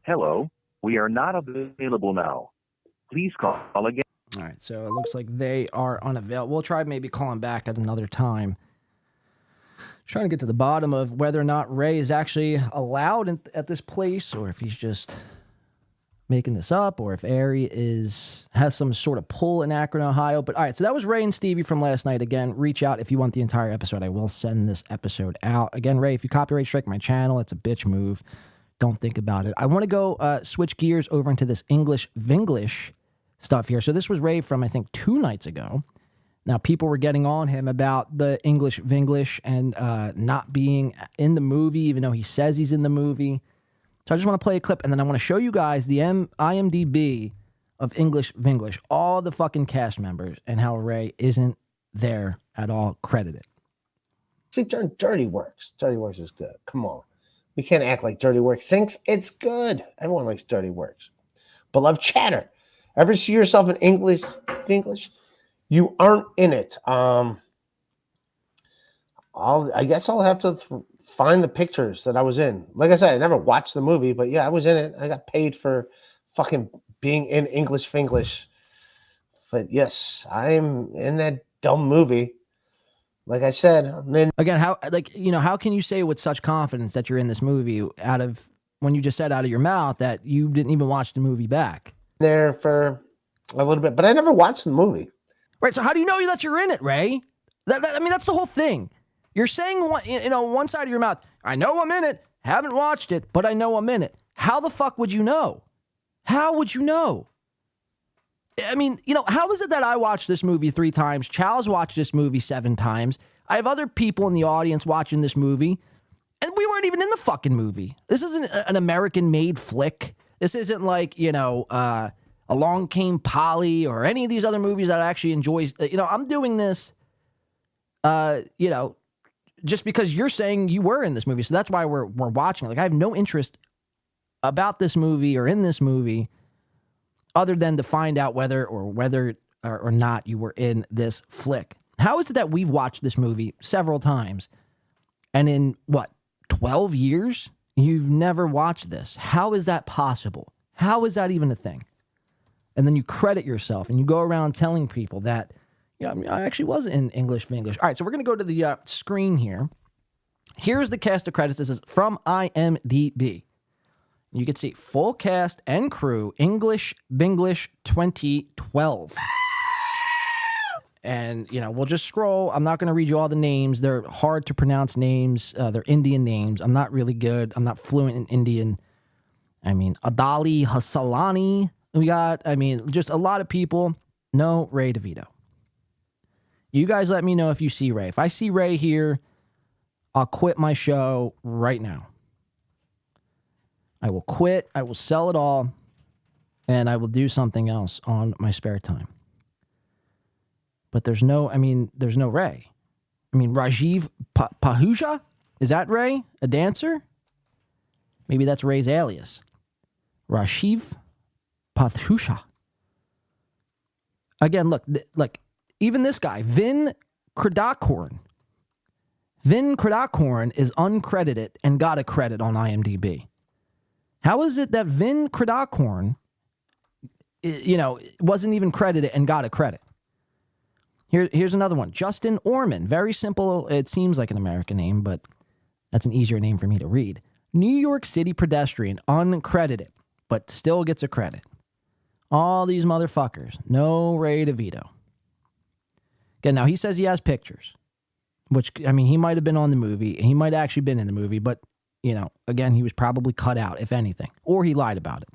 Hello, we are not available now. Please call again. All right, so it looks like they are unavailable. We'll try maybe calling back at another time. Trying to get to the bottom of whether or not Ray is actually allowed at this place, or if he's just making this up, or if Ary has some sort of pull in Akron, Ohio. But all right, so that was Ray and Stevie from last night. Again, reach out if you want the entire episode. I will send this episode out. Again, Ray, if you copyright strike my channel, it's a bitch move. Don't think about it. I want to go switch gears over into this English Vinglish stuff here. So this was Ray from, I think, 2 nights ago. Now, people were getting on him about the English Vinglish and not being in the movie, even though he says he's in the movie. So I just want to play a clip, and then I want to show you guys the IMDb of English Vinglish, all the fucking cast members, and how Ray isn't there at all credited. See, Dirty Works. Dirty Works is good. Come on. We can't act like Dirty Work sinks. It's good. Everyone likes Dirty Works. Beloved chatter. Ever see yourself in English? You aren't in it. I guess I'll have to find the pictures that I was in. Like I said, I never watched the movie, but yeah, I was in it. I got paid for fucking being in English Vinglish. But yes, I'm in that dumb movie. Like I said, again, how can you say with such confidence that you're in this movie when you just said out of your mouth that you didn't even watch the movie back? There for a little bit, but I never watched the movie. Right. So how do you know that you're in it, Ray? That's the whole thing. You're saying one side of your mouth. I know I'm in it. Haven't watched it, but I know I'm in it. How the fuck would you know? How would you know? I mean, how is it that I watched this movie 3 times? Chow's watched this movie 7 times. I have other people in the audience watching this movie, and we weren't even in the fucking movie. This isn't an American-made flick. This isn't like, Along Came Polly or any of these other movies that I actually enjoy. I'm doing this, just because you're saying you were in this movie. So that's why we're watching it. Like, I have no interest about this movie or in this movie other than to find out whether or not you were in this flick. How is it that we've watched this movie several times, and in 12 years? You've never watched this. How is that possible? How is that even a thing? And then you credit yourself and you go around telling people that, yeah, I actually was in English Vinglish. All right, so we're going to go to the screen here. Here's the cast of credits. This is from IMDb. You can see full cast and crew, English Vinglish 2012. And, we'll just scroll. I'm not going to read you all the names. They're hard to pronounce names. They're Indian names. I'm not really good. I'm not fluent in Indian. Adali Hassalani. We got, just a lot of people. No Ray DeVito. You guys let me know if you see Ray. If I see Ray here, I'll quit my show right now. I will quit. I will sell it all. And I will do something else on my spare time. But there's no Ray. Rajiv Pahuja? Is that Ray? A dancer? Maybe that's Ray's alias. Rajiv Pahuja. Again, look, even this guy, Vin Kradakorn. Vin Kradakorn is uncredited and got a credit on IMDb. How is it that Vin Kradakorn, wasn't even credited and got a credit? Here's another one. Justin Orman. Very simple. It seems like an American name, but that's an easier name for me to read. New York City pedestrian, uncredited, but still gets a credit. All these motherfuckers. No Ray DeVito. Again, now he says he has pictures, which, he might have been on the movie. He might have actually been in the movie, but, again, he was probably cut out, if anything, or he lied about it.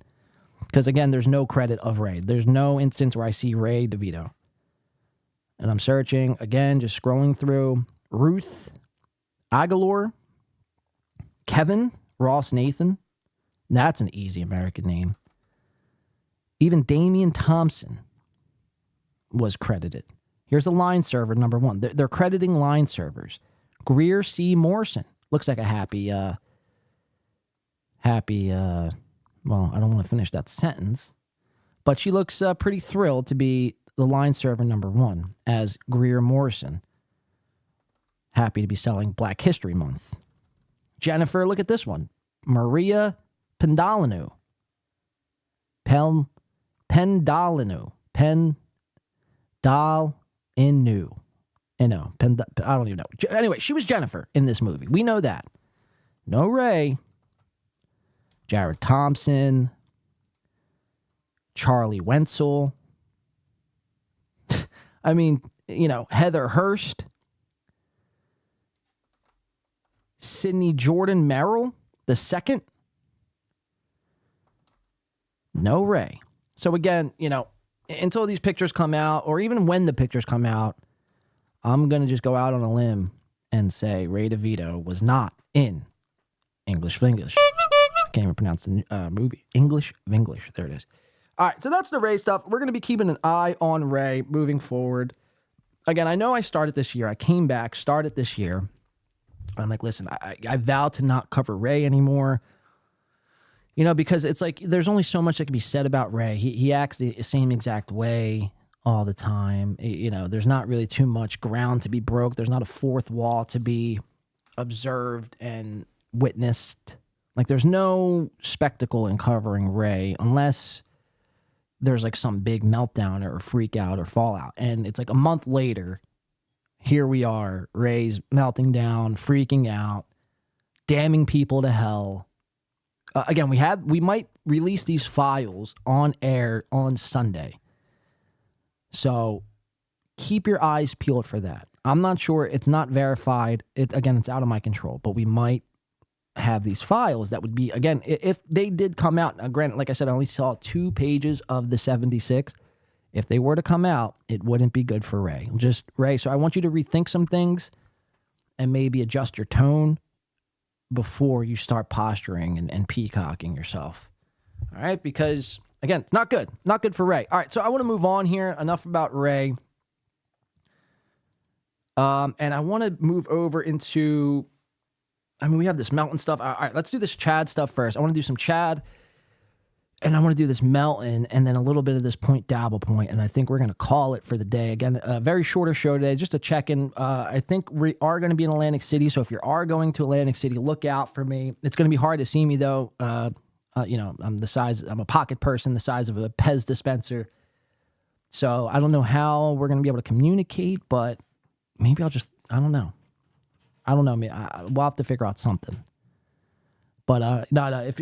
Because, again, there's no credit of Ray. There's no instance where I see Ray DeVito. And I'm searching, again, just scrolling through. Ruth Aguilar, Kevin Ross Nathan. That's an easy American name. Even Damian Thompson was credited. Here's a line server, number one. They're crediting line servers. Greer C. Morrison. Looks like a happy, well, I don't want to finish that sentence. But she looks pretty thrilled to be the line server number one as Greer Morrison. Happy to be selling Black History Month. Jennifer, look at this one. Maria Pendolino. Pendolino. I don't even know. Anyway, she was Jennifer in this movie. We know that. No Ray. Jared Thompson. Charlie Wenzel. Heather Hurst. Sidney Jordan Merrill, the second. No Ray. So again, until these pictures come out, or even when the pictures come out, I'm going to just go out on a limb and say Ray DeVito was not in English Vinglish. Can't even pronounce the movie. English Vinglish. There it is. All right, so that's the Ray stuff. We're going to be keeping an eye on Ray moving forward. Again, I know I started this year. I came back, started this year. I'm like, listen, I vowed to not cover Ray anymore. Because it's like there's only so much that can be said about Ray. He acts the same exact way all the time. There's not really too much ground to be broke. There's not a fourth wall to be observed and witnessed. Like, there's no spectacle in covering Ray unless there's like some big meltdown or freak out or fallout. And it's like a month later, here we are, Ray's melting down, freaking out, damning people to hell. Again, we might release these files on air on Sunday. So keep your eyes peeled for that. I'm not sure. It's not verified. It's out of my control, but we might have these files that would be, again, if they did come out. Now, granted, like I said, I only saw 2 pages of the 76. If they were to come out, it wouldn't be good for Ray. Ray, so I want you to rethink some things and maybe adjust your tone before you start posturing and peacocking yourself. All right? Because, again, it's not good. Not good for Ray. All right, so I want to move on here. Enough about Ray. And I want to move over into, we have this mountain stuff. All right, let's do this Chad stuff first. I want to do some Chad. and I want to do this Melton and then a little bit of this Point Dabble Point, and I think we're going to call it for the day. Again, a very shorter show today, just a check-in. I think we are going to be in Atlantic City, so if you are going to Atlantic City, look out for me. It's going to be hard to see me, though. You know, I'm a pocket person the size of a Pez dispenser, so I don't know how we're going to be able to communicate, but maybe I don't know. We'll have to figure out something. But no,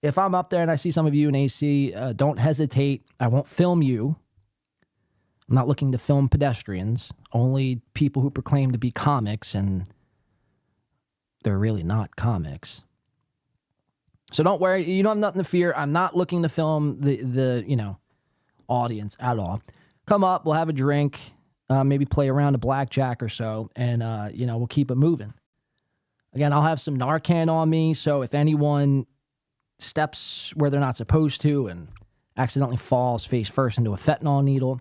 if I'm up there and I see some of you in AC, don't hesitate. I won't film you. I'm not looking to film pedestrians, only people who proclaim to be comics, and they're really not comics. So don't worry, you don't have nothing to fear. I'm not looking to film the audience at all. Come up, we'll have a drink, maybe play around a blackjack or so, and we'll keep it moving. Again, I'll have some Narcan on me, so if anyone steps where they're not supposed to and accidentally falls face first into a fentanyl needle,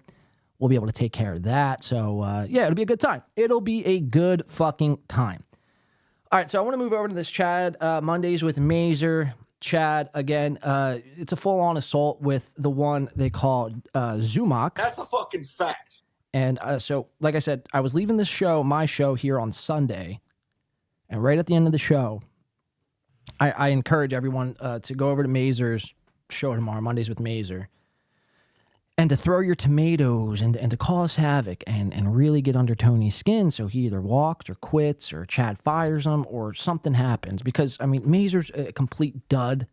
we'll be able to take care of that. So, it'll be a good time. It'll be a good fucking time. All right, so I want to move over to this Chad Mondays with Mazer. Chad, again, it's a full-on assault with the one they call Zumach. That's a fucking fact. And so, like I said, I was leaving this show, my show, here on Sunday, and right at the end of the show, I encourage everyone to go over to Mazer's show tomorrow, Mondays with Mazer, and to throw your tomatoes and to cause havoc and really get under Tony's skin so he either walks or quits or Chad fires him or something happens. Because, I mean, Mazer's a complete dud.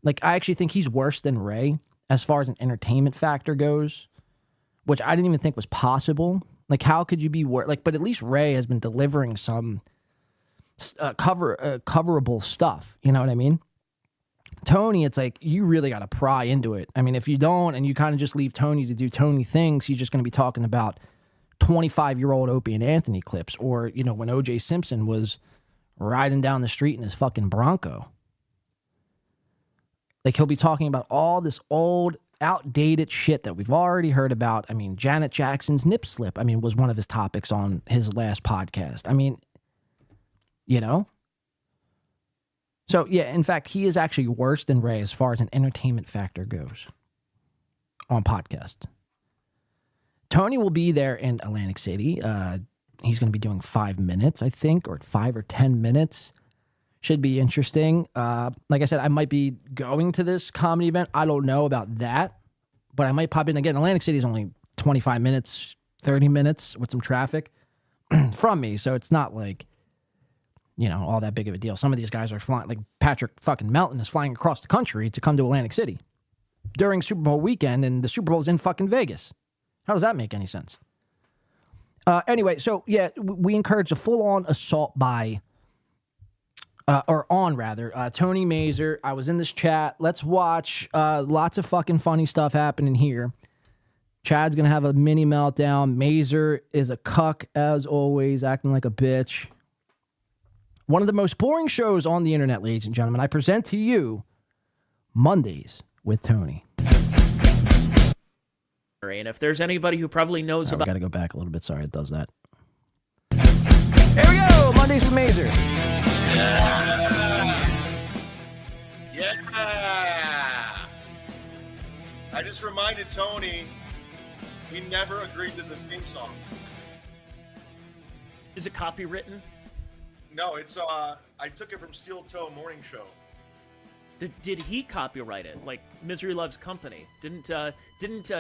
Like, I actually think he's worse than Ray as far as an entertainment factor goes, which I didn't even think was possible. Like, how could you be worse? Like, but at least Ray has been delivering some coverable stuff. You know what I mean? Tony, it's like, you really got to pry into it. I mean, if you don't, and you kind of just leave Tony to do Tony things, he's just going to be talking about 25-year-old Opie and Anthony clips, or, when O.J. Simpson was riding down the street in his fucking Bronco. Like, he'll be talking about all this old, outdated shit that we've already heard about. I mean, Janet Jackson's nip slip, was one of his topics on his last podcast. So, yeah, in fact, he is actually worse than Ray as far as an entertainment factor goes on podcast. Tony will be there in Atlantic City. He's going to be doing 5 minutes, I think, or 5 or 10 minutes. Should be interesting. Like I said, I might be going to this comedy event. I don't know about that, but I might pop in again. Atlantic City is only 25 minutes, 30 minutes with some traffic from me, so it's not like, all that big of a deal. Some of these guys are flying, like Patrick fucking Melton is flying across the country to come to Atlantic City during Super Bowl weekend, and the Super Bowl's in fucking Vegas. How does that make any sense? Anyway, so yeah, we encourage a full-on assault by, Tony Mazer. I was in this chat. Let's watch lots of fucking funny stuff happening here. Chad's going to have a mini meltdown. Mazer is a cuck, as always, acting like a bitch. One of the most boring shows on the internet, ladies and gentlemen. I present to you Mondays with Tony. And if there's anybody who probably knows about... I got to go back a little bit. Sorry, it does that. Here we go. Mondays with Mazer. Yeah. I just reminded Tony we never agreed to this theme song. Is it copywritten? No, it's I took it from Steel Toe Morning Show. Did he copyright it? Like Misery Loves Company? Didn't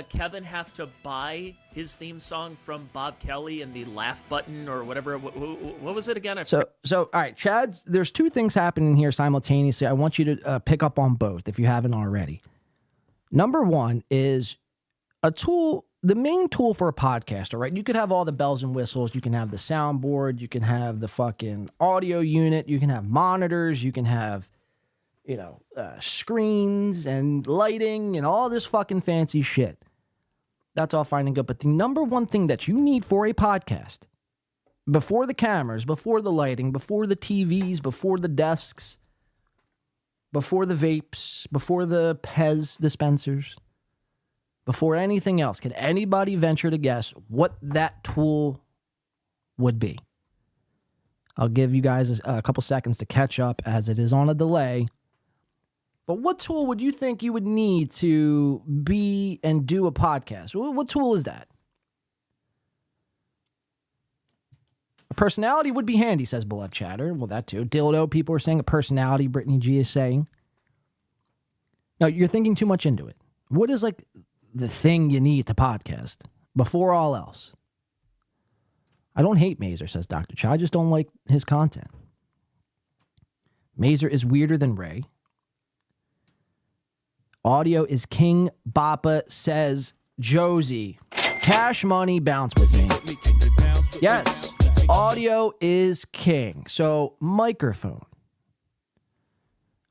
Kevin have to buy his theme song from Bob Kelly and the laugh button or whatever? What was it again? So all right, Chad. There's two things happening here simultaneously. I want you to pick up on both if you haven't already. Number one is a tool. The main tool for a podcaster, right? You could have all the bells and whistles. You can have the soundboard. You can have the fucking audio unit. You can have monitors. You can have, screens and lighting and all this fucking fancy shit. That's all fine and good. But the number one thing that you need for a podcast, before the cameras, before the lighting, before the TVs, before the desks, before the vapes, before the Pez dispensers, before anything else, can anybody venture to guess what that tool would be? I'll give you guys a couple seconds to catch up as it is on a delay. But what tool would you think you would need to be and do a podcast? What tool is that? A personality would be handy, says Beloved Chatter. Well, that too. Dildo, people are saying a personality, Brittany G is saying. No, you're thinking too much into it. What is like the thing you need to podcast before all else? I don't hate Mazer, says Dr. Cha. I just don't like his content. Mazer is weirder than Ray. Audio is King Bappa, says Josie. Cash money, bounce with me. Yes, audio is king. So microphone.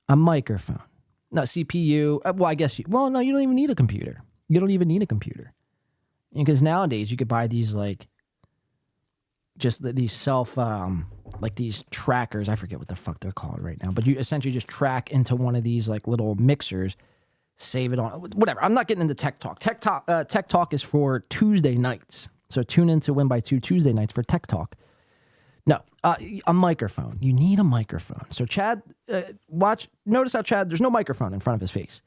A microphone. No, CPU. Well, I guess no, you don't even need a computer. You don't even need a computer. Because nowadays you could buy these like, just these like these trackers. I forget what the fuck they're called right now. But you essentially just track into one of these like little mixers, save it on, whatever. I'm not getting into tech talk. Tech talk is for Tuesday nights. So tune into Win by Two Tuesday nights for tech talk. No, a microphone. You need a microphone. So Chad, notice how Chad, there's no microphone in front of his face.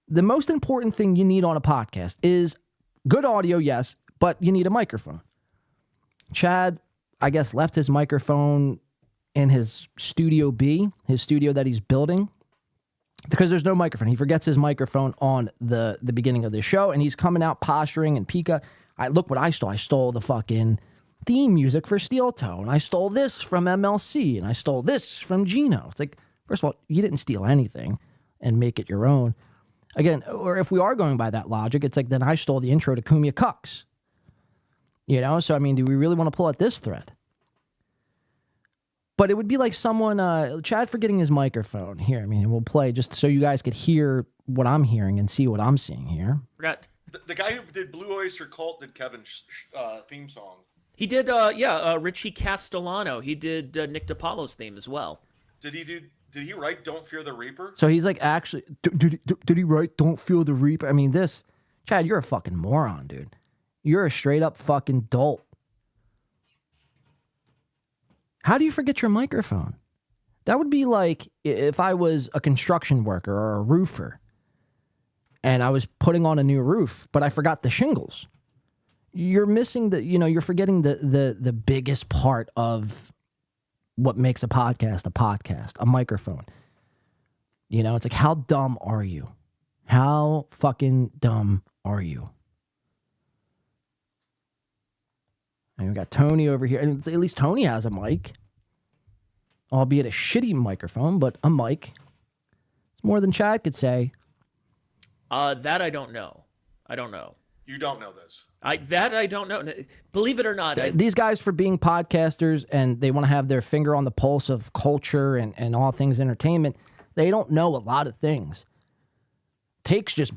The most important thing you need on a podcast is good audio, yes, but you need a microphone. Chad, I guess, left his microphone in his Studio B, his studio that he's building, because there's no microphone. He forgets his microphone on the beginning of the show, and he's coming out posturing and Pika. Look what I stole. I stole the fucking theme music for Steel Toe, and I stole this from MLC, and I stole this from Gino. It's like, first of all, you didn't steal anything and make it your own. Again, or if we are going by that logic, it's like, then I stole the intro to Kumia Cucks. You know, so I mean, do we really want to pull at this thread? But it would be like someone, Chad forgetting his microphone. Here, I mean, we'll play just so you guys could hear what I'm hearing and see what I'm seeing here. Forgot. The guy who did Blue Oyster Cult did Kevin's theme song. He did, Richie Castellano. He did Nick DiPaolo's theme as well. Did he write Don't Fear the Reaper? So he's like, actually, did he write Don't Feel the Reaper? I mean, Chad, you're a fucking moron, dude. You're a straight up fucking dolt. How do you forget your microphone? That would be like if I was a construction worker or a roofer and I was putting on a new roof, but I forgot the shingles. You're missing you're forgetting the biggest part of what makes a podcast, a microphone. You know, it's like, how dumb are you? How fucking dumb are you? And we got Tony over here. And at least Tony has a mic. Albeit a shitty microphone, but a mic. It's more than Chad could say. That I don't know. You don't know this. I don't know. Believe it or not. These guys, for being podcasters and they want to have their finger on the pulse of culture and all things entertainment, they don't know a lot of things. Takes just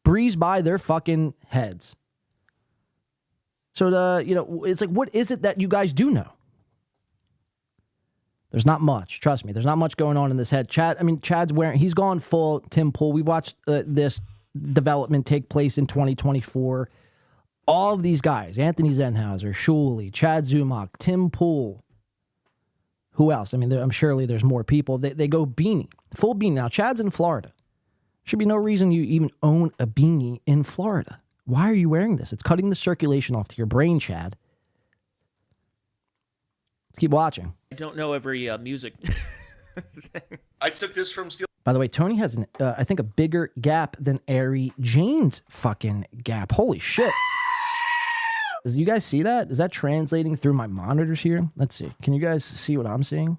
breeze by their fucking heads. So, it's like, what is it that you guys do know? There's not much. Trust me. There's not much going on in this head. Chad's he's gone full Tim Pool. We watched this development take place in 2024. All of these guys, Anthony Zenhauser, Shuley, Chad Zumach, Tim Pool. Who else? I mean, I'm surely there's more people. They go beanie, full beanie. Now, Chad's in Florida. Should be no reason you even own a beanie in Florida. Why are you wearing this? It's cutting the circulation off to your brain, Chad. Keep watching. I don't know every music. I took this from Steel. By the way, Tony has, I think, a bigger gap than Ary Jane's fucking gap. Holy shit. Does you guys see that? Is that translating through my monitors here? Let's see. Can you guys see what I'm seeing?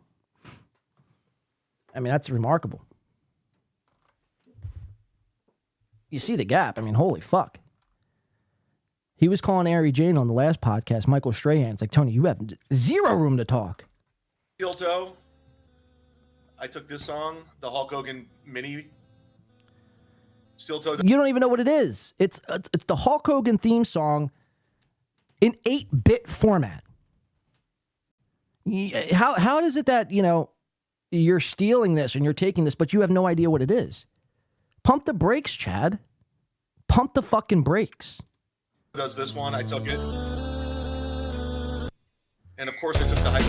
I mean, that's remarkable. You see the gap. I mean, holy fuck. He was calling Ary Jane on the last podcast, Michael Strahan. It's like, Tony, you have zero room to talk. Steel Toe. I took this song, the Hulk Hogan mini. Steel Toe. You don't even know what it is. It's the Hulk Hogan theme song in 8-bit format. How is it that, you're stealing this and you're taking this, but you have no idea what it is? Pump the brakes, Chad. Pump the fucking brakes. Does this one, I took it. And of course I took the hype.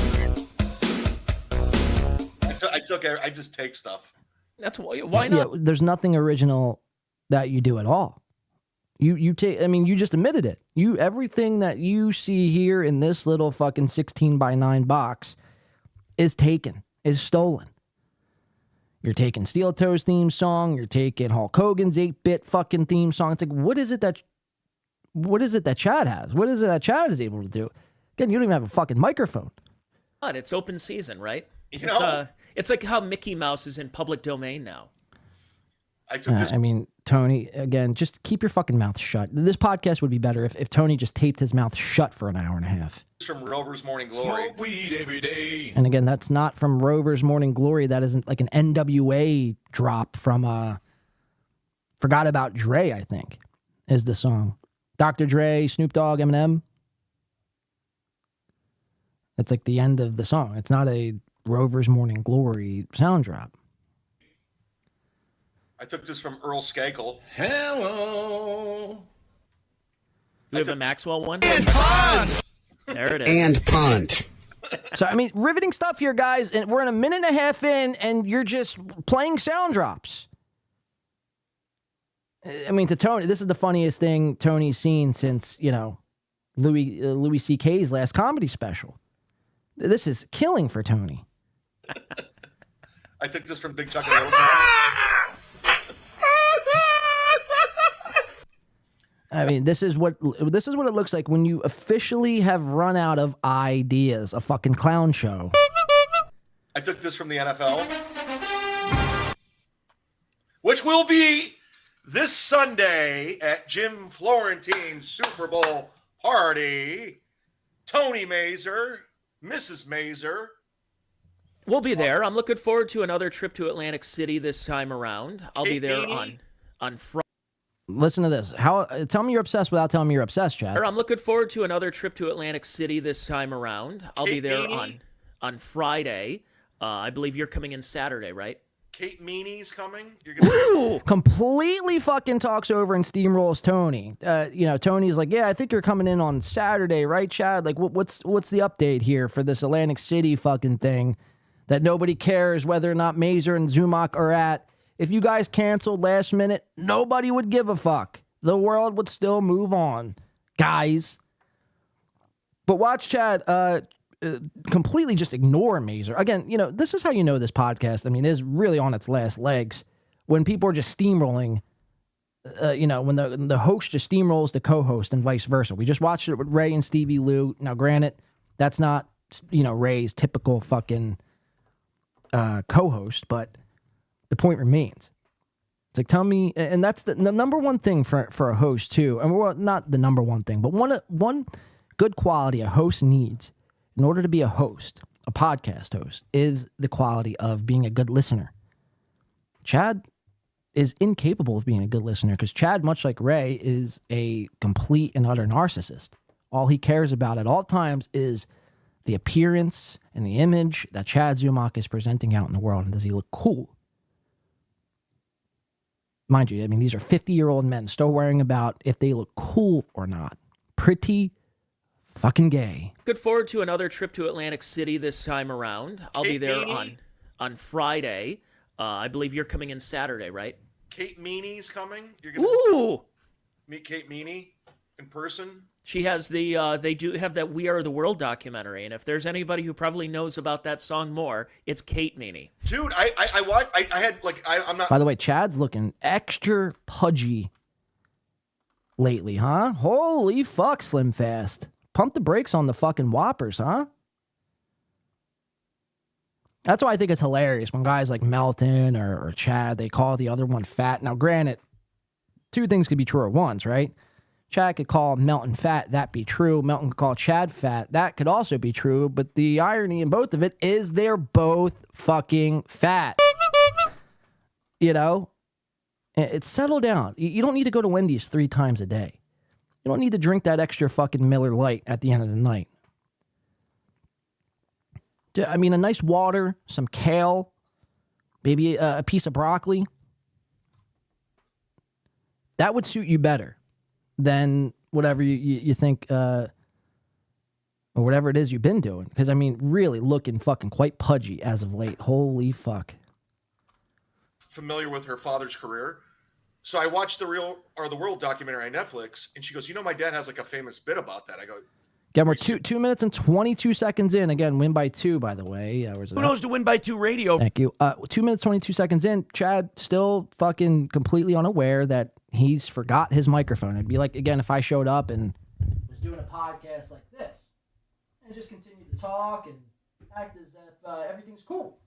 I just take stuff. That's why Yeah, not? there's nothing original that you do at all. You take. I mean, you just admitted it. Everything that you see here in this little fucking 16x9 box is taken, is stolen. You're taking Steel Toes theme song. You're taking Hulk Hogan's 8-bit fucking theme song. It's like, what is it that Chad has? What is it that Chad is able to do? Again, you don't even have a fucking microphone. But it's open season, right? You know? It's like how Mickey Mouse is in public domain now. I mean, Tony, again, just keep your fucking mouth shut. This podcast would be better if Tony just taped his mouth shut for an hour and a half. From Rover's Morning Glory. Smoke weed every day. And again, that's not from Rover's Morning Glory. That isn't like an NWA drop from Forgot About Dre, I think, is the song. Dr. Dre, Snoop Dogg, Eminem. It's like the end of the song. It's not a Rover's Morning Glory sound drop. I took this from Earl Skakel. Hello. Do we have a Maxwell one? And punt. There it is. And punt. So, I mean, riveting stuff here, guys. And we're in a minute and a half in, and you're just playing sound drops. I mean, to Tony, this is the funniest thing Tony's seen since, Louis C.K.'s last comedy special. This is killing for Tony. I took this from Big Chuck and Little Chuck. I mean, this is what it looks like when you officially have run out of ideas. A fucking clown show. I took this from the NFL, which will be this Sunday at Jim Florentine's Super Bowl party. Tony Mazer, Mrs. Mazer. We'll be there. I'm looking forward to another trip to Atlantic City this time around. I'll be there on Friday. Listen to this. Tell me you're obsessed without telling me you're obsessed, Chad. I'm looking forward to another trip to Atlantic City this time around. I'll be there on Friday. I believe you're coming in Saturday, right? Kate Meany's coming. You're gonna completely fucking talks over and steamrolls Tony. Tony's like, yeah, I think you're coming in on Saturday, right, Chad? Like, what's the update here for this Atlantic City fucking thing that nobody cares whether or not Mazer and Zumach are at? If you guys canceled last minute, nobody would give a fuck. The world would still move on, guys. But watch Chad completely just ignore Mazer. Again, this is how you know this podcast, I mean, is really on its last legs. When people are just steamrolling, when the host just steamrolls the co-host and vice versa. We just watched it with Ray and Stevie Lou. Now, granted, that's not, Ray's typical fucking co-host, but the point remains. It's like, tell me, and that's the number one thing for a host too. And well, not the number one thing, but one good quality a host needs in order to be a host, a podcast host, is the quality of being a good listener. Chad is incapable of being a good listener because Chad, much like Ray, is a complete and utter narcissist. All he cares about at all times is the appearance and the image that Chad Zumach is presenting out in the world. And does he look cool? Mind you, I mean, these are 50-year-old men still worrying about if they look cool or not. Pretty fucking gay. Look forward to another trip to Atlantic City this time around. I'll be there on Friday. I believe you're coming in Saturday, right? Kate Meany's coming. You're gonna meet Kate Meany in person. She has they do have that We Are the World documentary, and if there's anybody who probably knows about that song more, it's Kate Meany. Dude, I'm not. By the way, Chad's looking extra pudgy lately, huh? Holy fuck, Slim Fast. Pump the brakes on the fucking Whoppers, huh? That's why I think it's hilarious when guys like Melton or Chad, they call the other one fat. Now, granted, two things could be true at once, right? Chad could call Melton fat, that be true. Melton could call Chad fat, that could also be true. But the irony in both of it is they're both fucking fat. It's settle down. You don't need to go to Wendy's 3 times a day. You don't need to drink that extra fucking Miller Lite at the end of the night. I mean, a nice water, some kale, maybe a piece of broccoli. That would suit you better than whatever you think, or whatever it is you've been doing. Because, I mean, really looking fucking quite pudgy as of late. Holy fuck. familiar with her father's career. So I watched the World documentary on Netflix, and she goes, "You know, my dad has like a famous bit about that." I go, Again, we're 2 minutes and 22 seconds in. Again, win by 2, by the way. Who knows to win by 2 radio? Thank you. 2 minutes, 22 seconds in. Chad still fucking completely unaware that he's forgot his microphone. It'd be like, again, if I showed up and was doing a podcast like this and just continued to talk and act as if everything's cool.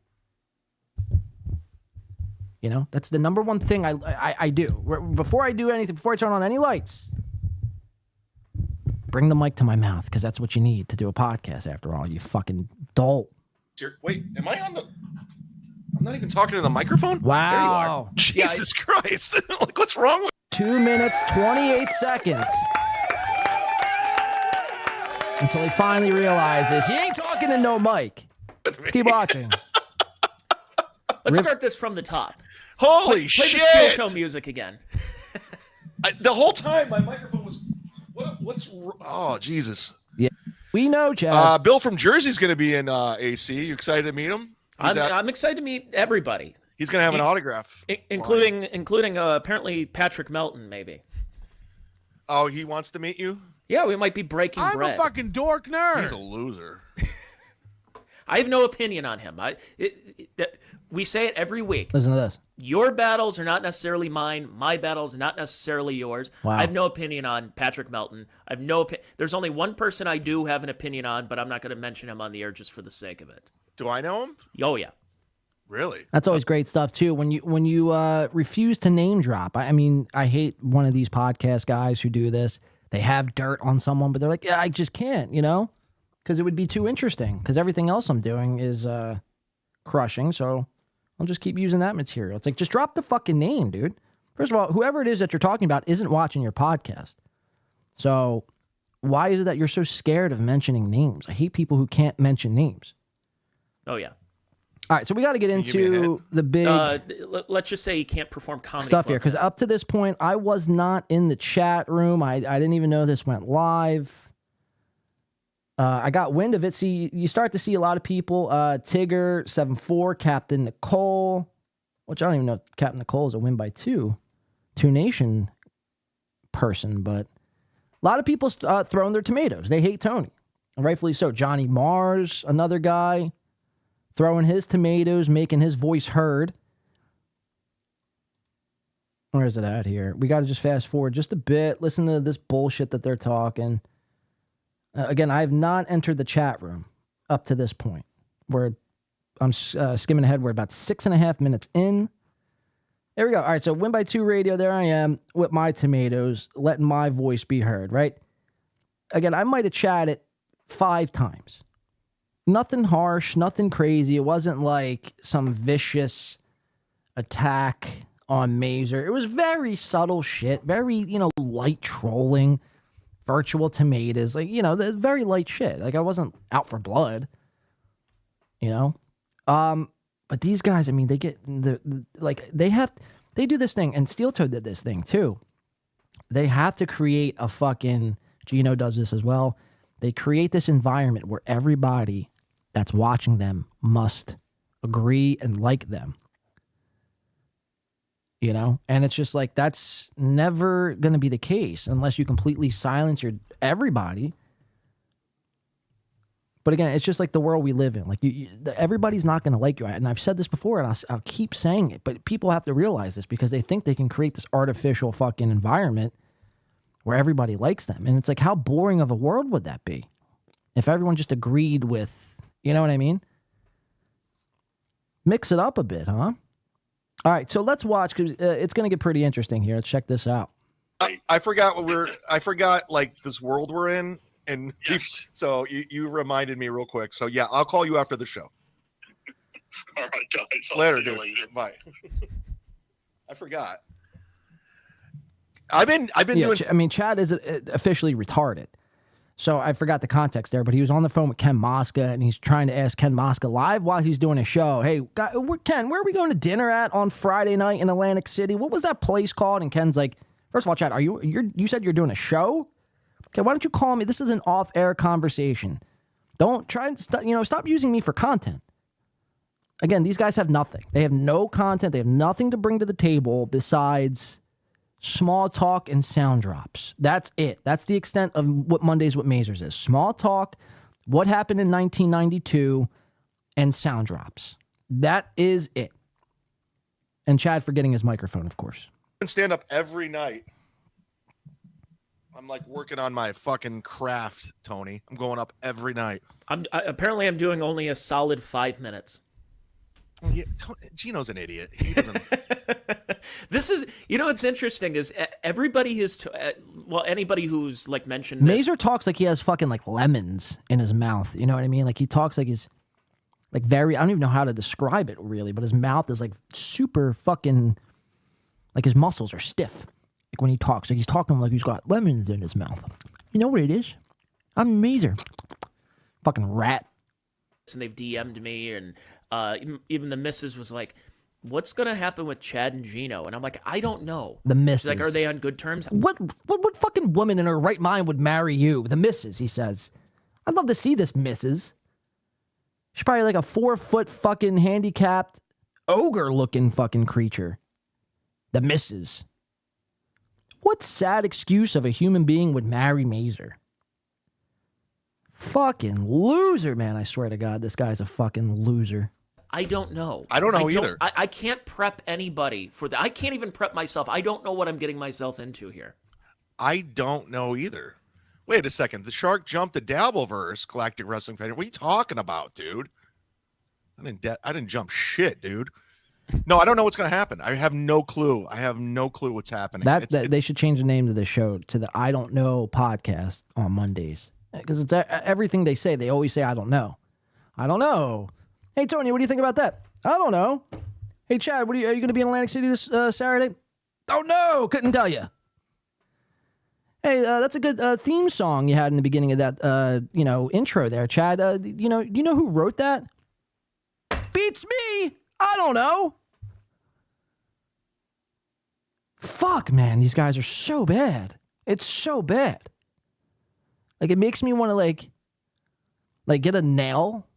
You know, that's the number one thing I do. Before I do anything, before I turn on any lights, bring the mic to my mouth, because that's what you need to do a podcast, after all, you fucking dolt. Wait, am I on the... I'm not even talking to the microphone? Wow. There you are. Jesus Christ. Like, what's wrong with... 2 minutes, 28 seconds. Until he finally realizes he ain't talking to no mic. Let's keep watching. Let's start this from the top. Holy play shit! Play the Steel Toe music again. The whole time, my microphone was... Oh, Jesus. Yeah, we know, Chad. Bill from Jersey's going to be in AC. You excited to meet him? I'm excited to meet everybody. He's going to have an autograph. Including apparently Patrick Melton, maybe. Oh, he wants to meet you? Yeah, we might be breaking bread. I'm a fucking dork nerd. He's a loser. I have no opinion on him. We say it every week. Listen to this. Your battles are not necessarily mine. My battles are not necessarily yours. Wow. I have no opinion on Patrick Melton. I have no opinion. There's only one person I do have an opinion on, but I'm not going to mention him on the air just for the sake of it. Do I know him? Oh, yeah. Really? That's always great stuff, too. When you refuse to name drop. I mean, I hate one of these podcast guys who do this. They have dirt on someone, but they're like, yeah, I just can't, you know? Because it would be too interesting. Because everything else I'm doing is crushing, so I'll just keep using that material. It's like, just drop the fucking name, dude. First of all, whoever it is that you're talking about isn't watching your podcast. So why is it that you're so scared of mentioning names? I hate people who can't mention names. Oh, yeah. All right, so we got to get into the big... let's just say you can't perform comedy stuff club here, because up to this point, I was not in the chat room. I didn't even know this went live. I got wind of it. See, you start to see a lot of people. Tigger74, Captain Nicole, which I don't even know if Captain Nicole is a win by 2 Nation person, but a lot of people throwing their tomatoes. They hate Tony, and rightfully so. Johnny Mars, another guy, throwing his tomatoes, making his voice heard. Where is it at here? We got to just fast forward just a bit. Listen to this bullshit that they're talking. Again, I have not entered the chat room up to this point. Where I'm skimming ahead. We're about 6.5 minutes in. There we go. All right, so win by 2 radio. There I am with my tomatoes, letting my voice be heard, right? Again, I might have chatted 5 times. Nothing harsh, nothing crazy. It wasn't like some vicious attack on Mazer. It was very subtle shit, very, light trolling, virtual tomatoes, like, the very light shit. Like, I wasn't out for blood, But these guys, I mean, they get they do this thing, and Steel Toe did this thing too. They have to create a fucking, Gino does this as well. They create this environment where everybody that's watching them must agree and like them. And it's just like, that's never going to be the case unless you completely silence everybody. But again, it's just like the world we live in. Like, everybody's not going to like you. And I've said this before, and I'll keep saying it, but people have to realize this, because they think they can create this artificial fucking environment where everybody likes them. And it's like, how boring of a world would that be if everyone just agreed with, you know what I mean? Mix it up a bit, huh? All right, so let's watch, because it's going to get pretty interesting here. Let's check this out. I forgot I forgot, like, this world we're in. And yes. So you reminded me real quick. So yeah, I'll call you after the show. All right, guys. Later, dude. Bye. I forgot. I've been doing. I mean, Chad is officially retarded. So I forgot the context there, but he was on the phone with Ken Mosca, and he's trying to ask Ken Mosca live while he's doing a show. Hey, Ken, where are we going to dinner at on Friday night in Atlantic City? What was that place called? And Ken's like, first of all, Chad, you said you're doing a show? Okay, why don't you call me? This is an off-air conversation. Don't try and stop using me for content. Again, these guys have nothing. They have no content. They have nothing to bring to the table besides small talk and sound drops. That's it. That's the extent of what Mondays with Mazers is. Small talk, what happened in 1992, and sound drops. That is it. And Chad forgetting his microphone, of course. I stand up every night. I'm like working on my fucking craft, Tony. I'm going up every night. Apparently I'm doing only a solid 5 minutes. Yeah, Gino's an idiot. He doesn't... This is, what's interesting is everybody who's, anybody who's like mentioned this. Mazer talks like he has fucking like lemons in his mouth. You know what I mean? Like he talks like he's like very, I don't even know how to describe it really, but his mouth is like super fucking, like his muscles are stiff. Like when he talks, like he's talking like he's got lemons in his mouth. You know what it is? I'm Mazer. Fucking rat. And they've DM'd me, and even the missus was like, what's going to happen with Chad and Gino? And I'm like, I don't know. The missus. She's like, are they on good terms? What fucking woman in her right mind would marry you? The missus, he says. I'd love to see this missus. She's probably like a 4-foot fucking handicapped ogre-looking fucking creature. The missus. What sad excuse of a human being would marry Mazer? Fucking loser, man. I swear to God, this guy's a fucking loser. I don't know. I don't know either. I can't prep anybody for that. I can't even prep myself. I don't know what I'm getting myself into here. I don't know either. Wait a second. The shark jumped the Dabbleverse, Galactic Wrestling Fan. What are you talking about, dude? I didn't jump shit, dude. No, I don't know what's going to happen. I have no clue. I have no clue what's happening. They should change the name of the show to the I Don't Know podcast on Mondays. Because it's everything they say. They always say, I don't know. I don't know. Hey, Tony, what do you think about that? I don't know. Hey, Chad, are you going to be in Atlantic City this Saturday? Oh, no, couldn't tell you. Hey, that's a good theme song you had in the beginning of that, intro there, Chad. You know who wrote that? Beats me. I don't know. Fuck, man, these guys are so bad. It's so bad. Like, it makes me want to, like get a nail,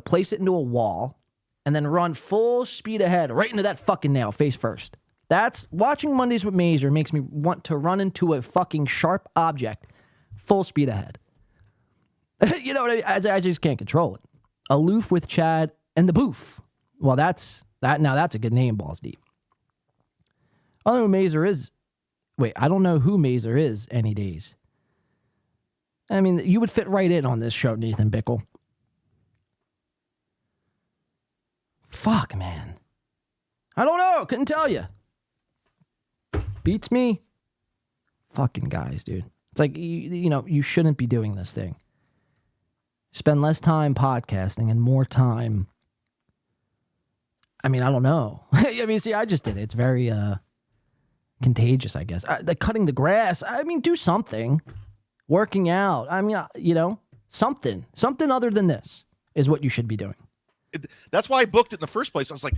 place it into a wall, and then run full speed ahead right into that fucking nail, face first. That's, watching Mondays with Mazer makes me want to run into a fucking sharp object, full speed ahead. You know what I mean? I just can't control it. Aloof with Chad and the Boof. Well, that's a good name, balls deep. I don't know who Mazer is. Wait, I don't know who Mazer is any days. I mean, you would fit right in on this show, Nathan Bickle. Fuck, man. I don't know. Couldn't tell you. Beats me. Fucking guys, dude. It's like, you shouldn't be doing this thing. Spend less time podcasting and more time. I mean, I don't know. I mean, see, I just did it. It's very contagious, I guess. Cutting the grass. I mean, do something. Working out. I mean, something other than this is what you should be doing. That's why I booked it in the first place. I was like,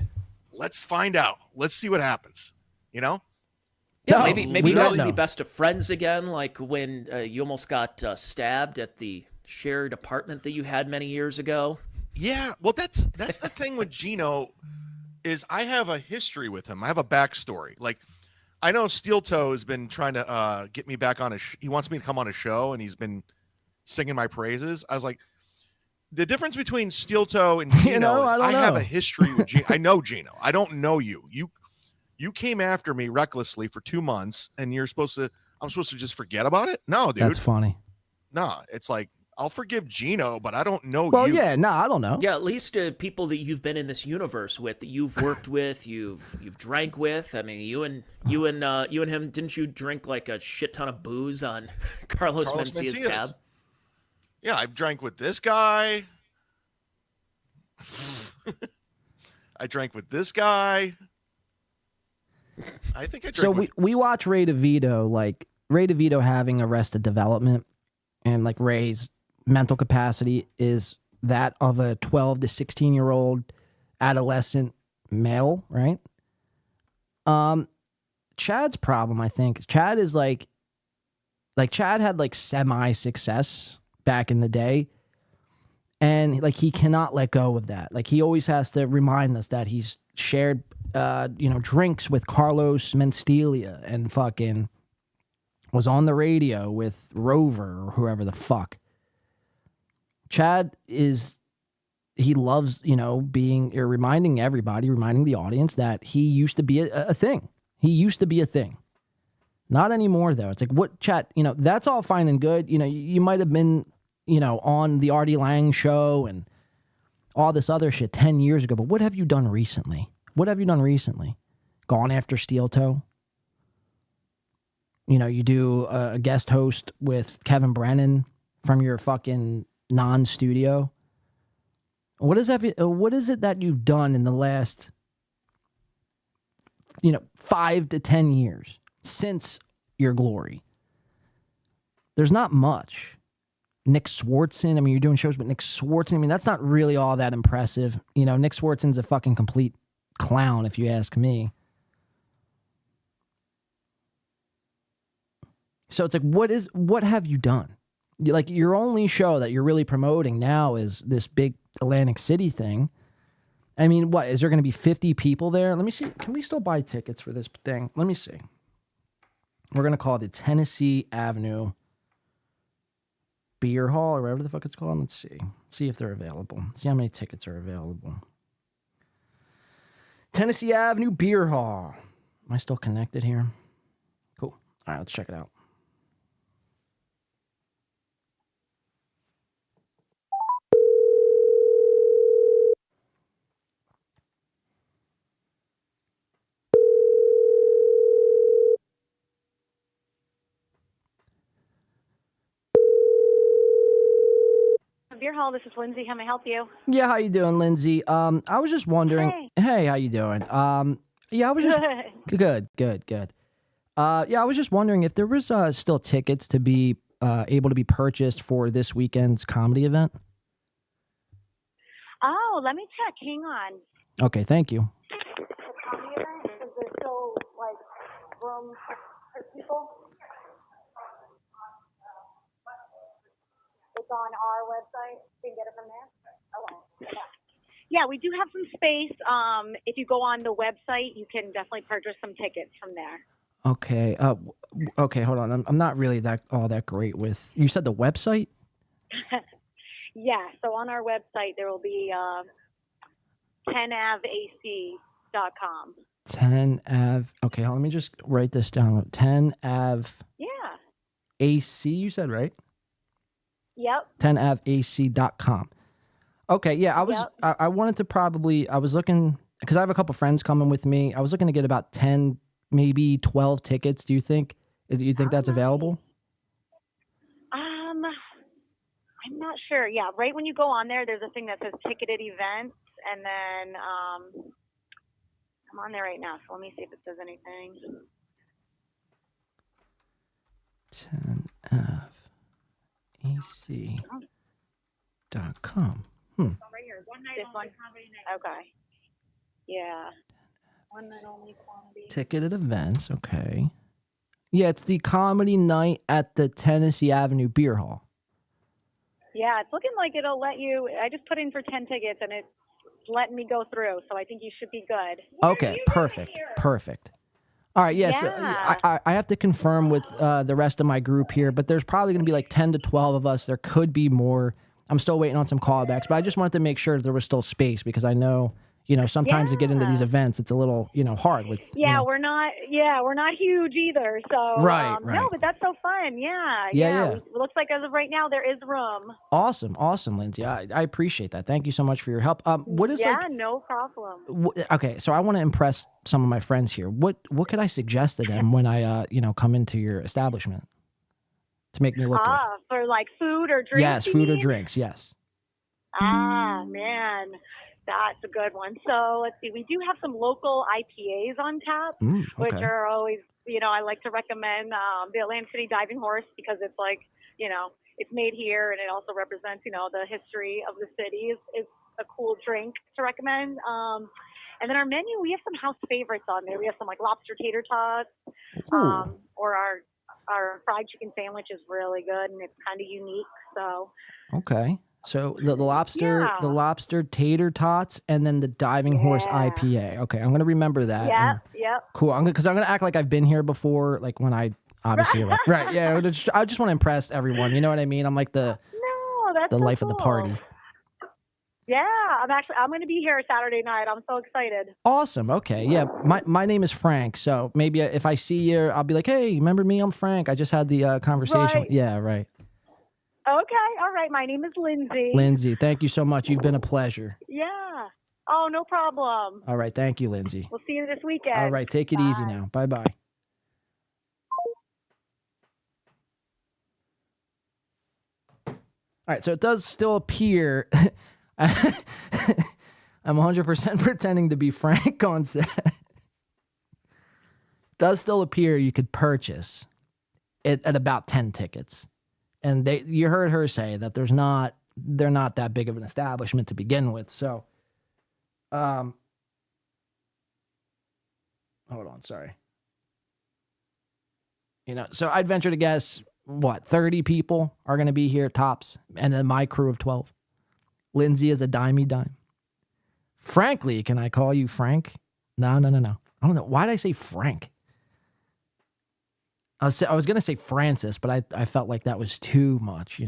let's find out. Let's see what happens. Yeah, No, maybe we you don't guys know. be best of friends again, like when you almost got stabbed at the shared apartment that you had many years ago. Yeah, well, that's the thing with Gino is I have a history with him. I have a backstory. Like, I know Steel Toe has been trying to get me back on he wants me to come on a show, and he's been singing my praises. I was like, the difference between Steel Toe and Gino is I have a history with Gino. I know Gino. I don't know you. You came after me recklessly for 2 months, and I'm supposed to just forget about it? No, dude. That's funny. No, it's like, I'll forgive Gino, but I don't know Well, you. yeah, no, I don't know. Yeah, at least people that you've been in this universe with, that you've worked with, you've drank with. I mean, you and him, didn't you drink like a shit ton of booze on Carlos Mencia's tab? Yeah, I've drank with this guy. I drank with this guy. I think I drank So with... we watch Ray DeVito, like Ray DeVito having Arrested Development, and like Ray's mental capacity is that of a 12 to 16-year-old adolescent male, right? Chad's problem, I think, Chad is like Chad had like semi-success back in the day, And like he cannot let go of that. Like he always has to remind us that he's shared drinks with Carlos Mencia and fucking was on the radio with Rover or whoever the fuck. Chad he loves, reminding everybody, reminding the audience that he used to be a thing. He used to be a thing. Not anymore, though. It's like, what, Chad, that's all fine and good. You might have been, on the Artie Lang show and all this other shit 10 years ago, but what have you done recently? What have you done recently? Gone after Steel Toe? You do a guest host with Kevin Brennan from your fucking non-studio. What is it that you've done in the last, 5 to 10 years since your glory? There's not much. Nick Swartzen, you're doing shows with Nick Swartzen. That's not really all that impressive. Nick Swartzen's a fucking complete clown, if you ask me. So it's like, what have you done? Your only show that you're really promoting now is this big Atlantic City thing. What, is there going to be 50 people there? Let me see. Can we still buy tickets for this thing? Let me see. We're going to call it the Tennessee Avenue Beer Hall or whatever the fuck it's called. Let's see. See if they're available. See how many tickets are available. Tennessee Avenue Beer Hall. Am I still connected here? Cool. All right, let's check it out. Beer Hall, this is Lindsay. How may I help you? Yeah, how you doing, Lindsay? I was just wondering. Hey, how you doing? Yeah, I was just good. Yeah, I was just wondering if there was still tickets to be able to be purchased for this weekend's comedy event. Oh, let me check. Hang on. Okay, thank you. The comedy event? Is there still, room for people? It's on our website. You can get it from there. Okay. Yeah, we do have some space. If you go on the website, you can definitely purchase some tickets from there. Okay. Okay, hold on. I'm not really all that great with. You said the website? Yeah. So on our website, there will be 10avac.com. 10av. Okay, let me just write this down. 10av. Yeah. AC. You said right? Yep. 10avac.com. Okay, yeah, I wanted to I was looking, because I have a couple friends coming with me. I was looking to get about 10, maybe 12 tickets. Do you think that's available? I'm not sure. Yeah, right when you go on there's a thing that says ticketed events, and then I'm on there right now, so let me see if it says anything. 10avac.com. This one? Okay. Yeah. One night only quantity. Ticketed events, okay. Yeah, it's the comedy night at the Tennessee Avenue Beer Hall. Yeah, it's looking like it'll let you. I just put in for 10 tickets and it's letting me go through, so I think you should be good. Okay, perfect. All right, yes, Yeah. I have to confirm with the rest of my group here, but there's probably going to be like 10 to 12 of us. There could be more. I'm still waiting on some callbacks, but I just wanted to make sure there was still space because I know, sometimes to get into these events, it's a little, hard with. Yeah, we're not huge either. So Right. No, but that's so fun. Yeah. Yeah. It looks like as of right now there is room. Awesome, Lindsay. I appreciate that. Thank you so much for your help. What is no problem. Okay, so I want to impress some of my friends here. What could I suggest to them when I come into your establishment to make me look good? For like food or drinks? Yes, food or drinks. Yes. Man, that's a good one. So let's see. We do have some local IPAs on tap, which are always, I like to recommend the Atlantic City Diving Horse because it's like, it's made here and it also represents, the history of the city. Is a cool drink to recommend. And then our menu, we have some house favorites on there. We have some like lobster tater tots, or our fried chicken sandwich is really good and it's kind of unique. So okay. So the lobster tater tots, and then the diving horse IPA. Okay, I'm gonna remember that. Yep. Cool. Because I'm gonna act like I've been here before, like when I obviously right. Yeah, I just want to impress everyone. You know what I mean? I'm like the life of the party. Yeah, I'm going to be here Saturday night. I'm so excited. Awesome. Okay. Yeah. My name is Frank. So maybe if I see you, I'll be like, hey, remember me? I'm Frank. I just had the conversation. Right. Yeah. Right. Okay. All right. My name is Lindsay. Lindsay, thank you so much. You've been a pleasure. Yeah. Oh, no problem. All right. Thank you, Lindsay. We'll see you this weekend. All right. Take it easy now. Bye-bye. All right. So it does still appear I'm 100% pretending to be Frank on set. Does still appear you could purchase it at about 10 tickets. And you heard her say that they're not that big of an establishment to begin with. So, hold on, sorry. So I'd venture to guess, 30 people are going to be here tops, and then my crew of 12. Lindsay is a dimey dime. Frankly, can I call you Frank? No. I don't know. Why did I say Frank? I was going to say Francis, but I felt like that was too much,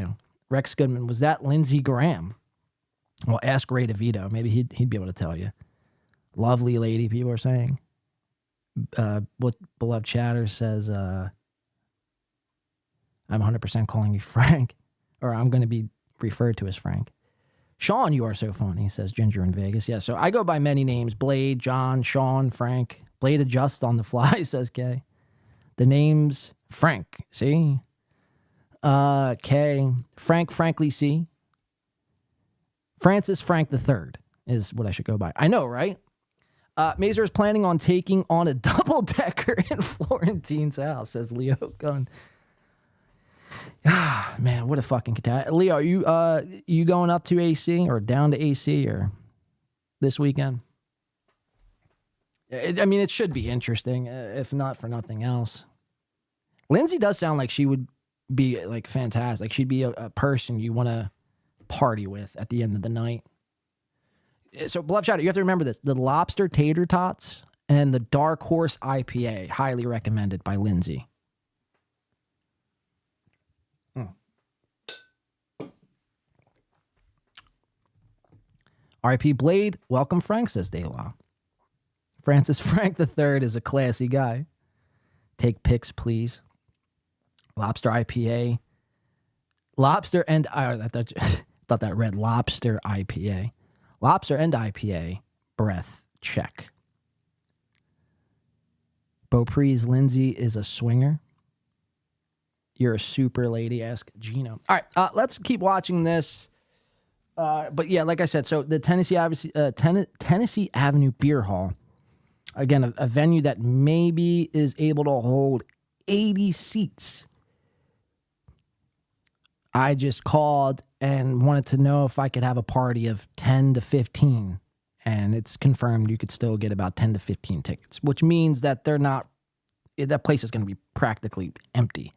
Rex Goodman, was that Lindsey Graham? Well, ask Ray DeVito. Maybe he'd be able to tell you. Lovely lady, people are saying. What Beloved Chatter says, I'm 100% calling you Frank, or I'm going to be referred to as Frank. Sean, you are so funny, says Ginger in Vegas. Yeah, so I go by many names. Blade, John, Sean, Frank. Blade adjusts on the fly, says Kay. The name's Frank, see? Kay. Frank, frankly, see? Francis Frank III is what I should go by. I know, right? Mazer is planning on taking on a double-decker in Florentine's house, says Leo Gunn. Ah, man, what a fucking catastrophe. Leo, are you going up to AC or down to AC or this weekend? It should be interesting, if not for nothing else. Lindsay does sound like she would be like fantastic. Like she'd be a person you want to party with at the end of the night. So, Beloved Shadow, you have to remember this. The lobster tater tots and the dark horse IPA, highly recommended by Lindsay. R.I.P. Blade, welcome Frank, says Daylaw. Francis Frank III is a classy guy. Take pics, please. Lobster IPA. Lobster and... I thought that read Lobster IPA. Lobster and IPA. Breath check. Beaupree's Lindsay is a swinger. You're a super lady, ask Gino. All right, let's keep watching this. But yeah, like I said, so the Tennessee Avenue Beer Hall, again, a venue that maybe is able to hold 80 seats. I just called and wanted to know if I could have a party of 10 to 15. And it's confirmed you could still get about 10 to 15 tickets, which means that that place is going to be practically empty.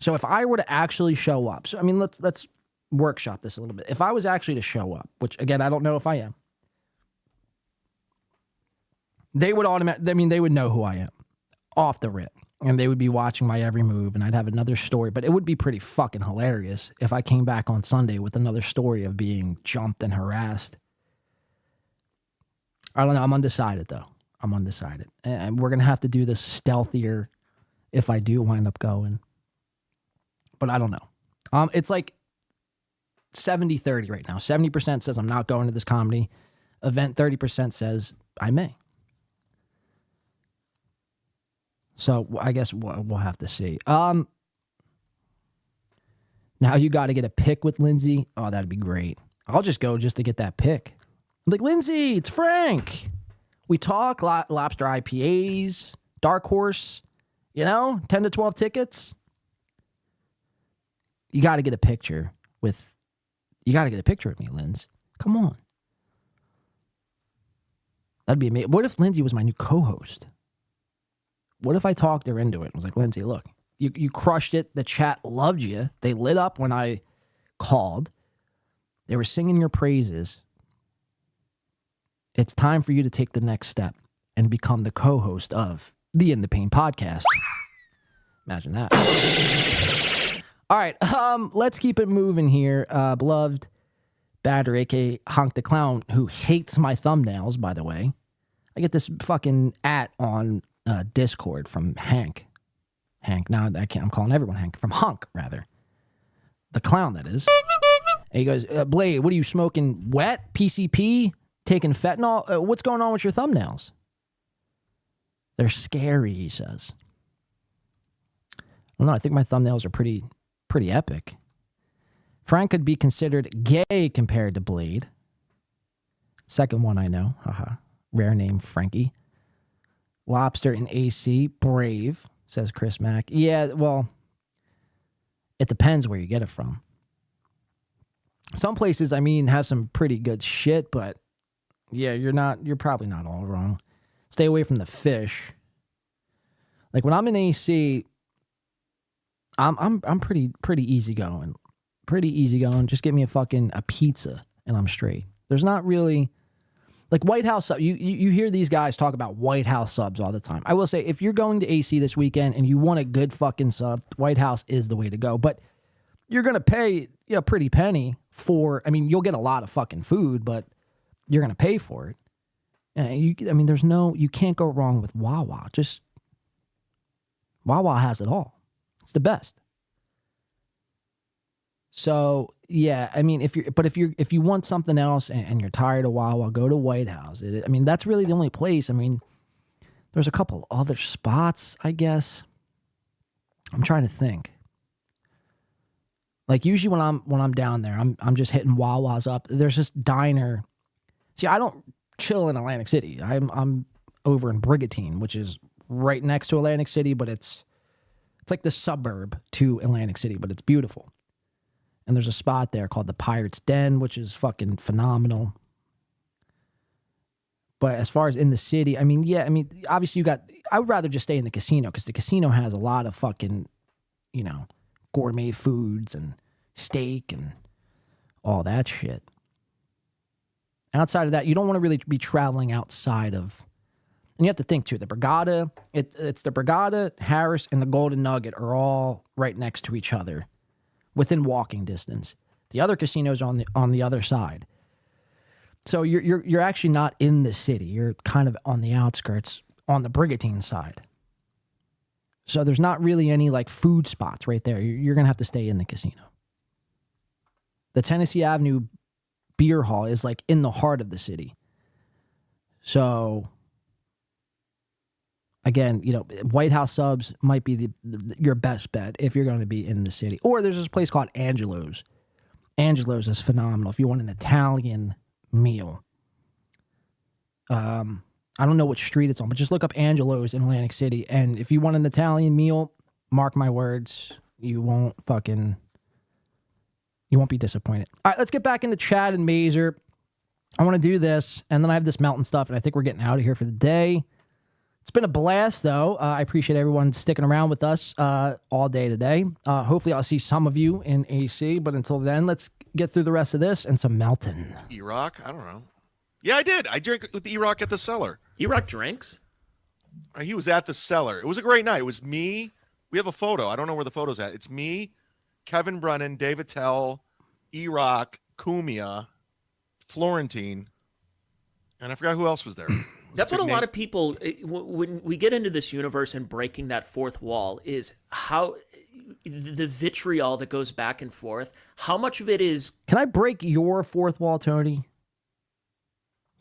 So if I were to actually show up, so let's workshop this a little bit. If I was actually to show up, which again, I don't know if I am, they would they would know who I am off the rip, and they would be watching my every move, and I'd have another story, but it would be pretty fucking hilarious if I came back on Sunday with another story of being jumped and harassed. I don't know. I'm undecided though. And we're going to have to do this stealthier if I do wind up going, but I don't know. It's like 70-30 right now. 70% says I'm not going to this comedy event. 30% says I may. So I guess we'll have to see. Now you got to get a pic with Lindsay. Oh, that'd be great. I'll just go just to get that pic. I'm like, Lindsay, it's Frank. We talk lobster IPAs, dark horse, 10 to 12 tickets. You got to get a picture with me, Linz. Come on. That'd be amazing. What if Lindsay was my new co-host? What if I talked her into it? I was like, Lindsay, look, you crushed it. The chat loved you. They lit up when I called. They were singing your praises. It's time for you to take the next step and become the co-host of the In the Pain podcast. Imagine that. All right, let's keep it moving here. Beloved Badger, a.k.a. Honk the Clown, who hates my thumbnails, by the way. I get this fucking on Discord from Hank. Now I can't. I'm calling everyone Hank. From Hunk, rather. The clown, that is. And he goes, Blade, what are you smoking? Wet? PCP? Taking fentanyl? What's going on with your thumbnails? They're scary, he says. Well, no, I think my thumbnails are pretty epic. Frank could be considered gay compared to Blade. Second one I know. Haha. Rare name, Frankie. Lobster in AC. Brave, says Chris Mack. Yeah, well, it depends where you get it from. Some places, I mean, have some pretty good shit, but yeah, you're probably not all wrong. Stay away from the fish. Like when I'm in AC, I'm pretty easygoing. Pretty easygoing. Just get me a pizza and I'm straight. There's not really like White House sub. You hear these guys talk about White House subs all the time. I will say, if you're going to AC this weekend and you want a good fucking sub, White House is the way to go. But you're gonna pay a pretty penny for. I mean, you'll get a lot of fucking food, but you're gonna pay for it. And you can't go wrong with Wawa. Just Wawa has it all. It's the best. So yeah, I mean, if you want something else and you're tired of Wawa, go to White House. That's really the only place. I mean, there's a couple other spots, I guess. I'm trying to think. Like usually when I'm down there, I'm just hitting Wawa's up. There's this diner. See, I don't chill in Atlantic City. I'm over in Brigantine, which is right next to Atlantic City, but it's like the suburb to Atlantic City, but it's beautiful. And there's a spot there called the Pirate's Den, which is fucking phenomenal. But as far as in the city, obviously I would rather just stay in the casino because the casino has a lot of fucking, gourmet foods and steak and all that shit. Outside of that, you don't want to really be traveling outside of, and you have to think too, the Borgata, it's the Borgata, Harris, and the Golden Nugget are all right next to each other within walking distance. The other casinos are on the other side. So you're actually not in the city. You're kind of on the outskirts on the Brigantine side. So there's not really any like food spots right there. You're going to have to stay in the casino. The Tennessee Avenue Beer Hall is like in the heart of the city. So again, White House subs might be your best bet if you're going to be in the city. Or there's this place called Angelo's. Angelo's is phenomenal if you want an Italian meal. I don't know what street it's on, but just look up Angelo's in Atlantic City. And if you want an Italian meal, mark my words, you won't be disappointed. All right, let's get back into Chad and Mazer. I want to do this, and then I have this mountain stuff, and I think we're getting out of here for the day. It's been a blast, though. I appreciate everyone sticking around with us all day today. Hopefully, I'll see some of you in AC, but until then, let's get through the rest of this and some Melton. E-Rock? I don't know. Yeah, I did. I drank with E-Rock at the cellar. E-Rock drinks? He was at the cellar. It was a great night. It was me. We have a photo. I don't know where the photo's at. It's me, Kevin Brennan, Dave Attell, E-Rock, Kumia, Florentine, and I forgot who else was there. That's what a lot of people, when we get into this universe and breaking that fourth wall, is how the vitriol that goes back and forth, how much of it is... Can I break your fourth wall, Tony?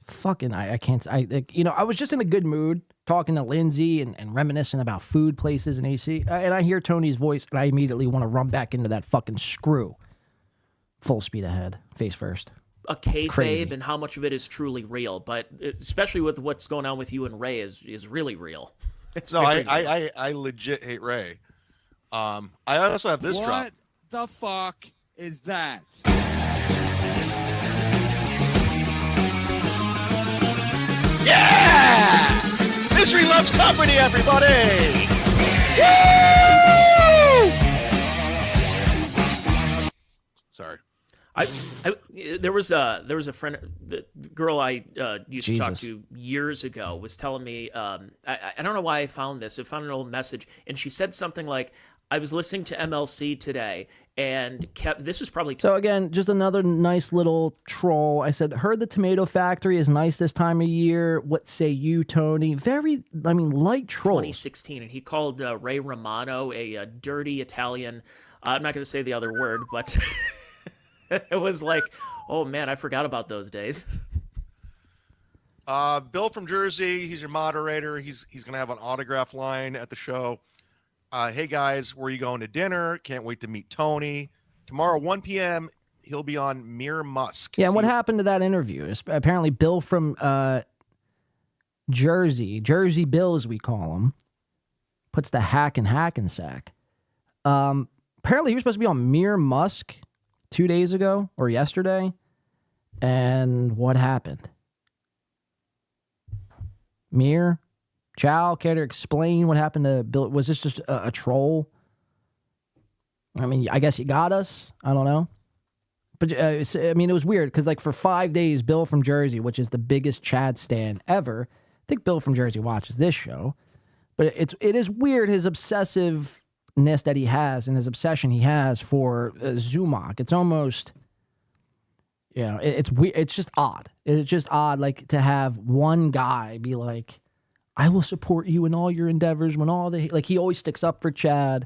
Fucking, I can't... I was just in a good mood talking to Lindsay and reminiscing about food places in AC, and I hear Tony's voice, and I immediately want to run back into that fucking screw. Full speed ahead, face first. A kayfabe and how much of it is truly real, but especially with what's going on with you and Ray is really real. I legit hate Ray. I also have this drop. What the fuck is that? Yeah! Misery loves company, everybody! Woo! Sorry. There was a friend, the girl I used to talk Jesus. to years ago was telling me, I don't know why I found this. I found an old message, and she said something like, "I was listening to MLC today, and this was probably." So again, just another nice little troll. I said, heard the Tomato Factory is nice this time of year. What say you, Tony? Very, light troll. 2016, and he called Ray Romano a dirty Italian. I'm not going to say the other word, but. It was like, oh man, I forgot about those days. Bill from Jersey, he's your moderator. He's gonna have an autograph line at the show. Hey guys, where are you going to dinner? Can't wait to meet Tony. Tomorrow, 1 p.m., he'll be on Mere Musk. Yeah, and what happened to that interview? Apparently, Bill from Jersey Bill, as we call him, puts the hack in Hackensack. Apparently, he was supposed to be on Mere Musk 2 days ago or yesterday. And what happened? Mir, Chow, care to explain what happened to Bill? Was this just a troll? I mean, I guess you got us. I don't know. But it was weird because for 5 days, Bill from Jersey, which is the biggest Chad stan ever, I think Bill from Jersey watches this show, but it is weird, his obsessiveness that he has and his obsession he has for Zumach. It's almost, it's weird. It's just odd. It's just odd, to have one guy be like, I will support you in all your endeavors when he always sticks up for Chad.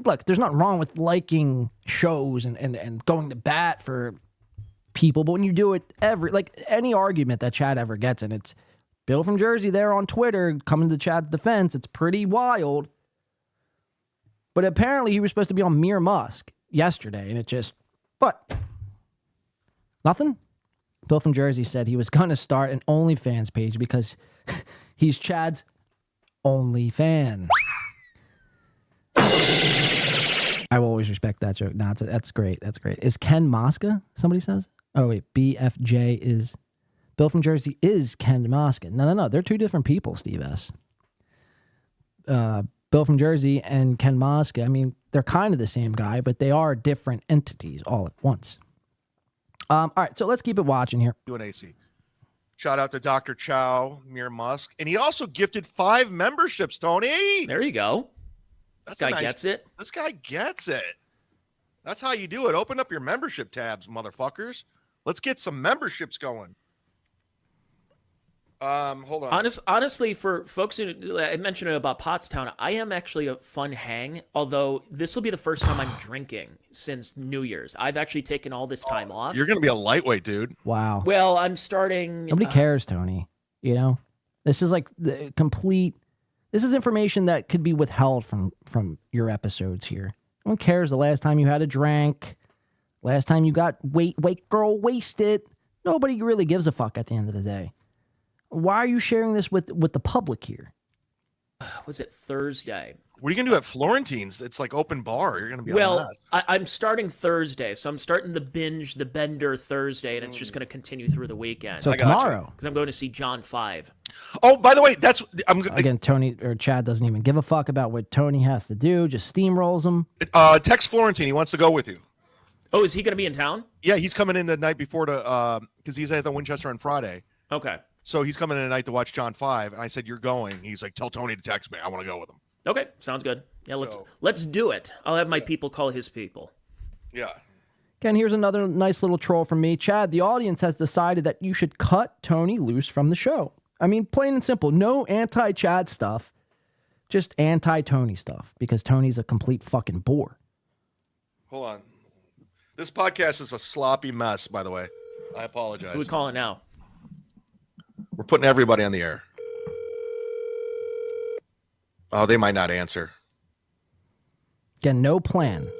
Look, there's nothing wrong with liking shows and going to bat for people, but when you do it any argument that Chad ever gets in, it's Bill from Jersey there on Twitter coming to Chad's defense. It's pretty wild. But apparently he was supposed to be on Mere Musk yesterday, and nothing? Bill from Jersey said he was going to start an OnlyFans page because he's Chad's only fan. I will always respect that joke. No, that's great. That's great. Is Ken Mosca, somebody says? Oh, wait. BFJ is... Bill from Jersey is Ken Mosca. No. They're two different people, Steve S. Bill from Jersey and Ken Mosca, they're kind of the same guy, but they are different entities all at once. All right, so let's keep it watching here. UNAC. Shout out to Dr. Chow, Mere Musk. And he also gifted 5 memberships, Tony. There you go. This guy gets it. This guy gets it. That's how you do it. Open up your membership tabs, motherfuckers. Let's get some memberships going. Hold on. Honestly, for folks who I mentioned about Pottstown, I am actually a fun hang. Although this will be the first time I'm drinking since New Year's. I've actually taken all this time off. You're gonna be a lightweight, dude. Wow. Well, I'm starting. Nobody cares, Tony. This is the complete. This is information that could be withheld from your episodes here. No one cares the last time you had a drink, last time you got wait girl wasted. Nobody really gives a fuck at the end of the day. Why are you sharing this with the public here? Was it Thursday? What are you going to do at Florentine's? It's like open bar. You're going to be I'm starting Thursday, so I'm starting the bender Thursday, and it's just going to continue through the weekend. So tomorrow, because I'm going to see John 5. Oh, by the way, again, Tony or Chad doesn't even give a fuck about what Tony has to do. Just steamrolls him. Text Florentine. He wants to go with you. Oh, is he going to be in town? Yeah, he's coming in the night before because he's at the Winchester on Friday. Okay. So he's coming in tonight to watch John 5, and I said, "You're going." He's like, "Tell Tony to text me. I want to go with him." Okay, sounds good. Yeah, let's do it. I'll have my people call his people. Yeah. Ken, here's another nice little troll from me. Chad, the audience has decided that you should cut Tony loose from the show. Plain and simple. No anti-Chad stuff, just anti-Tony stuff, because Tony's a complete fucking bore. Hold on. This podcast is a sloppy mess, by the way. I apologize. Who we calling now? We're putting everybody on the air. Oh, they might not answer. Again, no plan.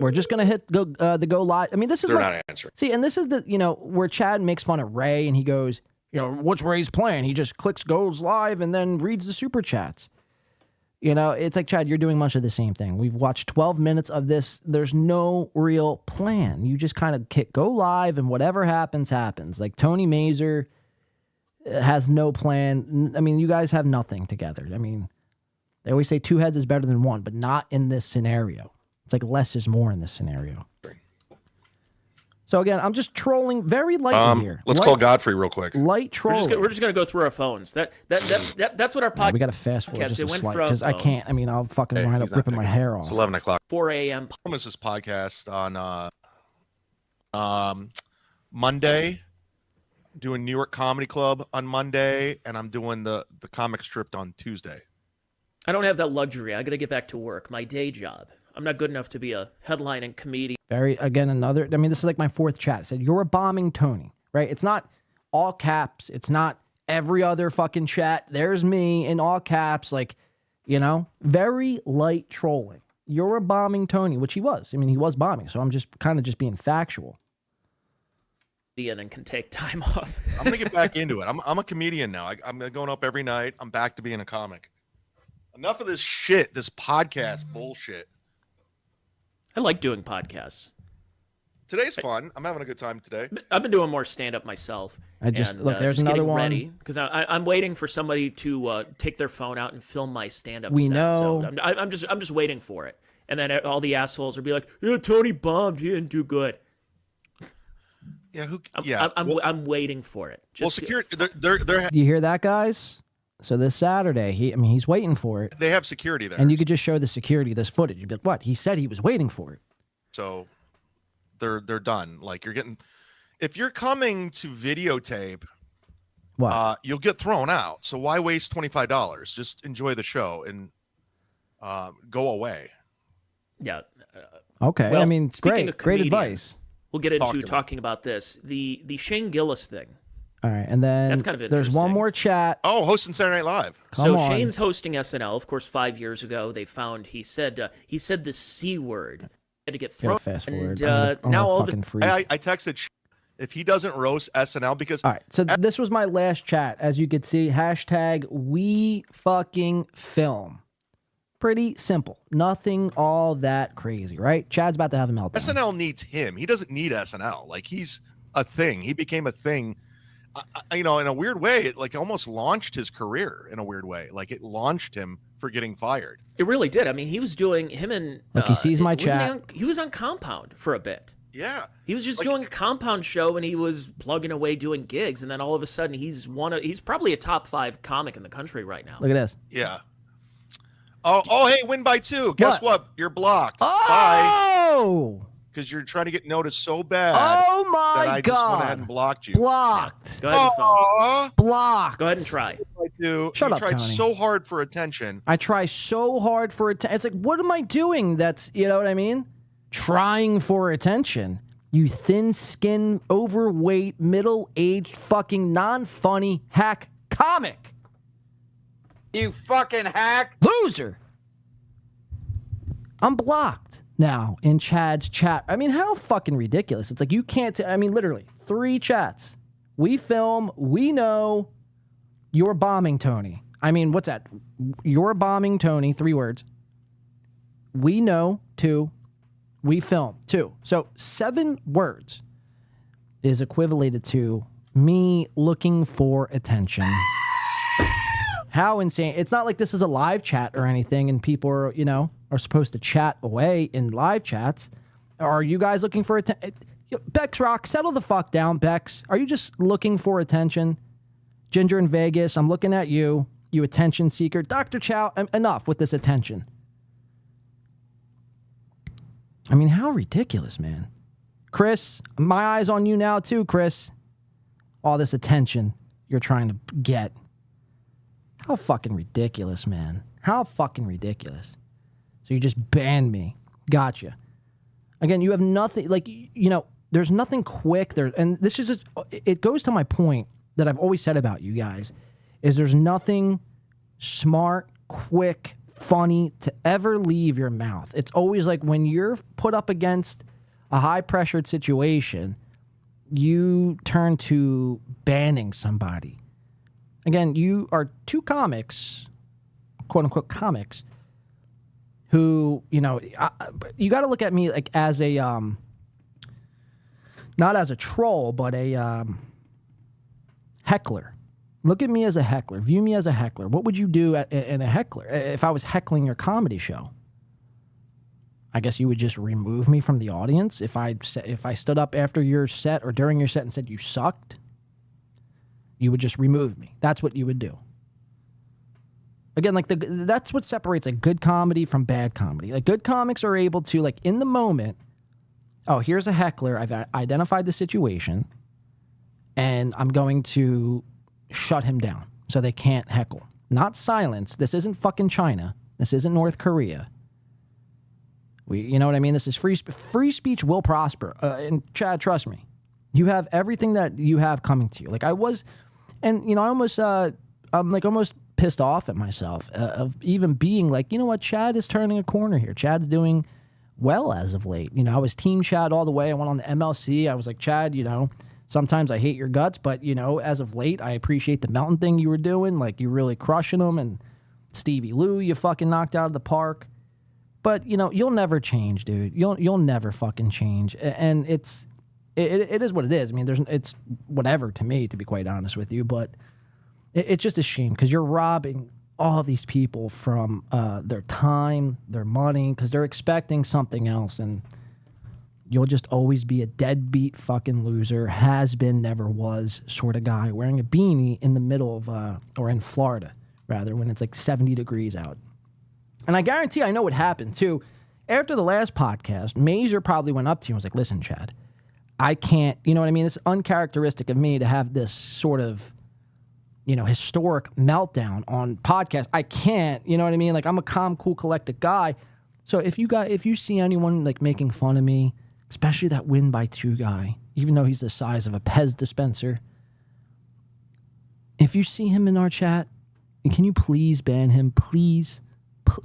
We're just gonna hit the go live. This is they're not answering. See, and this is the where Chad makes fun of Ray and he goes, what's Ray's plan? He just goes live and then reads the super chats. It's like, Chad, you're doing much of the same thing. We've watched 12 minutes of this. There's no real plan. You just kind of go live and whatever happens, happens. Like Tony Mazer has no plan. You guys have nothing together. They always say 2 heads is better than 1, but not in this scenario. It's like less is more in this scenario. So again, I'm just trolling very lightly here. Let's call Godfrey real quick. Light trolling. We're just gonna go through our phones. That's what our podcast. We got to fast forward just it a went slight from because I can't. I mean, I'll fucking wind up ripping my hair off. It's 11 o'clock. 4 a.m. This podcast on Monday. Doing New York Comedy Club on Monday, and I'm doing the comic strip on Tuesday. I don't have that luxury. I got to get back to work, my day job. I'm not good enough to be a headlining comedian. Another. I mean, this is like my fourth chat. It said, "You're a bombing Tony," right? It's not all caps. It's not every other fucking chat. There's me in all caps, like, very light trolling. You're a bombing Tony, which he was. I mean, he was bombing. So I'm just kind of just being factual. And can take time off. I'm gonna get back into it. I'm a comedian now. I'm going up every night. I'm back to being a comic. Enough of this shit, this podcast bullshit. I like doing podcasts. Today's fun. I'm having a good time today. I've been doing more stand-up myself. There's another one. Because I'm waiting for somebody to take their phone out and film my stand-up. We set. know. So I'm just waiting for it, and then all the assholes will be like, "Yeah, Tony bombed. He didn't do good." Yeah, I'm waiting for it. Security. You hear that, guys? So this Saturday, he's waiting for it. They have security there, and you could just show the security this footage. You'd be like, "What? He said he was waiting for it." So, they're done. Like if you're coming to videotape, you'll get thrown out. So why waste $25? Just enjoy the show and go away. Yeah. Okay. Well, I mean, it's great advice. We'll get into talking about this. The Shane Gillis thing. All right, and then that's kind of there's one more chat. Oh, hosting Saturday Night Live. Shane's hosting SNL. Of course, 5 years ago, they found he said the C word. Had to get thrown. Fast forward. And now all the I texted if he doesn't roast SNL because. All right, so this was my last chat. As you could see, hashtag we fucking film. Pretty simple. Nothing all that crazy, right? Chad's about to have a meltdown. SNL needs him. He doesn't need SNL. Like, he's a thing. He became a thing, in a weird way. It like almost launched his career in a weird way. Like, it launched him for getting fired. It really did. I mean, he was doing him and look, he sees my chat. He was on Compound for a bit. Yeah. He was just doing a Compound show and he was plugging away doing gigs, and then all of a sudden he's probably a top 5 comic in the country right now. Look at this. Yeah. Oh, hey, win by 2. Guess what? You're blocked. Oh! Bye. Because you're trying to get noticed so bad. Oh, my that I God. just went ahead and blocked you. Blocked. Go ahead and phone. Blocked. Go ahead and try. Shut up, tried Tony. so hard for attention. I try so hard for attention. It's like, what am I doing? That's, you know what I mean? Trying for attention. You thin-skinned, overweight, middle-aged, fucking non-funny hack comic. You fucking hack. Loser. I'm blocked now in Chad's chat. I mean, how fucking ridiculous. It's like you can't, literally 3 chats. We film, we know, you're bombing Tony. I mean, what's that? You're bombing Tony, 3 words. We know, 2. We film, 2. So 7 words is equivalated to me looking for attention. How insane. It's not like this is a live chat or anything and people are, are supposed to chat away in live chats. Are you guys looking for attention? Bex Rock, settle the fuck down, Bex. Are you just looking for attention? Ginger in Vegas, I'm looking at you, you attention seeker. Dr. Chow, enough with this attention. I mean, how ridiculous, man. Chris, my eyes on you now too, Chris. All this attention you're trying to get. How fucking ridiculous, man. How fucking ridiculous. So you just banned me. Gotcha. Again, you have nothing, there's nothing quick there. And this is just, it goes to my point that I've always said about you guys, is there's nothing smart, quick, funny to ever leave your mouth. It's always like when you're put up against a high-pressured situation, you turn to banning somebody. Again, you are 2 comics, quote-unquote comics, who, you got to look at me like as a, not as a troll, but a heckler. Look at me as a heckler. View me as a heckler. What would you do in a heckler if I was heckling your comedy show? I guess you would just remove me from the audience if I stood up after your set or during your set and said you sucked. You would just remove me. That's what you would do. Again, like that's what separates like good comedy from bad comedy. Like good comics are able to like in the moment. Oh, here's a heckler. I've identified the situation, and I'm going to shut him down so they can't heckle. Not silence. This isn't fucking China. This isn't North Korea. You know what I mean? This is free speech will prosper. And Chad, trust me, you have everything that you have coming to you. Like I was, and you know, I'm like almost pissed off at myself of even being like, you know what, Chad is turning a corner here. Chad's doing well as of late. You know, I was team Chad all the way. I went on the MLC. I was like, Chad, you know, sometimes I hate your guts, but you know, as of late, I appreciate the mountain thing you were doing. Like you're really crushing them. And Stevie Lou, you fucking knocked out of the park. But you know, you'll never change, dude. You'll never fucking change. And it is what it is. I mean, it's whatever to me, to be quite honest with you. But it's just a shame because you're robbing all these people from their time, their money, because they're expecting something else, and you'll just always be a deadbeat fucking loser, has been, never was sort of guy wearing a beanie in the middle of, or in Florida, rather, when it's like 70 degrees out. And I guarantee I know what happened, too. After the last podcast, Mazer probably went up to you and was like, listen, Chad, I can't, you know what I mean? It's uncharacteristic of me to have this sort of, you know, historic meltdown on podcast. I can't, you know what I mean? Like I'm a calm, cool, collected guy. So if you see anyone like making fun of me, especially that win by 2 guy, even though he's the size of a Pez dispenser, if you see him in our chat, can you please ban him? Please,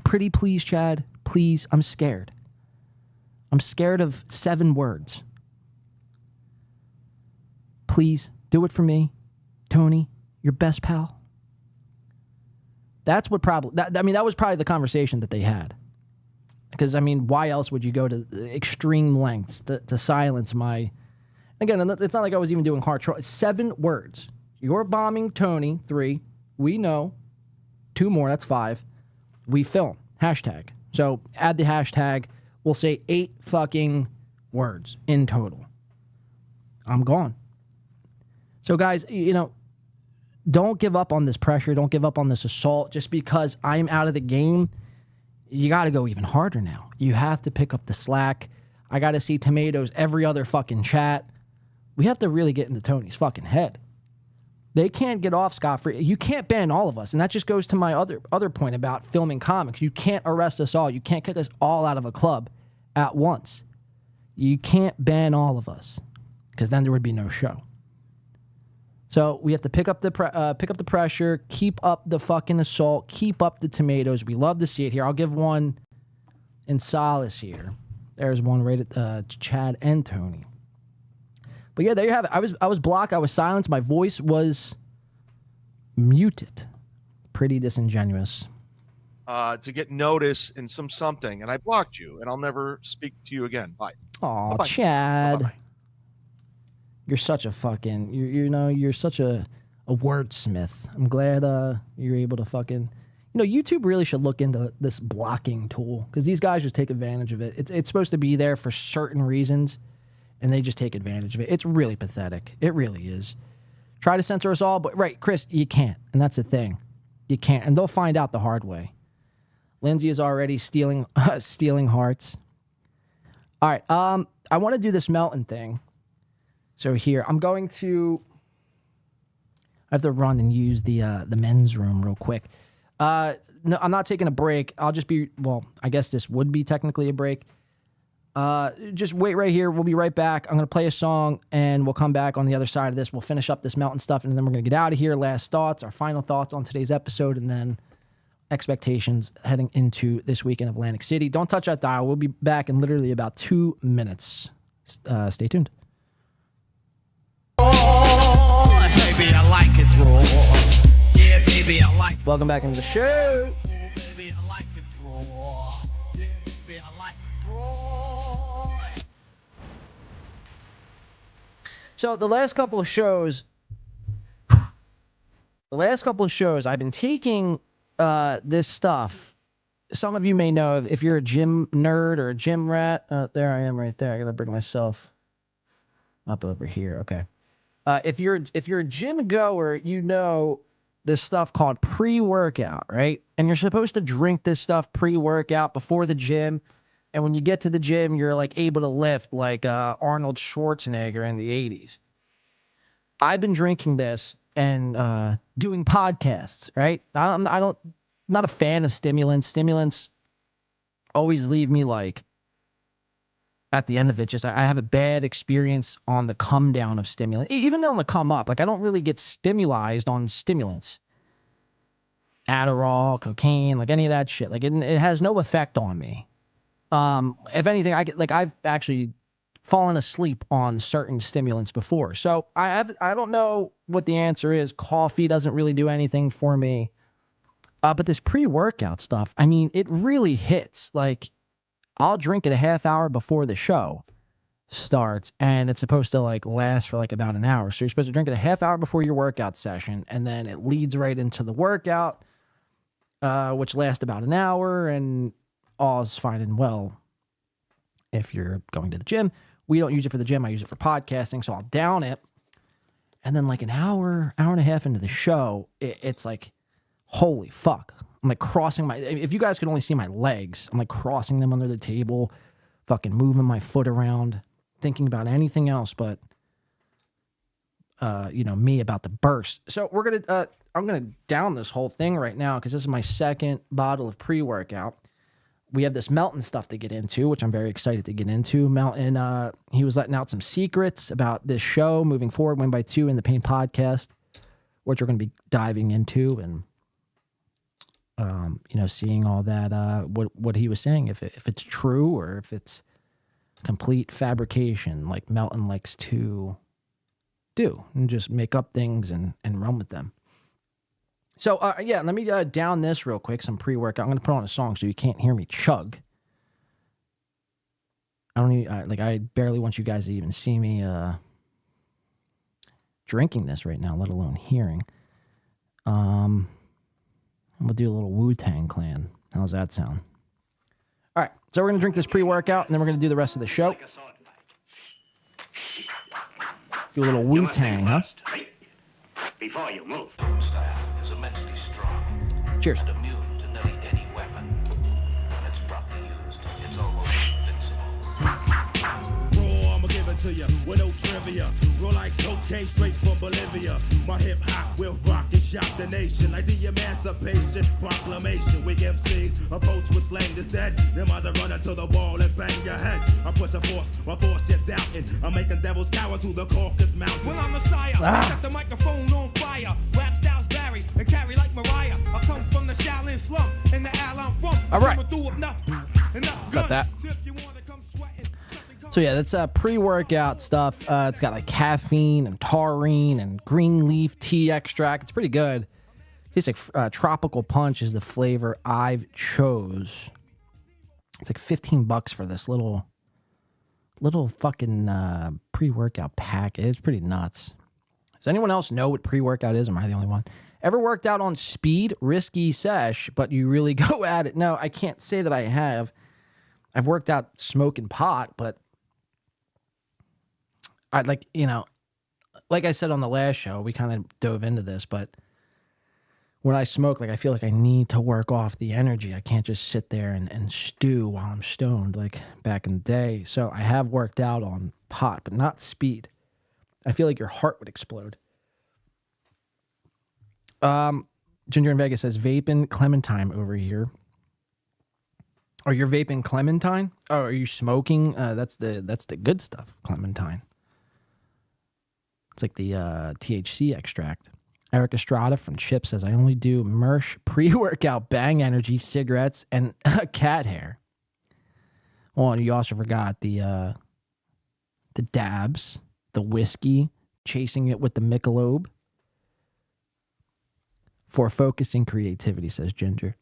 pretty please, Chad, please. I'm scared. I'm scared of 7 words. Please do it for me, Tony. Your best pal. That's what probably, that was probably the conversation that they had. Because, I mean, why else would you go to extreme lengths to silence my, again, it's not like I was even doing hard troll. It's 7 words. You're bombing Tony, 3. We know. 2 more, that's 5. We film. Hashtag. So add the hashtag. We'll say 8 fucking words in total. I'm gone. So, guys, you know, don't give up on this pressure. Don't give up on this assault. Just because I'm out of the game, you got to go even harder now. You have to pick up the slack. I got to see tomatoes every other fucking chat. We have to really get into Tony's fucking head. They can't get off scot-free. You can't ban all of us. And that just goes to my other point about filming comics. You can't arrest us all. You can't kick us all out of a club at once. You can't ban all of us because then there would be no show. So we have to pick up the pressure, keep up the fucking assault, keep up the tomatoes. We love to see it here. I'll give one in solace here. There's one right at Chad and Tony. But yeah, there you have it. I was blocked. I was silenced. My voice was muted. Pretty disingenuous. To get notice in something, and I blocked you, and I'll never speak to you again. Bye. Aw, Bye-bye. Chad. Bye-bye. You're such a fucking, you're such a wordsmith. I'm glad you're able to fucking, YouTube really should look into this blocking tool because these guys just take advantage of it. It's supposed to be there for certain reasons, and they just take advantage of it. It's really pathetic. It really is. Try to censor us all, but right, Chris, you can't, and that's the thing. You can't, and they'll find out the hard way. Lindsay is already stealing hearts. All right, I want to do this Melton thing. So here, I have to run and use the men's room real quick. No, I'm not taking a break. I'll just be, I guess this would be technically a break. Just wait right here. We'll be right back. I'm going to play a song, and we'll come back on the other side of this. We'll finish up this Melton stuff, and then we're going to get out of here. Last thoughts, our final thoughts on today's episode, and then expectations heading into this week in Atlantic City. Don't touch that dial. We'll be back in literally about 2 minutes. Stay tuned. Oh, baby, I like it raw. Yeah, baby, I like it. Welcome back into the show. Baby, I like it raw. Yeah, baby, I like it raw. So the last couple of shows, I've been taking this stuff some of you may know if you're a gym nerd or a gym rat. There I am right there. I gotta bring myself up over here. Okay. If you're a gym goer, you know this stuff called pre-workout, right? And you're supposed to drink this stuff pre-workout before the gym. And when you get to the gym, you're like able to lift like Arnold Schwarzenegger in the 80s. I've been drinking this and doing podcasts, right? Not a fan of stimulants. Stimulants always leave me like at the end of it, just I have a bad experience on the come down of stimulant, even on the come up. Like I don't really get stimulized on stimulants, Adderall, cocaine, like any of that shit. Like it has no effect on me. If anything, I've actually fallen asleep on certain stimulants before. So I don't know what the answer is. Coffee doesn't really do anything for me. But this pre-workout stuff, I mean, it really hits. Like, I'll drink it a half hour before the show starts, and it's supposed to like last for like about an hour. So you're supposed to drink it a half hour before your workout session, and then it leads right into the workout, which lasts about an hour, and all is fine and well if you're going to the gym. We don't use it for the gym. I use it for podcasting, so I'll down it, and then like an hour and a half into the show, it's like, holy fuck. I'm like crossing if you guys could only see my legs, I'm like crossing them under the table, fucking moving my foot around, thinking about anything else but, me about to burst. So I'm going to down this whole thing right now because this is my second bottle of pre-workout. We have this Melton stuff to get into, which I'm very excited to get into. Melton, he was letting out some secrets about this show moving forward, Win by Two in the Pain podcast, which we're going to be diving into and seeing all that, what he was saying, if it's true or if it's complete fabrication, like Melton likes to do, and just make up things and run with them. So, let me down this real quick, some pre-workout. I'm going to put on a song so you can't hear me chug. I barely want you guys to even see me drinking this right now, let alone hearing. We'll do a little Wu-Tang Clan. How's that sound? All right, so we're going to drink this pre-workout, and then we're going to do the rest of the show. Do a little Wu-Tang, huh? Before you move, style is immensely strong. Cheers. And immune to nearly any weapon. When it's properly used, it's almost invincible. Raw, I'ma give it to you with no trivia. Roll like cocaine straight from Bolivia. My hip hop will rock and shock the nation like the Emancipation Proclamation. We MCs approach with slang that's dead. Them eyes are running to the wall and bang your head. I push a force, my force you're doubting. I'm making devils cower to the Caucasus Mountain. Well, I'm Messiah. I set the microphone on fire. Rap styles vary and carry like Mariah. I come from the Shaolin slum in the Al I'm from. All right. Got that. So yeah, that's pre-workout stuff. It's got like caffeine and taurine and green leaf tea extract. It's pretty good. Tastes like tropical punch is the flavor I've chose. It's like $15 for this little fucking pre-workout pack. It's pretty nuts. Does anyone else know what pre-workout is? Am I the only one? Ever worked out on speed, risky sesh, but you really go at it? No, I can't say that I have. I've worked out smoking pot, but I'd like I said on the last show, we kind of dove into this, but when I smoke, like I feel like I need to work off the energy. I can't just sit there and stew while I'm stoned like back in the day. So I have worked out on pot, but not speed. I feel like your heart would explode. Ginger in Vegas says vaping Clementine over here. Are you vaping Clementine? Oh, are you smoking? That's the good stuff, Clementine. It's like the THC extract. Eric Estrada from Chip says, I only do Mersh pre-workout Bang Energy cigarettes and cat hair. Well, and you also forgot the dabs, the whiskey, chasing it with the Michelob. For focusing creativity, says Ginger.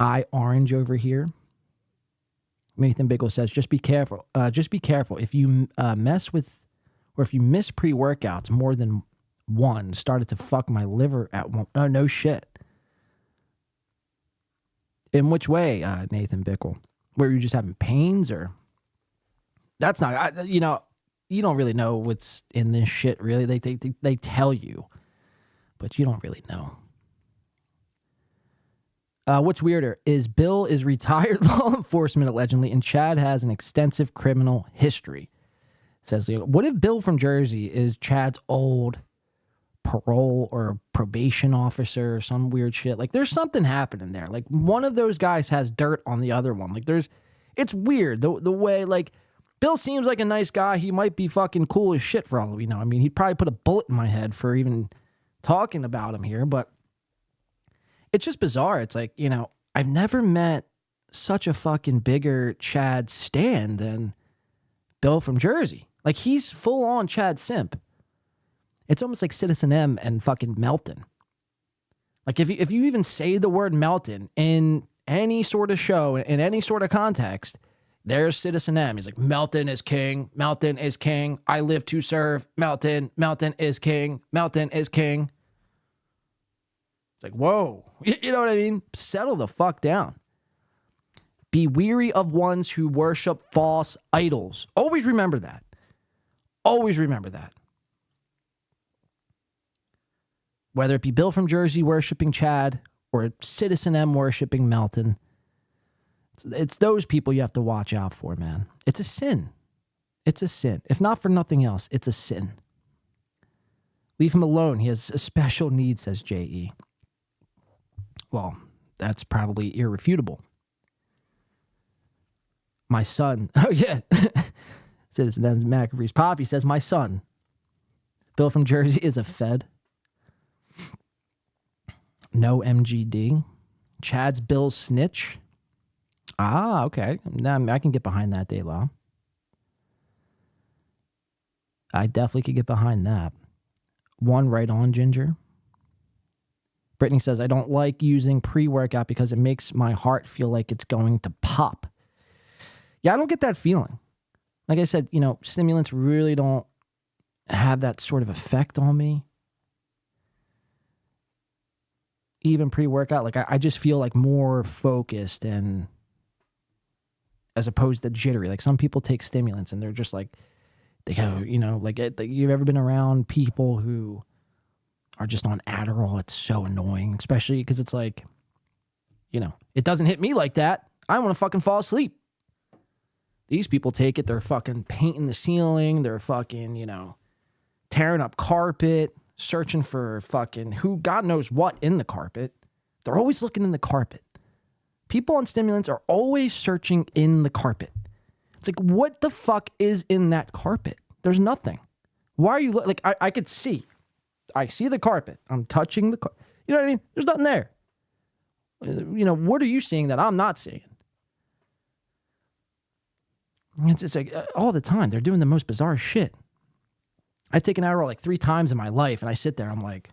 I Orange over here. Nathan Bigelow says, just be careful. Just be careful. If you mess with, or if you miss pre-workouts more than one, started to fuck my liver at one. Oh, no shit. In which way, Nathan Bickle? Were you just having pains, or? That's not, you know, you don't really know what's in this shit, really. They tell you, but you don't really know. What's weirder is Bill is retired law enforcement, allegedly, and Chad has an extensive criminal history. Says, what if Bill from Jersey is Chad's old parole or probation officer or some weird shit? Like, there's something happening there. Like, one of those guys has dirt on the other one. Like, it's weird the way, like, Bill seems like a nice guy. He might be fucking cool as shit for all we know. I mean, he'd probably put a bullet in my head for even talking about him here, but it's just bizarre. It's like, you know, I've never met such a fucking bigger Chad stan than Bill from Jersey. Like, he's full on Chad simp. It's almost like Citizen M and fucking Melton. Like, if you even say the word Melton in any sort of show, in any sort of context, there's Citizen M. He's like, Melton is king. Melton is king. I live to serve. Melton. Melton is king. Melton is king. It's like, whoa. You know what I mean? Settle the fuck down. Be weary of ones who worship false idols. Always remember that. Always remember that. Whether it be Bill from Jersey worshiping Chad or Citizen M worshiping Melton, it's those people you have to watch out for, man. It's a sin. It's a sin. If not for nothing else, it's a sin. Leave him alone. He has a special need, says J.E. Well, that's probably irrefutable. My son. Oh, yeah. Citizen M. McAfee's Poppy says, my son, Bill from Jersey, is a Fed. No MGD. Chad's Bill's snitch. Ah, okay. Now I can get behind that, Daylaw. I definitely could get behind that. One right on, Ginger. Brittany says, I don't like using pre-workout because it makes my heart feel like it's going to pop. Yeah, I don't get that feeling. Like I said, you know, stimulants really don't have that sort of effect on me. Even pre-workout, like I just feel like more focused and as opposed to jittery. Like some people take stimulants and they're just like, they go, you know, like you've ever been around people who are just on Adderall? It's so annoying, especially because it's like, you know, it doesn't hit me like that. I want to fucking fall asleep. These people take it, they're fucking painting the ceiling, they're fucking, you know, tearing up carpet, searching for fucking who, God knows what in the carpet. They're always looking in the carpet. People on stimulants are always searching in the carpet. It's like, what the fuck is in that carpet? There's nothing. Why are you, like, I could see. I see the carpet. I'm touching the carpet. You know what I mean? There's nothing there. You know, what are you seeing that I'm not seeing? It's like all the time. They're doing the most bizarre shit. I've taken Adderall like 3 times in my life, and I sit there, I'm like,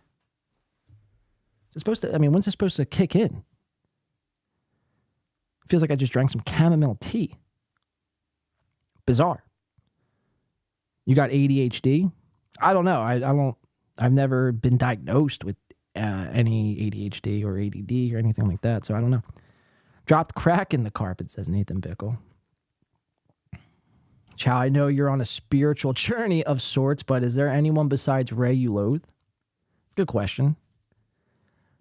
is it supposed to, I mean, when's it supposed to kick in? It feels like I just drank some chamomile tea. Bizarre. You got ADHD? I don't know. I've never been diagnosed with any ADHD or ADD or anything like that, so I don't know. Dropped crack in the carpet, says Nathan Bickle. Chow, I know you're on a spiritual journey of sorts, but is there anyone besides Ray you loathe? Good question.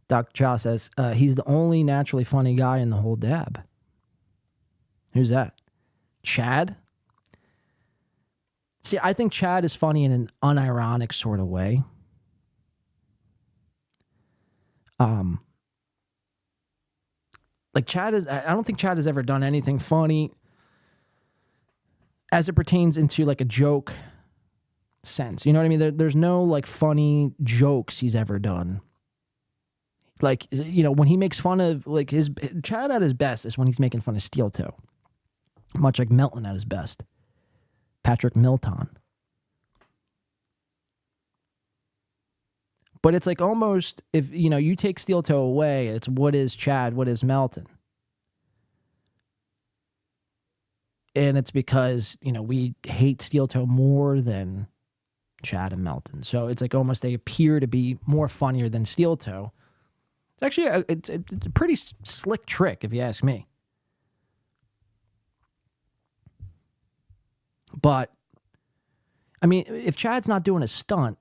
Dr. Chow says, he's the only naturally funny guy in the whole dab. Who's that? Chad? See, I think Chad is funny in an unironic sort of way. Like Chad is, I don't think Chad has ever done anything funny as it pertains into like a joke sense. You know what I mean? There's no like funny jokes he's ever done. Like, you know, when he makes fun of like Chad at his best is when he's making fun of Steel Toe. Much like Melton at his best. Patrick Milton. But it's like almost, if, you know, you take Steel Toe away, it's what is Chad, what is Melton? And it's because, you know, we hate Steel Toe more than Chad and Melton. So it's like almost they appear to be more funnier than Steel Toe. It's actually it's a pretty slick trick, if you ask me. But, I mean, if Chad's not doing a stunt,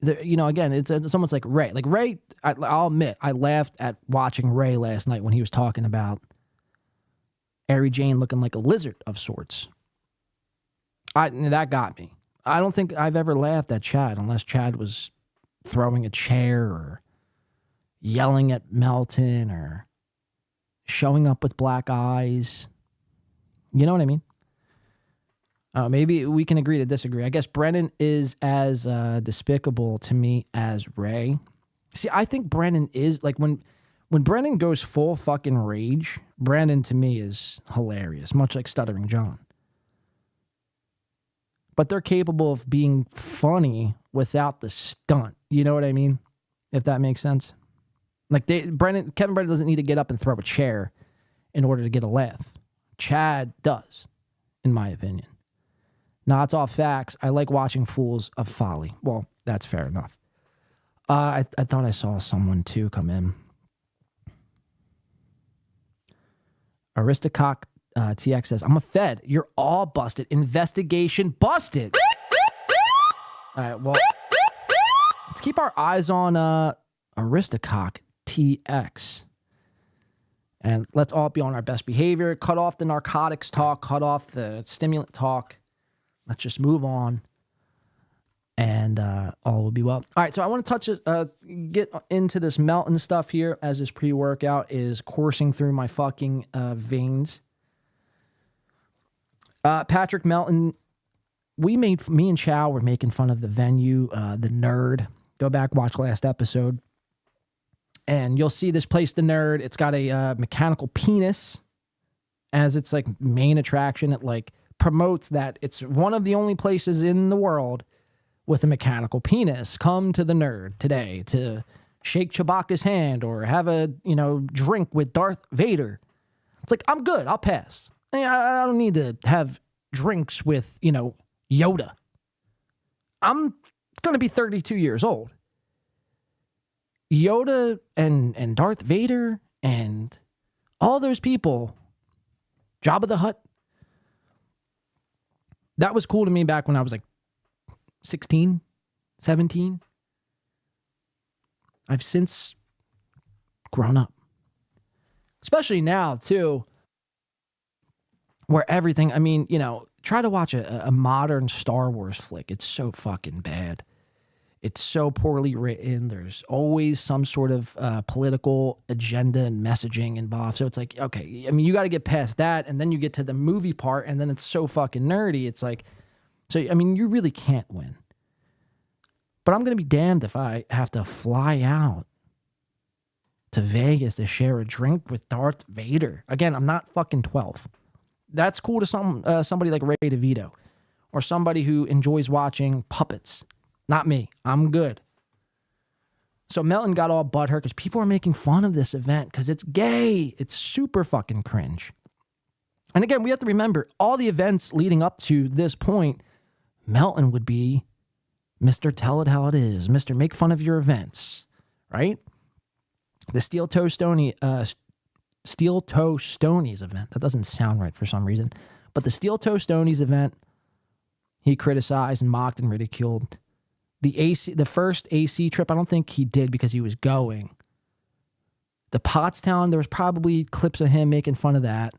again, it's almost like Ray. Like Ray, I'll admit, I laughed at watching Ray last night when he was talking about Ary Jane looking like a lizard of sorts. That got me. I don't think I've ever laughed at Chad unless Chad was throwing a chair or yelling at Melton or showing up with black eyes. You know what I mean? Maybe we can agree to disagree. I guess Brennan is as despicable to me as Ray. See, I think Brennan is, like, when Brennan goes full fucking rage, Brennan to me is hilarious, much like Stuttering John. But they're capable of being funny without the stunt. You know what I mean? If that makes sense. Like, Kevin Brennan doesn't need to get up and throw a chair in order to get a laugh. Chad does, in my opinion. Now, it's all facts. I like watching Fools of Folly. Well, that's fair enough. I thought I saw someone, too, come in. Aristocock TX says, I'm a Fed. You're all busted. Investigation busted. All right, well, let's keep our eyes on Aristocock TX. And let's all be on our best behavior. Cut off the narcotics talk. Cut off the stimulant talk. Let's just move on. And all will be well. All right, so I want to get into this Melton stuff here as this pre-workout is coursing through my fucking veins. Patrick Melton, me and Chow were making fun of the venue, the Nerd. Go back, watch last episode. And you'll see this place, the Nerd. It's got a mechanical penis as its like main attraction. It like promotes that it's one of the only places in the world with a mechanical penis. Come to the Nerd today to shake Chewbacca's hand or have a, drink with Darth Vader. It's like, I'm good. I'll pass. I don't need to have drinks with, Yoda. I'm going to be 32 years old. Yoda and Darth Vader and all those people, Jabba the Hutt, that was cool to me back when I was like 16, 17. I've since grown up. Especially now, too, where everything, try to watch a modern Star Wars flick. It's so fucking bad. It's so poorly written. There's always some sort of political agenda and messaging involved. So it's like, okay, you got to get past that. And then you get to the movie part, and then it's so fucking nerdy. It's like, you really can't win. But I'm going to be damned if I have to fly out to Vegas to share a drink with Darth Vader. Again, I'm not fucking 12. That's cool to somebody like Ray Devito or somebody who enjoys watching puppets. Not me. I'm good. So Melton got all butthurt because people are making fun of this event because it's gay. It's super fucking cringe. And again, we have to remember all the events leading up to this point, Melton would be Mr. Tell It How It Is, Mr. Make Fun of Your Events, right? The Steel Toe Stonies event. That doesn't sound right for some reason. But the Steel Toe Stonies event, he criticized and mocked and ridiculed. The first AC trip, I don't think he did because he was going. The Pottstown, there was probably clips of him making fun of that.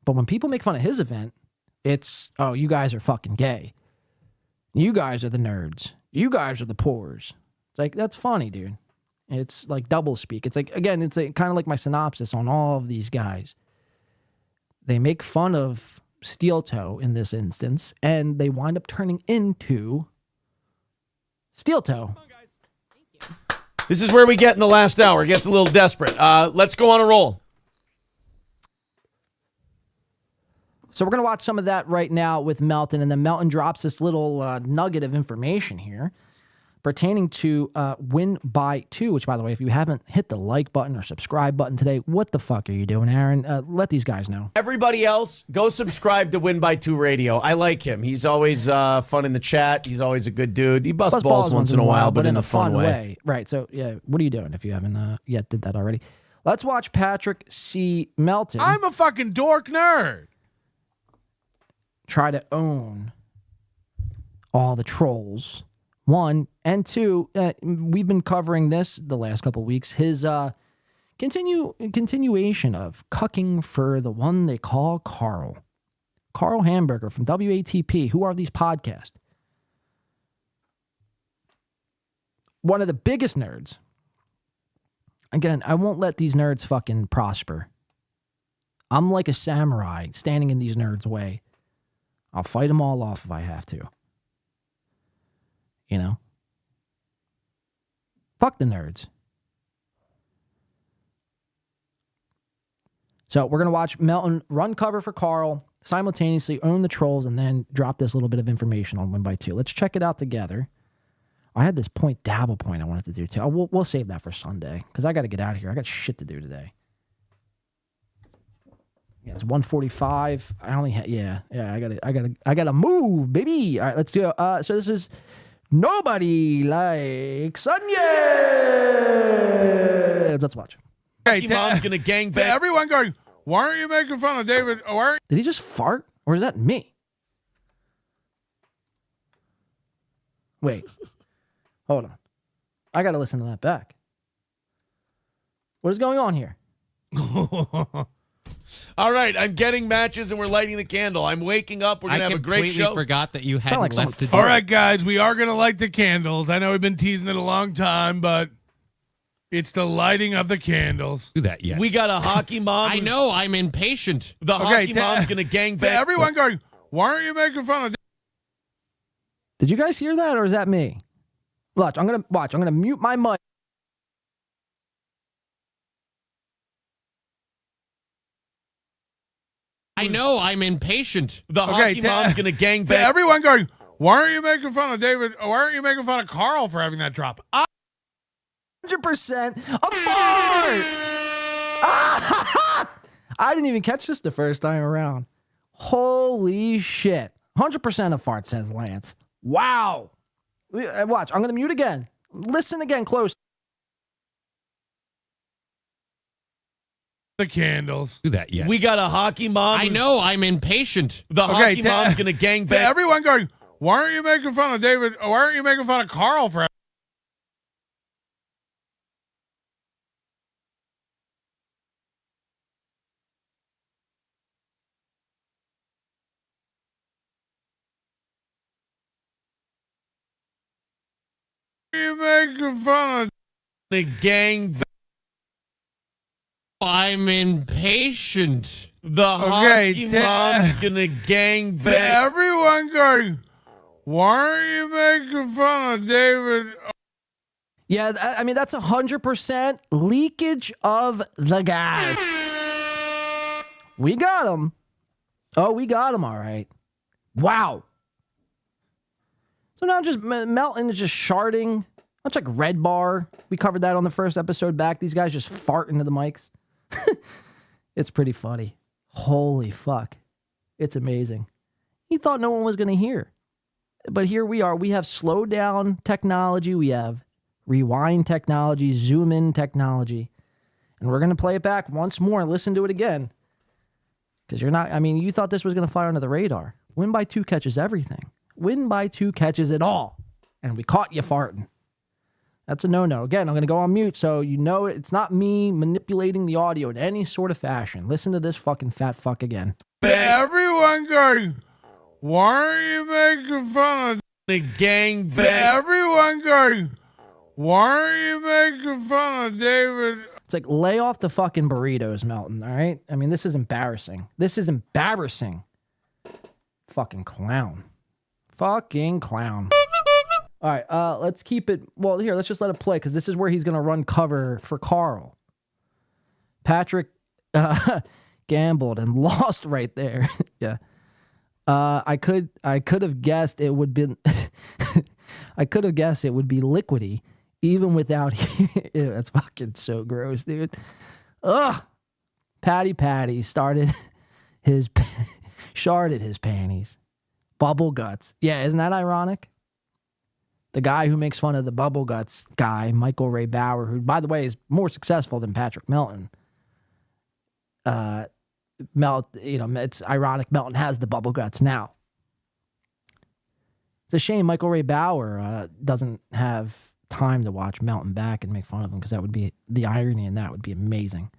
But when people make fun of his event, it's, oh, you guys are fucking gay. You guys are the nerds. You guys are the pores. It's like, that's funny, dude. It's like double speak. It's like, again, it's kind of like my synopsis on all of these guys. They make fun of Steel Toe in this instance, and they wind up turning into Steel Toe. This is where we get in the last hour. It gets a little desperate. Let's go on a roll. So we're going to watch some of that right now with Melton, and then Melton drops this little nugget of information here. pertaining to Win by 2, which, by the way, if you haven't hit the like button or subscribe button today, what the fuck are you doing, Aaron? Let these guys know. Everybody else, go subscribe to Win by 2 Radio. I like him. He's always fun in the chat. He's always a good dude. He busts balls once in a while, but in a fun way. Right. So, yeah, what are you doing if you haven't yet did that already? Let's watch Patrick C. Melton. I'm a fucking dork nerd. Try to own all the trolls. 1 and 2, we've been covering this the last couple of weeks. His continuation of cucking for the one they call Carl. Carl Hamburger from WATP. Who are these podcasts? One of the biggest nerds. Again, I won't let these nerds fucking prosper. I'm like a samurai standing in these nerds' way. I'll fight them all off if I have to. You know? Fuck the nerds. So we're going to watch Melton run cover for Carl, simultaneously own the trolls, and then drop this little bit of information on Win by 2. Let's check it out together. I had this dabble point I wanted to do too. We'll save that for Sunday because I got to get out of here. I got shit to do today. Yeah, it's 1:45. I only I gotta move, baby. All right, let's do it. So this is Nobody Likes Onions. Let's watch. Hey, Mom's gonna gang to everyone going, why aren't you making fun of David? Did he just fart? Or is that me? Wait. Hold on. I got to listen to that back. What is going on here? All right, I'm getting matches and we're lighting the candle. I'm waking up. We're going to have a great show. I completely forgot that you hadn't left to do All right, guys, we are going to light the candles. I know we've been teasing it a long time, but it's the lighting of the candles. Do that yet. We got a hockey mom. I know, I'm impatient. The hockey mom's going to gang back. Everyone going, why aren't you making fun of Did you guys hear that or is that me? Watch, I'm gonna mute my mic. I know, I'm impatient. The hockey mom's gonna gang back. Everyone going, why aren't you making fun of David? Why aren't you making fun of Carl for having that drop? 100% a fart! I didn't even catch this the first time around. Holy shit. 100% a fart, says Lance. Wow. Watch, I'm going to mute again. Listen again close. The candles. Do that yet. We got a hockey mom. I know, I'm impatient. The hockey mom's going to gang back. Everyone going, why aren't you making fun of David? Why aren't you making fun of Carl for you making fun of the gang back? I'm impatient. The hockey mom's gonna gang back. Everyone going, why aren't you making fun of David? Yeah, I mean, that's 100% leakage of the gas. We got him. Oh, we got him, all right. Wow. So now just Melton is just sharding. Much like Red Bar. We covered that on the first episode back. These guys just fart into the mics. It's pretty funny. Holy fuck. It's amazing. He thought no one was going to hear. But here we are. We have slow down technology. We have rewind technology, zoom in technology. And we're going to play it back once more and listen to it again. Because you thought this was going to fly under the radar. Win by 2 catches everything. Win by 2 catches it all. And we caught you farting. That's a no-no. Again, I'm going to go on mute so you know it's not me manipulating the audio in any sort of fashion. Listen to this fucking fat fuck again. Everyone going, why are you making fun of the gang back? Everyone going, why are you making fun of David? It's like, lay off the fucking burritos, Melton, all right? I mean, this is embarrassing. This is embarrassing. Fucking clown. Fucking clown. All right, let's keep it. Well, here, let's just let it play because this is where he's going to run cover for Carl. Patrick gambled and lost right there. Yeah. I could have guessed it would been I could have guessed it would be liquidy, even without. Ew, that's fucking so gross, dude. Ugh. Patty started his sharded his panties. Bubble guts. Yeah, isn't that ironic? The guy who makes fun of the bubble guts guy, Michael Ray Bauer, who, by the way, is more successful than Patrick Melton. It's ironic Melton has the bubble guts now. It's a shame Michael Ray Bauer doesn't have time to watch Melton back and make fun of him, because that would be the irony, and that would be amazing.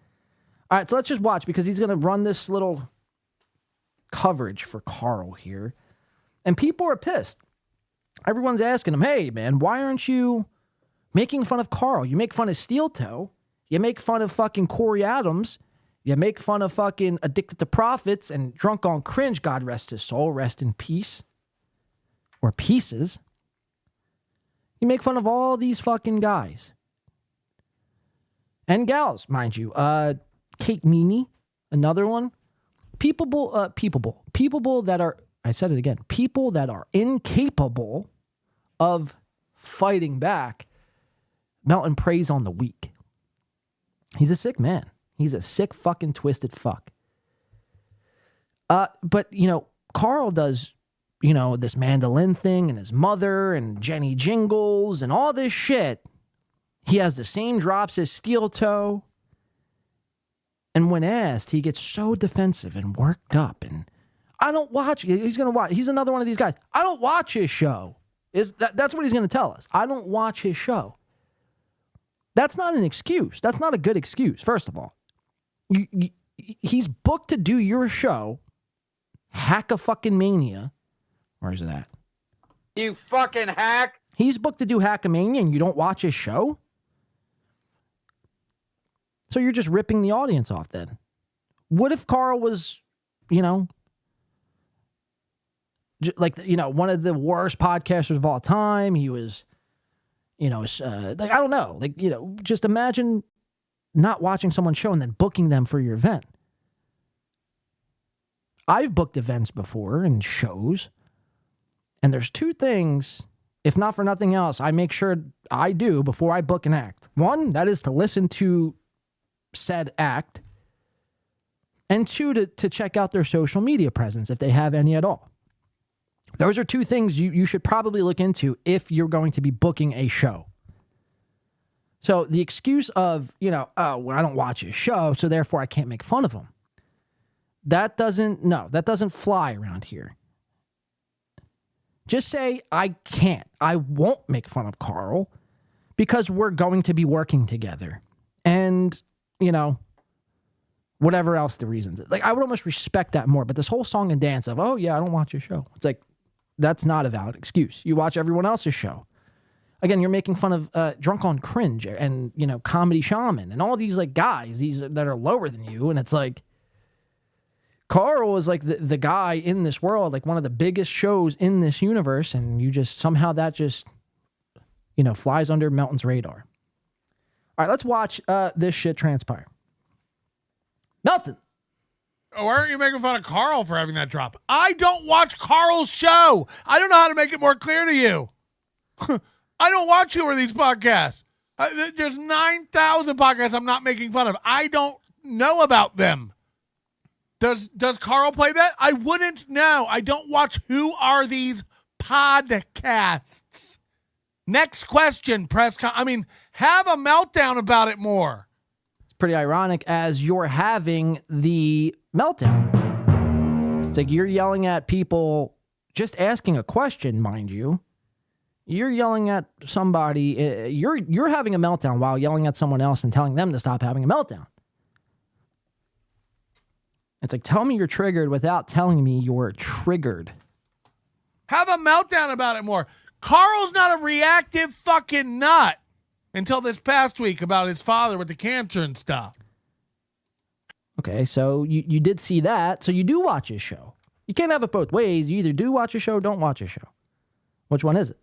All right, so let's just watch, because he's going to run this little coverage for Carl here. And people are pissed. Everyone's asking him, hey, man, why aren't you making fun of Carl? You make fun of Steel Toe. You make fun of fucking Corey Adams. You make fun of fucking Addicted to Profits and Drunk on Cringe. God rest his soul. Rest in peace. Or pieces. You make fun of all these fucking guys. And gals, mind you. Kate Meany, another one. People that are, I said it again, people that are incapable of fighting back. Melton preys on the weak. He's a sick man. He's a sick fucking twisted fuck. But, Carl does, this mandolin thing and his mother and Jenny Jingles and all this shit. He has the same drops as Steel Toe. And when asked, he gets so defensive and worked up. And I don't watch. He's going to watch. He's another one of these guys. I don't watch his show. That's what he's going to tell us. I don't watch his show. That's not an excuse. That's not a good excuse, first of all. He's booked to do your show, Hack-a-fucking-mania. Where is it at? You fucking hack. He's booked to do Hack-a-mania and you don't watch his show? So you're just ripping the audience off then. What if Carl was, one of the worst podcasters of all time? He was, I don't know. Just imagine not watching someone's show and then booking them for your event. I've booked events before and shows. And there's two things, if not for nothing else, I make sure I do before I book an act. One, that is to listen to said act. And two, to check out their social media presence, if they have any at all. Those are two things you should probably look into if you're going to be booking a show. So the excuse of, I don't watch his show, so therefore I can't make fun of him. That doesn't fly around here. Just say, I can't. I won't make fun of Carl because we're going to be working together. And, whatever else the reasons. I would almost respect that more. But this whole song and dance of, oh, yeah, I don't watch your show. It's like, that's not a valid excuse. You watch everyone else's show. Again, you're making fun of Drunk on Cringe and, Comedy Shaman and all these, guys, these that are lower than you. And it's like, Carl is the guy in this world, one of the biggest shows in this universe, and you just somehow that just flies under Melton's radar. All right, let's watch this shit transpire. Nothing. Why aren't you making fun of Carl for having that drop? I don't watch Carl's show. I don't know how to make it more clear to you. I don't watch two of these podcasts. There's 9,000 podcasts I'm not making fun of. I don't know about them. Does Carl play that? I wouldn't know. I don't watch Who Are These Podcasts. Next question, have a meltdown about it more. It's pretty ironic as you're having the meltdown. It's like you're yelling at people just asking a question, mind you. You're yelling at somebody. You're having a meltdown while yelling at someone else and telling them to stop having a meltdown. It's like, tell me you're triggered without telling me you're triggered. Have a meltdown about it more. Carl's not a reactive fucking nut until this past week about his father with the cancer and stuff. Okay, so you did see that, so you do watch his show. You can't have it both ways. You either do watch a show or don't watch a show. Which one is it?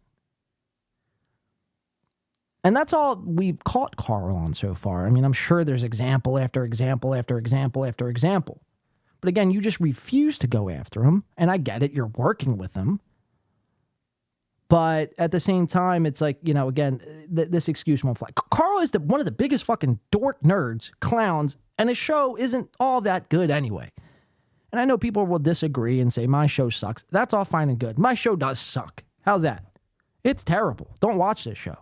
And that's all we've caught Carl on so far. I mean, I'm sure there's example after example after example after example. But again, you just refuse to go after him. And I get it. You're working with him. But at the same time, it's like, again, this excuse won't fly. Carl is one of the biggest fucking dork nerds, clowns, and his show isn't all that good anyway. And I know people will disagree and say my show sucks. That's all fine and good. My show does suck. How's that? It's terrible. Don't watch this show.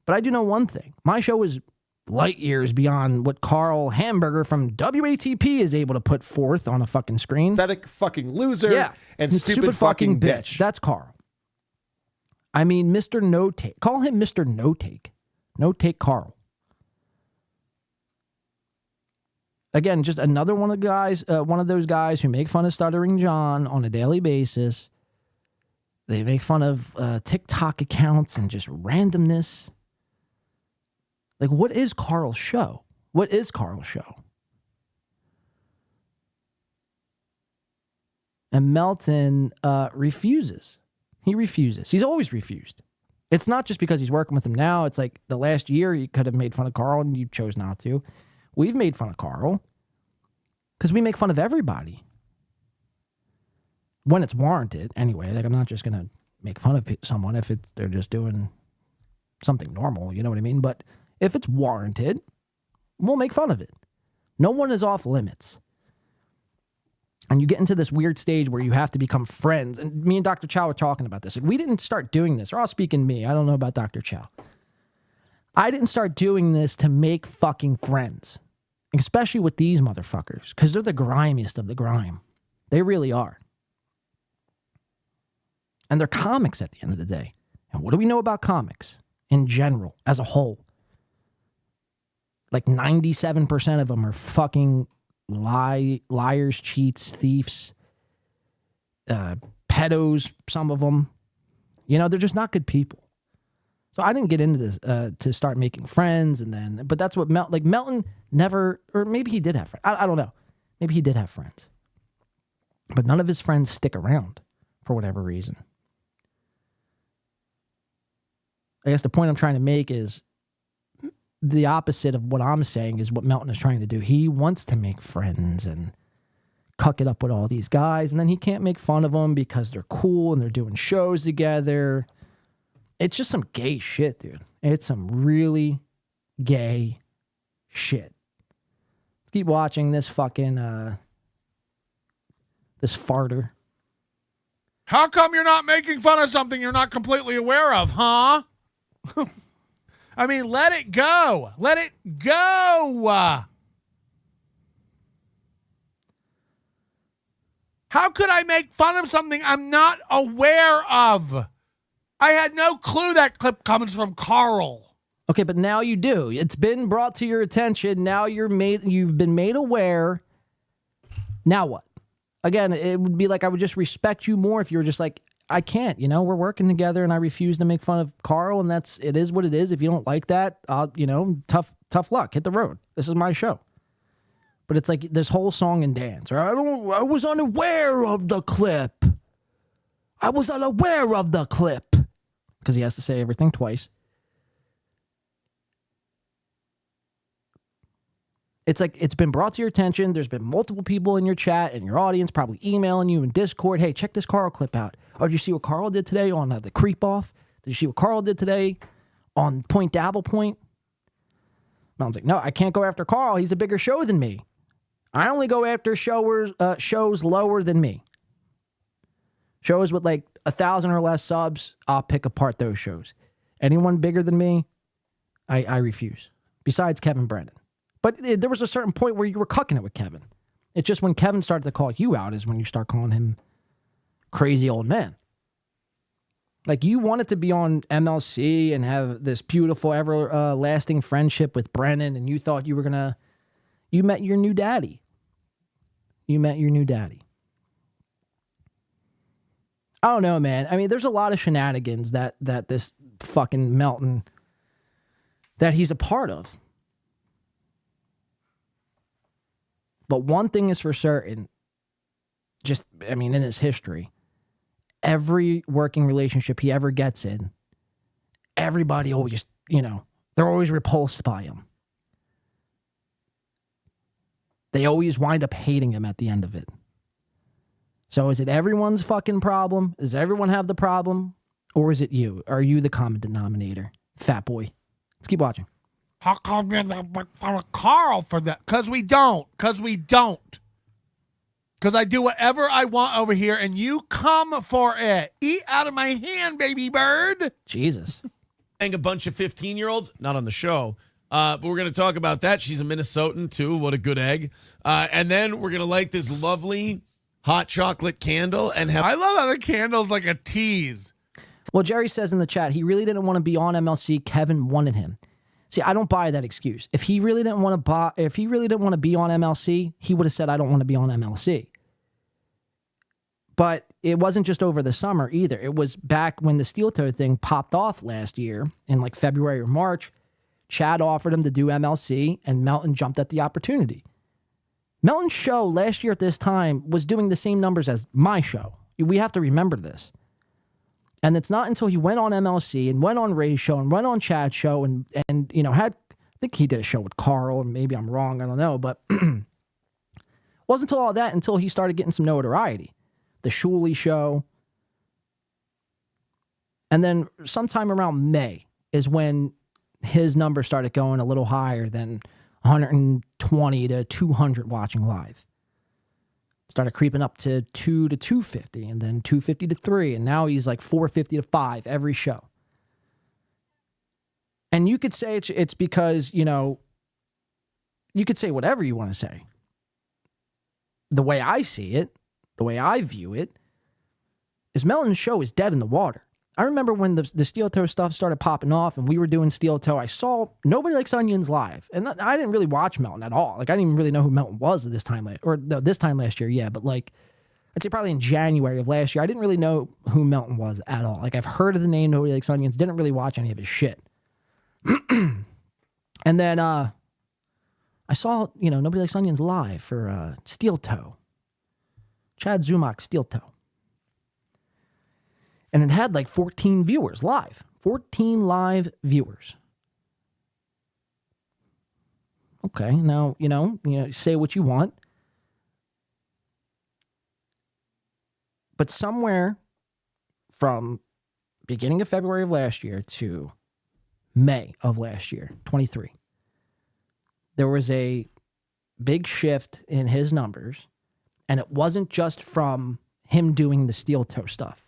But I do know one thing. My show is light years beyond what Carl Hamburger from WATP is able to put forth on a fucking screen. Pathetic fucking loser. Yeah. And stupid fucking bitch. That's Carl. I mean, Mr. No Take. Call him Mr. No Take. No Take Carl. Again, just another one of those guys who make fun of Stuttering John on a daily basis. They make fun of TikTok accounts and just randomness. Like, what is Carl's show? What is Carl's show? And Melton refuses. He refuses. He's always refused. It's not just because he's working with him now. It's like the last year you could have made fun of Carl and you chose not to. We've made fun of Carl because we make fun of everybody. When it's warranted, anyway. Like, I'm not just going to make fun of someone if they're just doing something normal, you know what I mean? But if it's warranted, we'll make fun of it. No one is off limits. And you get into this weird stage where you have to become friends. And me and Dr. Chow were talking about this. Like, we didn't start doing this, or I'll speak in me. I don't know about Dr. Chow. I didn't start doing this to make fucking friends, especially with these motherfuckers, because they're the grimiest of the grime. They really are. And they're comics at the end of the day. And what do we know about comics in general, as a whole? Like 97% of them are fucking liars, cheats, thieves, pedos, some of them. They're just not good people. So I didn't get into this to start making friends, but that's what Melton never, or maybe he did have friends. I don't know. Maybe he did have friends. But none of his friends stick around for whatever reason. I guess the point I'm trying to make is the opposite of what I'm saying is what Melton is trying to do. He wants to make friends and cuck it up with all these guys, and then he can't make fun of them because they're cool and they're doing shows together. It's just some gay shit, dude. It's some really gay shit. Keep watching this fucking, this farter. How come you're not making fun of something you're not completely aware of, huh? I mean, let it go. Let it go. How could I make fun of something I'm not aware of? I had no clue that clip comes from Carl. Okay, but now you do. It's been brought to your attention. Now you've been made aware. Now what? Again, it would be like I would just respect you more if you were just like, I can't, we're working together and I refuse to make fun of Carl, and it is what it is. If you don't like that, tough luck. Hit the road. This is my show. But it's like this whole song and dance. I was unaware of the clip. I was unaware of the clip. Because he has to say everything twice. It's like it's been brought to your attention. There's been multiple people in your chat and your audience probably emailing you in Discord. Hey, check this Carl clip out. Oh, did you see what Carl did today on the Creep Off? Did you see what Carl did today on Point Dabble Point? Melton's like, no, I can't go after Carl. He's a bigger show than me. I only go after shows lower than me. Shows with like 1,000 or less subs, I'll pick apart those shows. Anyone bigger than me, I refuse. Besides Kevin Brennan. But there was a certain point where you were cucking it with Kevin. It's just when Kevin started to call you out is when you start calling him crazy old man. Like, you wanted to be on MLC and have this beautiful, everlasting friendship with Brennan, and you thought you were going to... You met your new daddy. You met your new daddy. I don't know, man. I mean, there's a lot of shenanigans that this fucking Melton, that he's a part of. But one thing is for certain, in his history, every working relationship he ever gets in, everybody always, they're always repulsed by him. They always wind up hating him at the end of it. So is it everyone's fucking problem? Does everyone have the problem Or is it you? Are you the common denominator? Fat boy. Let's keep watching. How come you're not making fun of Carl for that? Because we don't. Because I do whatever I want over here, and you come for it. Eat out of my hand, baby bird. Jesus. And a bunch of 15-year-olds, not on the show, but we're going to talk about that. She's a Minnesotan, too. What a good egg. And then we're going to light this lovely hot chocolate candle and have... I love how the candle's like a tease. Well, Jerry says in the chat, he really didn't want to be on MLC. Kevin wanted him. See, I don't buy that excuse. If he really didn't want to be on MLC, he would have said, I don't want to be on MLC. But it wasn't just over the summer either. It was back when the steel toe thing popped off last year in like February or March. Chad offered him to do MLC, and Melton jumped at the opportunity. Melton's show last year at this time was doing the same numbers as my show. We have to remember this. And it's not until he went on MLC and went on Ray's show and went on Chad's show and you know, I think he did a show with Carl, and maybe I'm wrong, I don't know, but wasn't until all that until he started getting some notoriety. The Shuley show. And then sometime around May is when his number started going a little higher than 120 to 200 watching live. Started creeping up to 2 to 250, and then 250 to 3, and now he's like 450 to 5 every show. And you could say it's because, you know, you could say whatever you want to say. The way I see it, the way I view it, is Melton's show is dead in the water. I remember when the steel toe stuff started popping off and we were doing steel toe, I saw Nobody Likes Onions live. And I didn't really watch Melton at all. Like, I didn't even really know who Melton was at this time. This time last year, yeah. But like, I'd say probably in January of last year, I didn't really know who Melton was at all. Like, I've heard of the name Nobody Likes Onions, didn't really watch any of his shit. And then I saw, you know, Nobody Likes Onions live for steel toe. Chad Zumach steel toe. And it had like 14 viewers live. 14 live viewers. Okay, now, you know, say what you want. But somewhere from beginning of February of last year to May of last year, 23, there was a big shift in his numbers. And it wasn't just from him doing the steel toe stuff.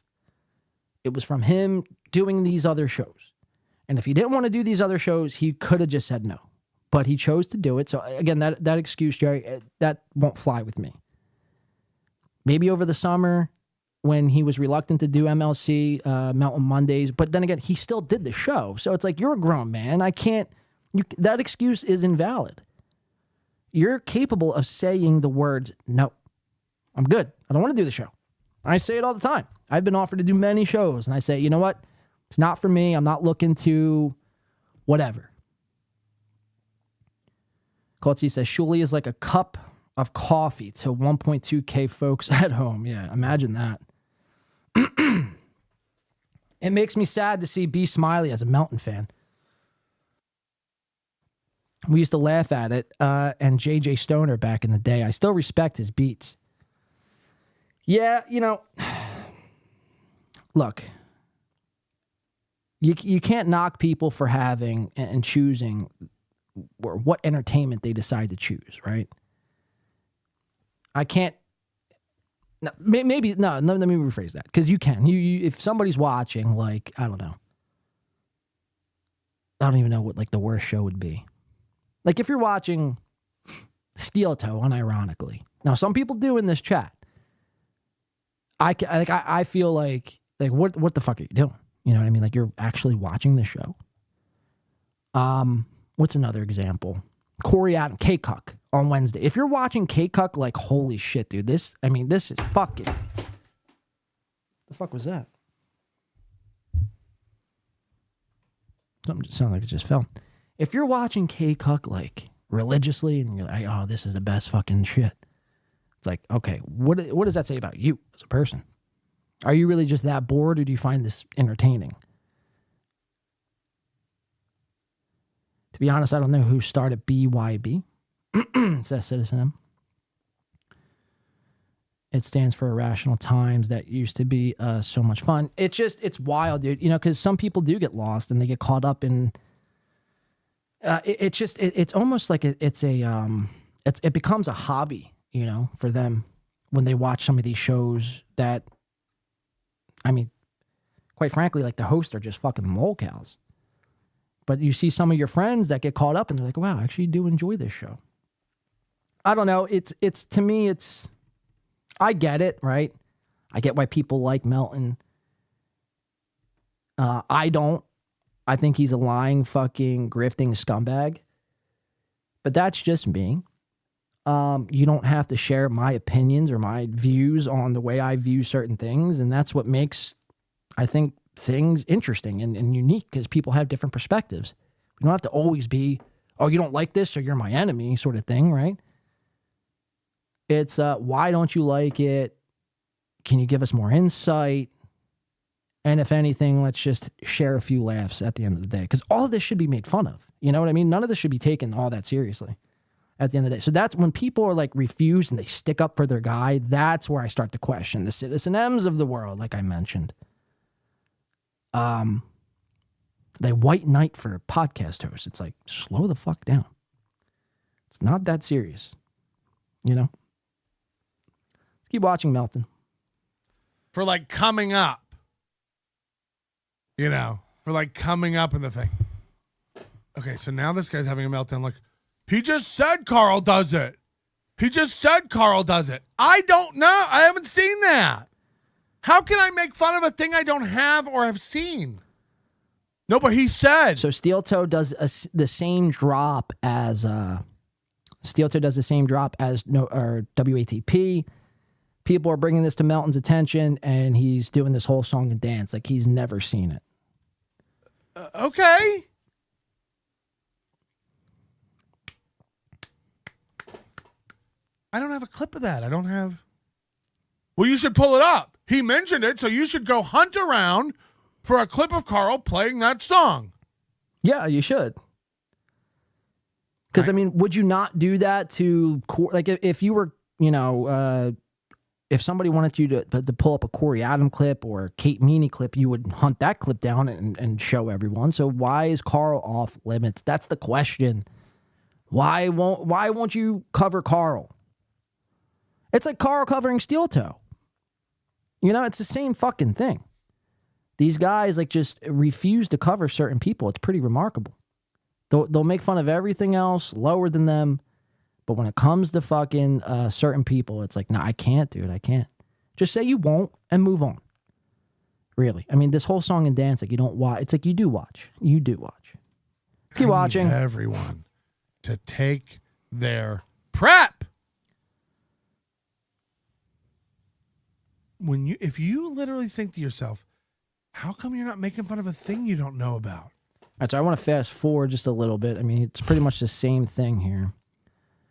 It was from him doing these other shows. And if he didn't want to do these other shows, he could have just said no. But he chose to do it. So again, that excuse, Jerry, that won't fly with me. Maybe over the summer when he was reluctant to do MLC, Mountain Mondays. But then again, he still did the show. So it's like, you're a grown man. That excuse is invalid. You're capable of saying the words, no, I'm good. I don't want to do the show. I say it all the time. I've been offered to do many shows, and I say, you know what? It's not for me. I'm not looking to whatever. Coltsy says, Shuley is like a cup of coffee to 1.2K folks at home. Yeah, imagine that. It makes me sad to see B. Smiley as a Melton fan. We used to laugh at it, and JJ Stoner back in the day. I still respect his beats. Yeah, you know, look, you can't knock people for having and choosing or what entertainment they decide to choose, right? I can't. Let me rephrase that, because you can. You if somebody's watching, like, I don't know. I don't even know what like the worst show would be. Like if you're watching Steel Toe, unironically. Now some people do in this chat. I feel like what the fuck are you doing? You know what I mean? Like you're actually watching the show. What's another example? Corey Adam, K-Cuck on Wednesday. If you're watching K-Cuck, like, holy shit, dude. This is fucking... The fuck was that? Something just sounded like it just fell. If you're watching K-Cuck, like, religiously, and you're like, oh, this is the best fucking shit. It's like, okay, what does that say about you as a person? Are you really just that bored, or do you find this entertaining? To be honest, I don't know who started BYB, says Citizen M. It stands for Irrational Times. That used to be so much fun. It's wild, dude. You know, because some people do get lost and they get caught up in. It's almost like it becomes a hobby, you know, for them when they watch some of these shows that, I mean, quite frankly, like the hosts are just fucking lolcows. But you see some of your friends that get caught up and they're like, wow, I actually do enjoy this show. I don't know. It's to me, I get it, right? I get why people like Melton. I don't. I think he's a lying, fucking, grifting scumbag. But that's just me. You don't have to share my opinions or my views on the way I view certain things. And that's what makes, I think, things interesting and unique, because people have different perspectives. We don't have to always be, oh, you don't like this, so you're my enemy sort of thing, right? It's, why don't you like it? Can you give us more insight? And if anything, let's just share a few laughs at the end of the day. Because all of this should be made fun of. You know what I mean? None of this should be taken all that seriously at the end of the day. So that's when people are like refused and they stick up for their guy. That's where I start to question the Citizen M's of the world, like I mentioned. They white knight for podcast hosts. It's like, slow the fuck down. It's not that serious. You know? Let's keep watching Melton. For like coming up. You know, for like coming up in the thing. Okay, so now this guy's having a meltdown. Like, he just said Carl does it. He just said Carl does it. I don't know. I haven't seen that. How can I make fun of a thing I don't have or have seen? No, but he said. So Steel Toe does the same drop as WATP. People are bringing this to Melton's attention, and he's doing this whole song and dance like he's never seen it. Okay. I don't have a clip of that. I don't have. Well, you should pull it up. He mentioned it, so you should go hunt around for a clip of Carl playing that song. Yeah, you should. Because, I mean, would you not do that to, like, if you were, you know, if somebody wanted you to pull up a Corey Adam clip or a Kate Meany clip, you would hunt that clip down and show everyone. So why is Carl off limits? That's the question. Why won't you cover Carl? It's like Carl covering Steel Toe. You know, it's the same fucking thing. These guys like just refuse to cover certain people. It's pretty remarkable. They'll make fun of everything else lower than them. But when it comes to fucking certain people, it's like, no, I can't, dude. I can't. Just say you won't and move on. Really. I mean, this whole song and dance, like you don't watch. It's like you do watch. You do watch. Keep watching. Everyone to take their prep. If you literally think to yourself, how come you're not making fun of a thing you don't know about? All right, so I want to fast forward just a little bit. I mean, it's pretty much the same thing here.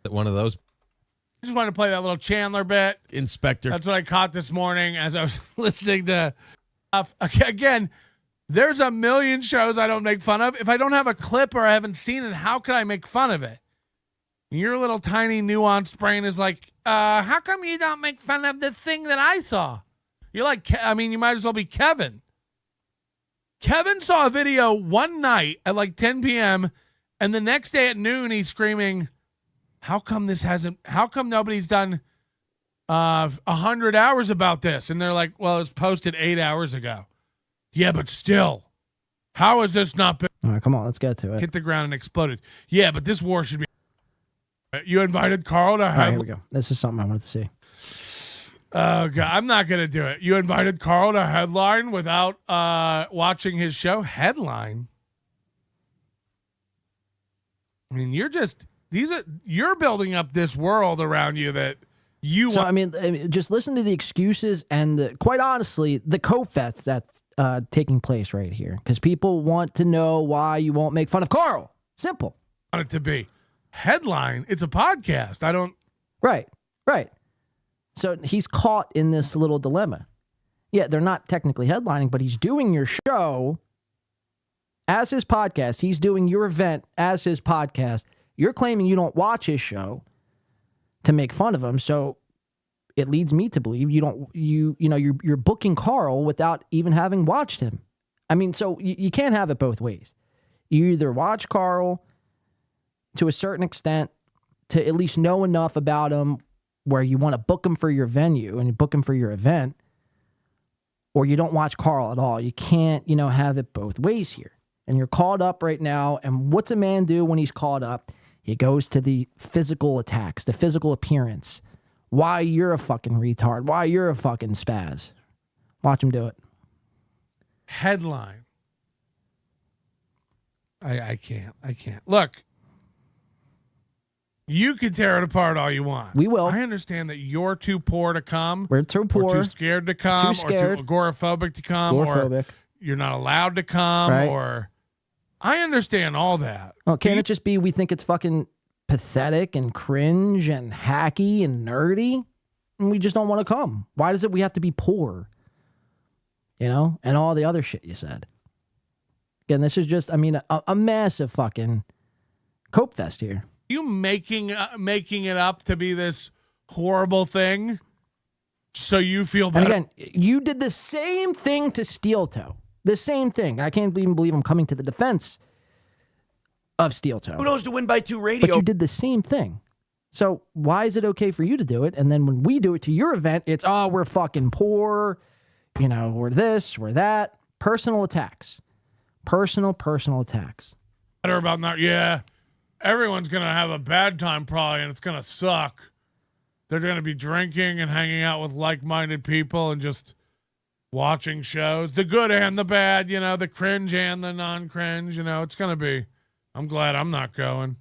One of those. I just wanted to play that little Chandler bit. Inspector. That's what I caught this morning as I was listening to. Again, there's a million shows I don't make fun of. If I don't have a clip or I haven't seen it, how can I make fun of it? Your little tiny nuanced brain is like, how come you don't make fun of the thing that I saw? You're like, I mean, you might as well be Kevin. Kevin saw a video one night at like 10 p.m. and the next day at noon, he's screaming, how come nobody's done 100 hours about this? And they're like, well, it was posted 8 hours ago. Yeah, but still, how has this not been? All right, come on, let's get to it. Hit the ground and exploded. Yeah, but this war should be. You invited Carl to have. All right, here we go. This is something I wanted to see. Oh, God, I'm not going to do it. You invited Carl to headline without watching his show? Headline? I mean, you're building up this world around you that you want. I mean, just listen to the excuses and quite honestly, the cope fest that's taking place right here. Because people want to know why you won't make fun of Carl. Simple. I want it to be headline. It's a podcast. I don't. Right. So he's caught in this little dilemma. Yeah, they're not technically headlining, but he's doing your show as his podcast. He's doing your event as his podcast. You're claiming you don't watch his show to make fun of him. So it leads me to believe you're booking Carl without even having watched him. I mean, so you can't have it both ways. You either watch Carl to a certain extent to at least know enough about him where you want to book him for your venue and you book him for your event, or you don't watch Carl at all. You can't, have it both ways here. And you're called up right now. And what's a man do when he's called up? He goes to the physical attacks, the physical appearance. Why you're a fucking retard. Why you're a fucking spaz. Watch him do it. Headline. I can't. Look, you can tear it apart all you want. We will. I understand that you're too poor to come. We're too poor. Or too scared to come. Too scared. Or too agoraphobic to come. Agoraphobic. Or you're not allowed to come. Right. Or I understand all that. Oh, can't it just be we think it's fucking pathetic and cringe and hacky and nerdy, and we just don't want to come? Why does it we have to be poor? And all the other shit you said. Again, this is just, a massive fucking cope fest here. You making it up to be this horrible thing so you feel better? And again, you did the same thing to Steel Toe. The same thing. I can't even believe I'm coming to the defense of Steel Toe. Who knows to Win by 2 radio? But you did the same thing. So why is it okay for you to do it? And then when we do it to your event, it's, we're fucking poor. We're this, we're that. Personal attacks. Personal attacks. Better about not, yeah. Everyone's going to have a bad time probably, and it's going to suck. They're going to be drinking and hanging out with like-minded people and just watching shows. The good and the bad, the cringe and the non-cringe. It's going to be, I'm glad I'm not going.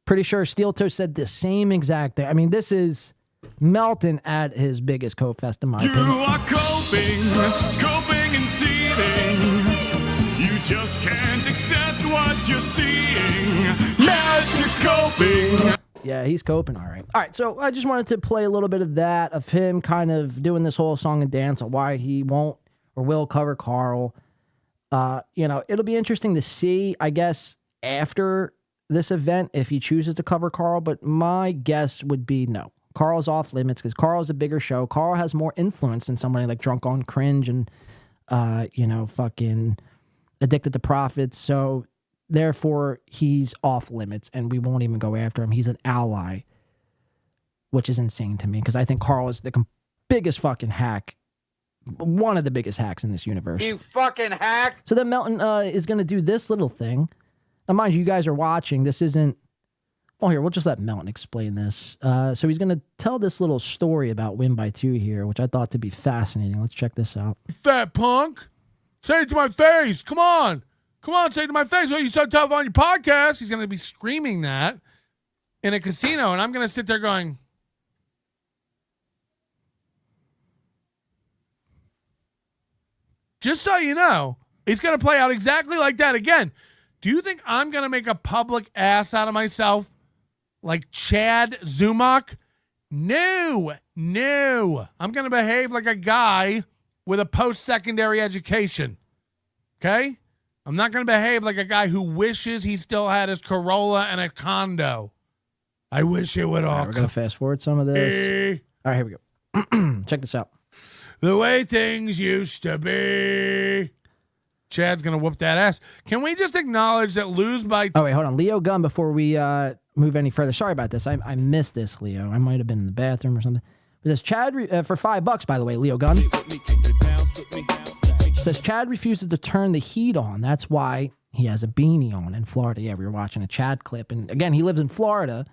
Pretty sure Steel Toe said the same exact thing. I mean, this is Melton at his biggest cope fest in my opinion. You are coping and seething. You just can't accept what you're seeing. Melt's just coping. Yeah, he's coping all right. All right, so I just wanted to play a little bit of that, of him kind of doing this whole song and dance on why he won't or will cover Carl. It'll be interesting to see, I guess, after this event if he chooses to cover Carl, but my guess would be no. Carl's off limits because Carl's a bigger show. Carl has more influence than somebody like Drunk on Cringe and, fucking Addicted to Profits. So therefore, he's off limits and we won't even go after him. He's an ally, which is insane to me because I think Carl is the biggest fucking hack, one of the biggest hacks in this universe. You fucking hack. So then Melton is going to do this little thing. Now, mind you guys are watching. This isn't... Oh, here, we'll just let Melton explain this. So he's going to tell this little story about Win by 2 here, which I thought to be fascinating. Let's check this out. Fat punk. Say it to my face. Come on. Say it to my face. Oh, you so tough on your podcast. He's going to be screaming that in a casino, and I'm going to sit there going... Just so you know, it's going to play out exactly like that again. Do you think I'm going to make a public ass out of myself like Chad Zumach? No. I'm going to behave like a guy with a post-secondary education. Okay? I'm not going to behave like a guy who wishes he still had his Corolla and a condo. I wish it would all. Right, we're going to fast forward some of this. All right, here we go. Check this out. The way things used to be. Chad's going to whoop that ass. Can we just acknowledge that lose by... Oh, wait, hold on. Leo Gunn, before we move any further. Sorry about this. I missed this, Leo. I might have been in the bathroom or something. It says Chad, for $5, by the way, Leo Gunn. It says Chad refuses to turn the heat on. That's why he has a beanie on in Florida. Yeah, we were watching a Chad clip. And again, he lives in Florida.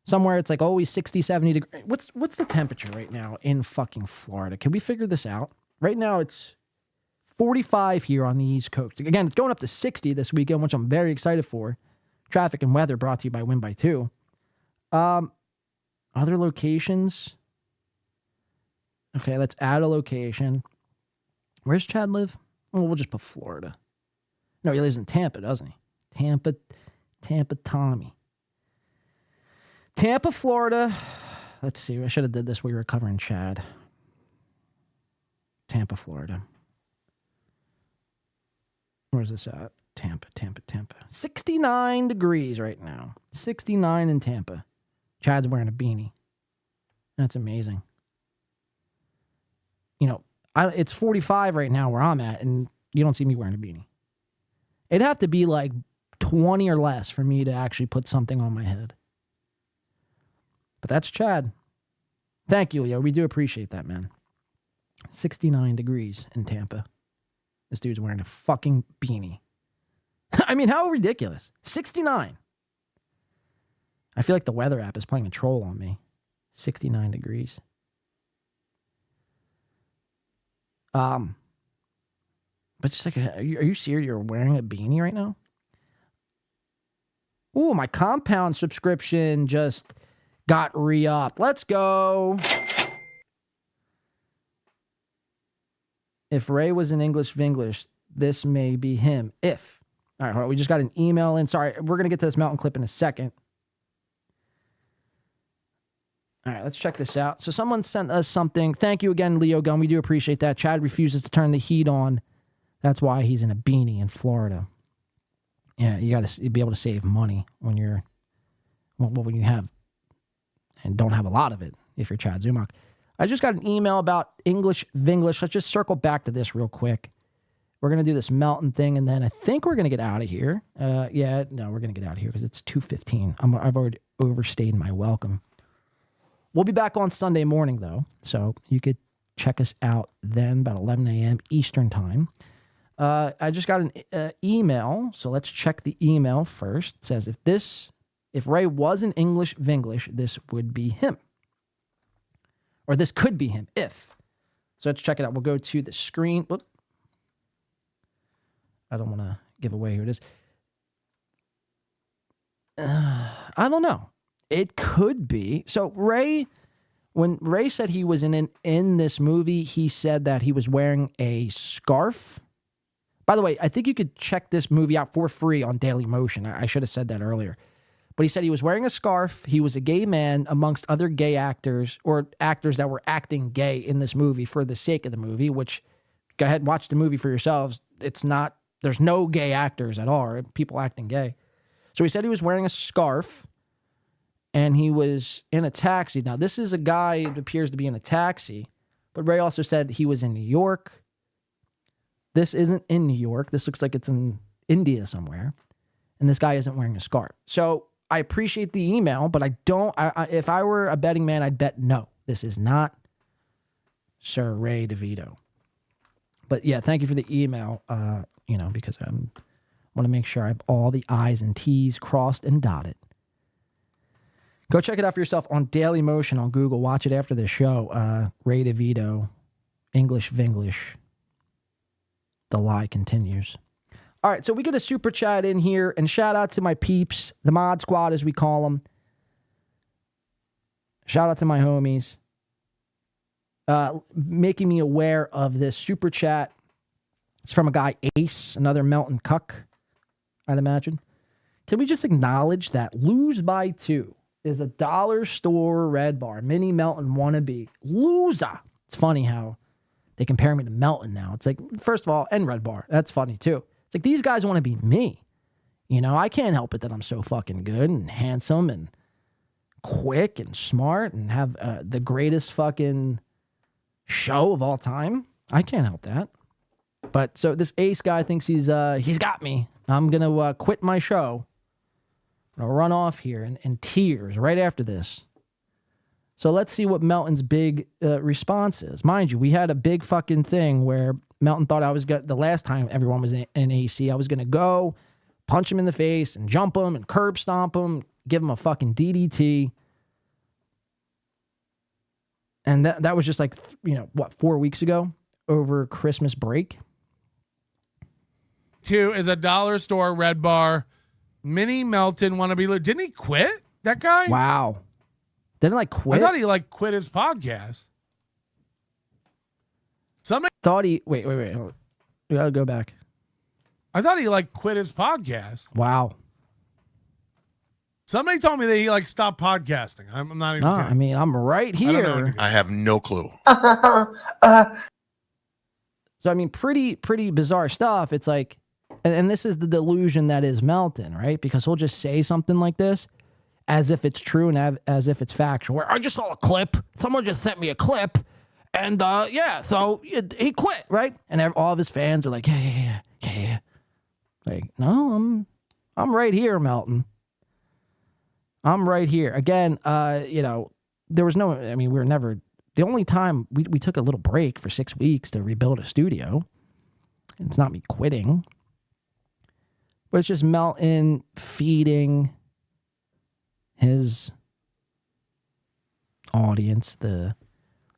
Somewhere it's like always 60, 70 degrees. What's the temperature right now in fucking Florida? Can we figure this out? Right now it's 45 here on the East Coast. Again, it's going up to 60 this weekend, which I'm very excited for. Traffic and weather brought to you by Win by 2. Other locations. Okay, let's add a location. Where's Chad live? Oh, we'll just put Florida. No, he lives in Tampa, doesn't he? Tampa Tommy. Tampa, Florida. Let's see. I should have did this while we were covering Chad. Tampa, Florida. Where's this at? Tampa. 69 degrees right now. 69 in Tampa. Chad's wearing a beanie. That's amazing. You know, it's 45 right now where I'm at, and you don't see me wearing a beanie. It'd have to be like 20 or less for me to actually put something on my head. But that's Chad. Thank you, Leo. We do appreciate that, man. 69 degrees in Tampa. This dude's wearing a fucking beanie. I mean, how ridiculous. 69. I feel like the weather app is playing a troll on me. 69 degrees. But just like, are you serious? You're wearing a beanie right now? Ooh, my compound subscription just got re-upped. Let's go. If Ray was in English Vinglish, this may be him. If. All right, hold on. We just got an email in. Sorry, we're going to get to this mountain clip in a second. All right, let's check this out. So someone sent us something. Thank you again, Leo Gunn. We do appreciate that. Chad refuses to turn the heat on. That's why he's in a beanie in Florida. Yeah, you got to be able to save money when you have and don't have a lot of it if you're Chad Zumach. I just got an email about English Vinglish. Let's just circle back to this real quick. We're going to do this Melton thing, and then I think we're going to get out of here. We're going to get out of here because it's 2:15. I've already overstayed my welcome. We'll be back on Sunday morning, though, so you could check us out then, about 11 a.m. Eastern Time. I just got an email, so let's check the email first. It says, if Ray was in English Vinglish, this would be him. Or this could be him, if. So let's check it out. We'll go to the screen. Whoop. I don't want to give away who it is. I don't know. It could be. So Ray, when Ray said he was in this movie, he said that he was wearing a scarf. By the way, I think you could check this movie out for free on Daily Motion. I should have said that earlier. But he said he was wearing a scarf. He was a gay man amongst other gay actors or actors that were acting gay in this movie for the sake of the movie, which go ahead and watch the movie for yourselves. There's no gay actors at all, right? People acting gay. So he said he was wearing a scarf and he was in a taxi. Now, this is a guy who appears to be in a taxi, but Ray also said he was in New York. This isn't in New York. This looks like it's in India somewhere. And this guy isn't wearing a scarf. So I appreciate the email, but I don't. If I were a betting man, I'd bet no. This is not Sir Ray Devito. But yeah, thank you for the email. Because I want to make sure I have all the I's and T's crossed and dotted. Go check it out for yourself on Daily Motion on Google. Watch it after the show. Ray DeVito, English Vinglish. The lie continues. All right, so we get a super chat in here, and shout out to my peeps, the mod squad as we call them. Shout out to my homies. Making me aware of this super chat. It's from a guy, Ace, another Melton cuck, I'd imagine. Can we just acknowledge that Lose by 2 is a dollar store red bar, mini Melton wannabe. Loser. It's funny how they compare me to Melton now. It's like, first of all, and Red Bar. That's funny, too. It's like, these guys want to be me. You know, I can't help it that I'm so fucking good and handsome and quick and smart and have the greatest fucking show of all time. I can't help that. But so this Ace guy thinks he's got me. I'm going to quit my show. I'm going to run off here in tears right after this. So let's see what Melton's big response is. Mind you, we had a big fucking thing where Melton thought the last time everyone was in AC, I was going to go punch him in the face and jump him and curb stomp him, give him a fucking DDT. And that was just like, 4 weeks ago over Christmas break. 2 is a dollar store red bar. Mini Melton wannabe. Didn't he quit? That guy? Wow. Didn't quit? I thought he quit his podcast. Somebody thought he wait. We gotta go back. I thought he quit his podcast. Wow. Somebody told me that he stopped podcasting. I'm not even kidding. I mean, I'm right here. I have no clue. So I mean, pretty bizarre stuff. It's like, and this is the delusion that is Melton, right? Because he'll just say something like this, as if it's true and as if it's factual. Where I just saw a clip. Someone just sent me a clip. And so he quit, right? And all of his fans are like, yeah. Like, no, I'm right here, Melton. I'm right here. Again, there was no, I mean, we were never, the only time we took a little break for 6 weeks to rebuild a studio. It's not me quitting. But it's just Melton feeding his audience the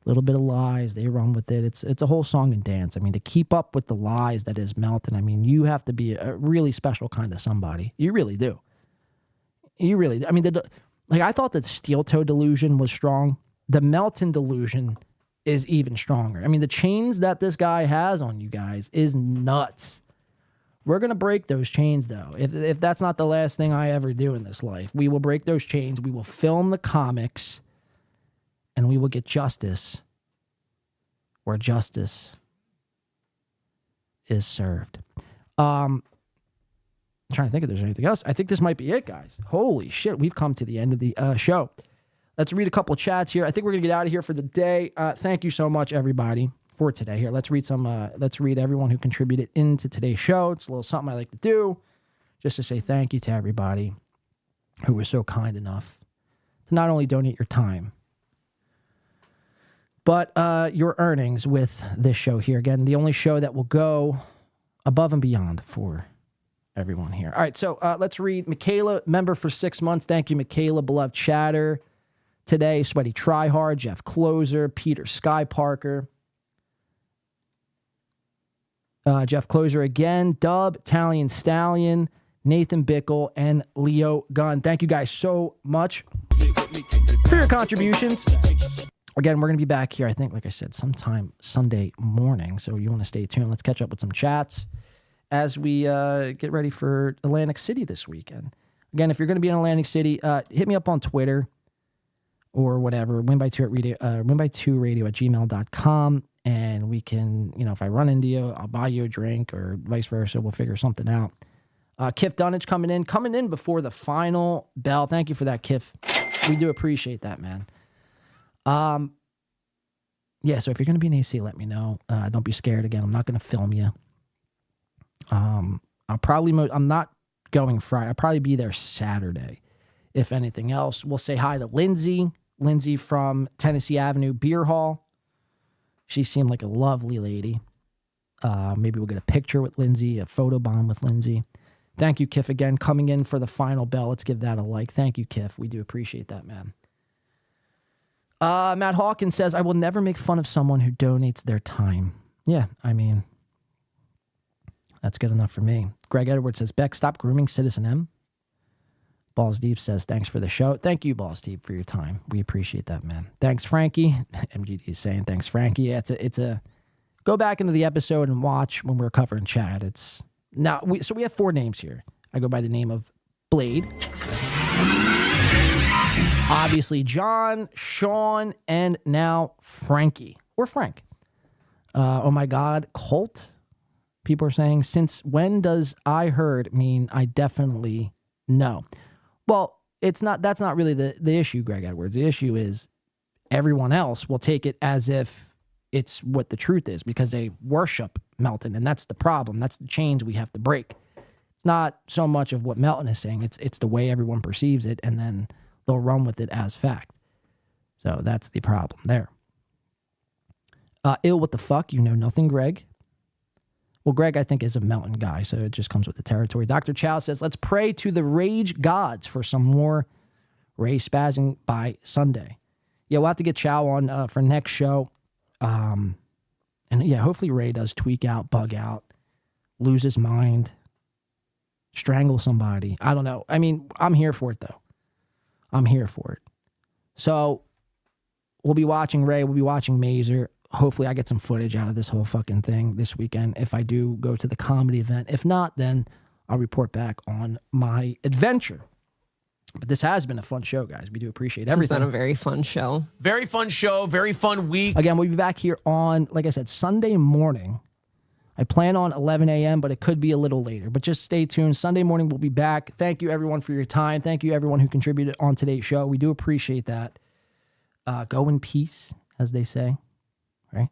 little bit of lies. They run with it. It's a whole song and dance. I mean, to keep up with the lies that is Melton, I mean, you have to be a really special kind of somebody. You really do. You really do. I mean, I thought that the steel toe delusion was strong. The Melton delusion is even stronger. I mean, the chains that this guy has on you guys is nuts. We're going to break those chains, though. If that's not the last thing I ever do in this life, we will break those chains. We will film the comics, and we will get justice where justice is served. I'm trying to think if there's anything else. I think this might be it, guys. Holy shit, we've come to the end of the show. Let's read a couple chats here. I think we're going to get out of here for the day. Thank you so much, everybody, for today. Here, let's read everyone who contributed into today's show. It's a little something I like to do, just to say thank you to everybody who was so kind enough to not only donate your time, but your earnings with this show here. Again, the only show that will go above and beyond for everyone here. All right, so let's read Michaela, member for 6 months. Thank you, Michaela. Beloved chatter today. Sweaty Tryhard, Jeff Closer, Peter Sky Parker. Jeff Closer again, Dub, Italian Stallion, Nathan Bickle, and Leo Gunn. Thank you guys so much for your contributions. Again, we're going to be back here, I think, like I said, sometime Sunday morning. So you want to stay tuned. Let's catch up with some chats as we get ready for Atlantic City this weekend. Again, if you're going to be in Atlantic City, hit me up on Twitter or whatever, winby2radio@gmail.com. And we can, if I run into you, I'll buy you a drink or vice versa. We'll figure something out. Kif Dunnage coming in before the final bell. Thank you for that, Kif. We do appreciate that, man. Yeah, so if you're going to be in AC, let me know. Don't be scared. Again, I'm not going to film you. I'm not going Friday. I'll probably be there Saturday. If anything else, we'll say hi to Lindsay from Tennessee Avenue Beer Hall. She seemed like a lovely lady. Maybe we'll get a picture with Lindsay, a photo bomb with Lindsay. Thank you, Kif, again, coming in for the final bell. Let's give that a like. Thank you, Kif. We do appreciate that, man. Matt Hawkins says, I will never make fun of someone who donates their time. Yeah, I mean, that's good enough for me. Greg Edwards says, Beck, stop grooming Citizen M. Balls Deep says, thanks for the show. Thank you, Balls Deep, for your time. We appreciate that, man. Thanks, Frankie. MGD is saying, thanks, Frankie. Yeah, it's a go back into the episode and watch when we're covering Chad. So we have 4 names here. I go by the name of Blade. Obviously, John, Sean, and now Frankie. Or Frank. Oh my God, Colt. People are saying, since when does I heard mean I definitely know? Well, that's not really the issue, Greg Edwards. The issue is everyone else will take it as if it's what the truth is because they worship Melton, and that's the problem. That's the chains we have to break. It's not so much of what Melton is saying. It's the way everyone perceives it, and then they'll run with it as fact. So that's the problem there. What the fuck? You know nothing, Greg. Well, Greg, I think, is a Melton guy, so it just comes with the territory. Dr. Chow says, let's pray to the rage gods for some more Ray spazzing by Sunday. Yeah, we'll have to get Chow on for next show. And yeah, hopefully Ray does tweak out, bug out, lose his mind, strangle somebody. I don't know. I mean, I'm here for it, though. I'm here for it. So we'll be watching Ray. We'll be watching Mazer. Hopefully I get some footage out of this whole fucking thing this weekend if I do go to the comedy event. If not, then I'll report back on my adventure. But this has been a fun show, guys. We do appreciate everything. This has been a very fun show. Very fun show. Very fun week. Again, we'll be back here on, like I said, Sunday morning. I plan on 11 a.m., but it could be a little later. But just stay tuned. Sunday morning, we'll be back. Thank you, everyone, for your time. Thank you, everyone who contributed on today's show. We do appreciate that. Go in peace, as they say, right?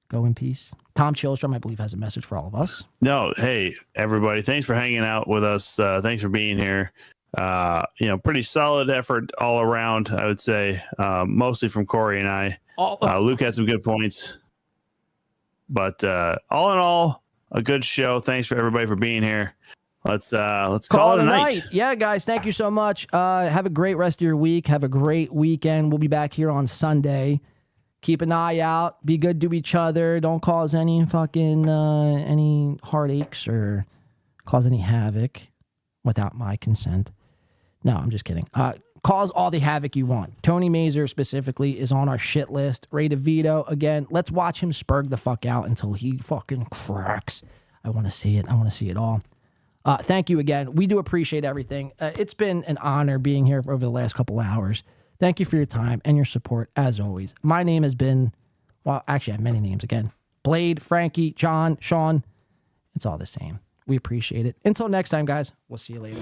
Go in peace. Tom Chillstrom, I believe, has a message for all of us. No, hey, everybody. Thanks for hanging out with us. Thanks for being here. Pretty solid effort all around, I would say, mostly from Corey and I. Luke had some good points. But all in all, a good show. Thanks for everybody for being here. Let's call it a night. Yeah, guys, thank you so much. Have a great rest of your week. Have a great weekend. We'll be back here on Sunday. Keep an eye out. Be good to each other. Don't cause any fucking any heartaches or cause any havoc without my consent. No, I'm just kidding. Cause all the havoc you want. Tony Mazer specifically is on our shit list. Ray DeVito, again, let's watch him spurg the fuck out until he fucking cracks. I want to see it. I want to see it all. Thank you again. We do appreciate everything. It's been an honor being here for over the last couple hours. Thank you for your time and your support, as always. My name has been, well, actually, I have many names again. Blade, Frankie, John, Sean. It's all the same. We appreciate it. Until next time, guys, we'll see you later.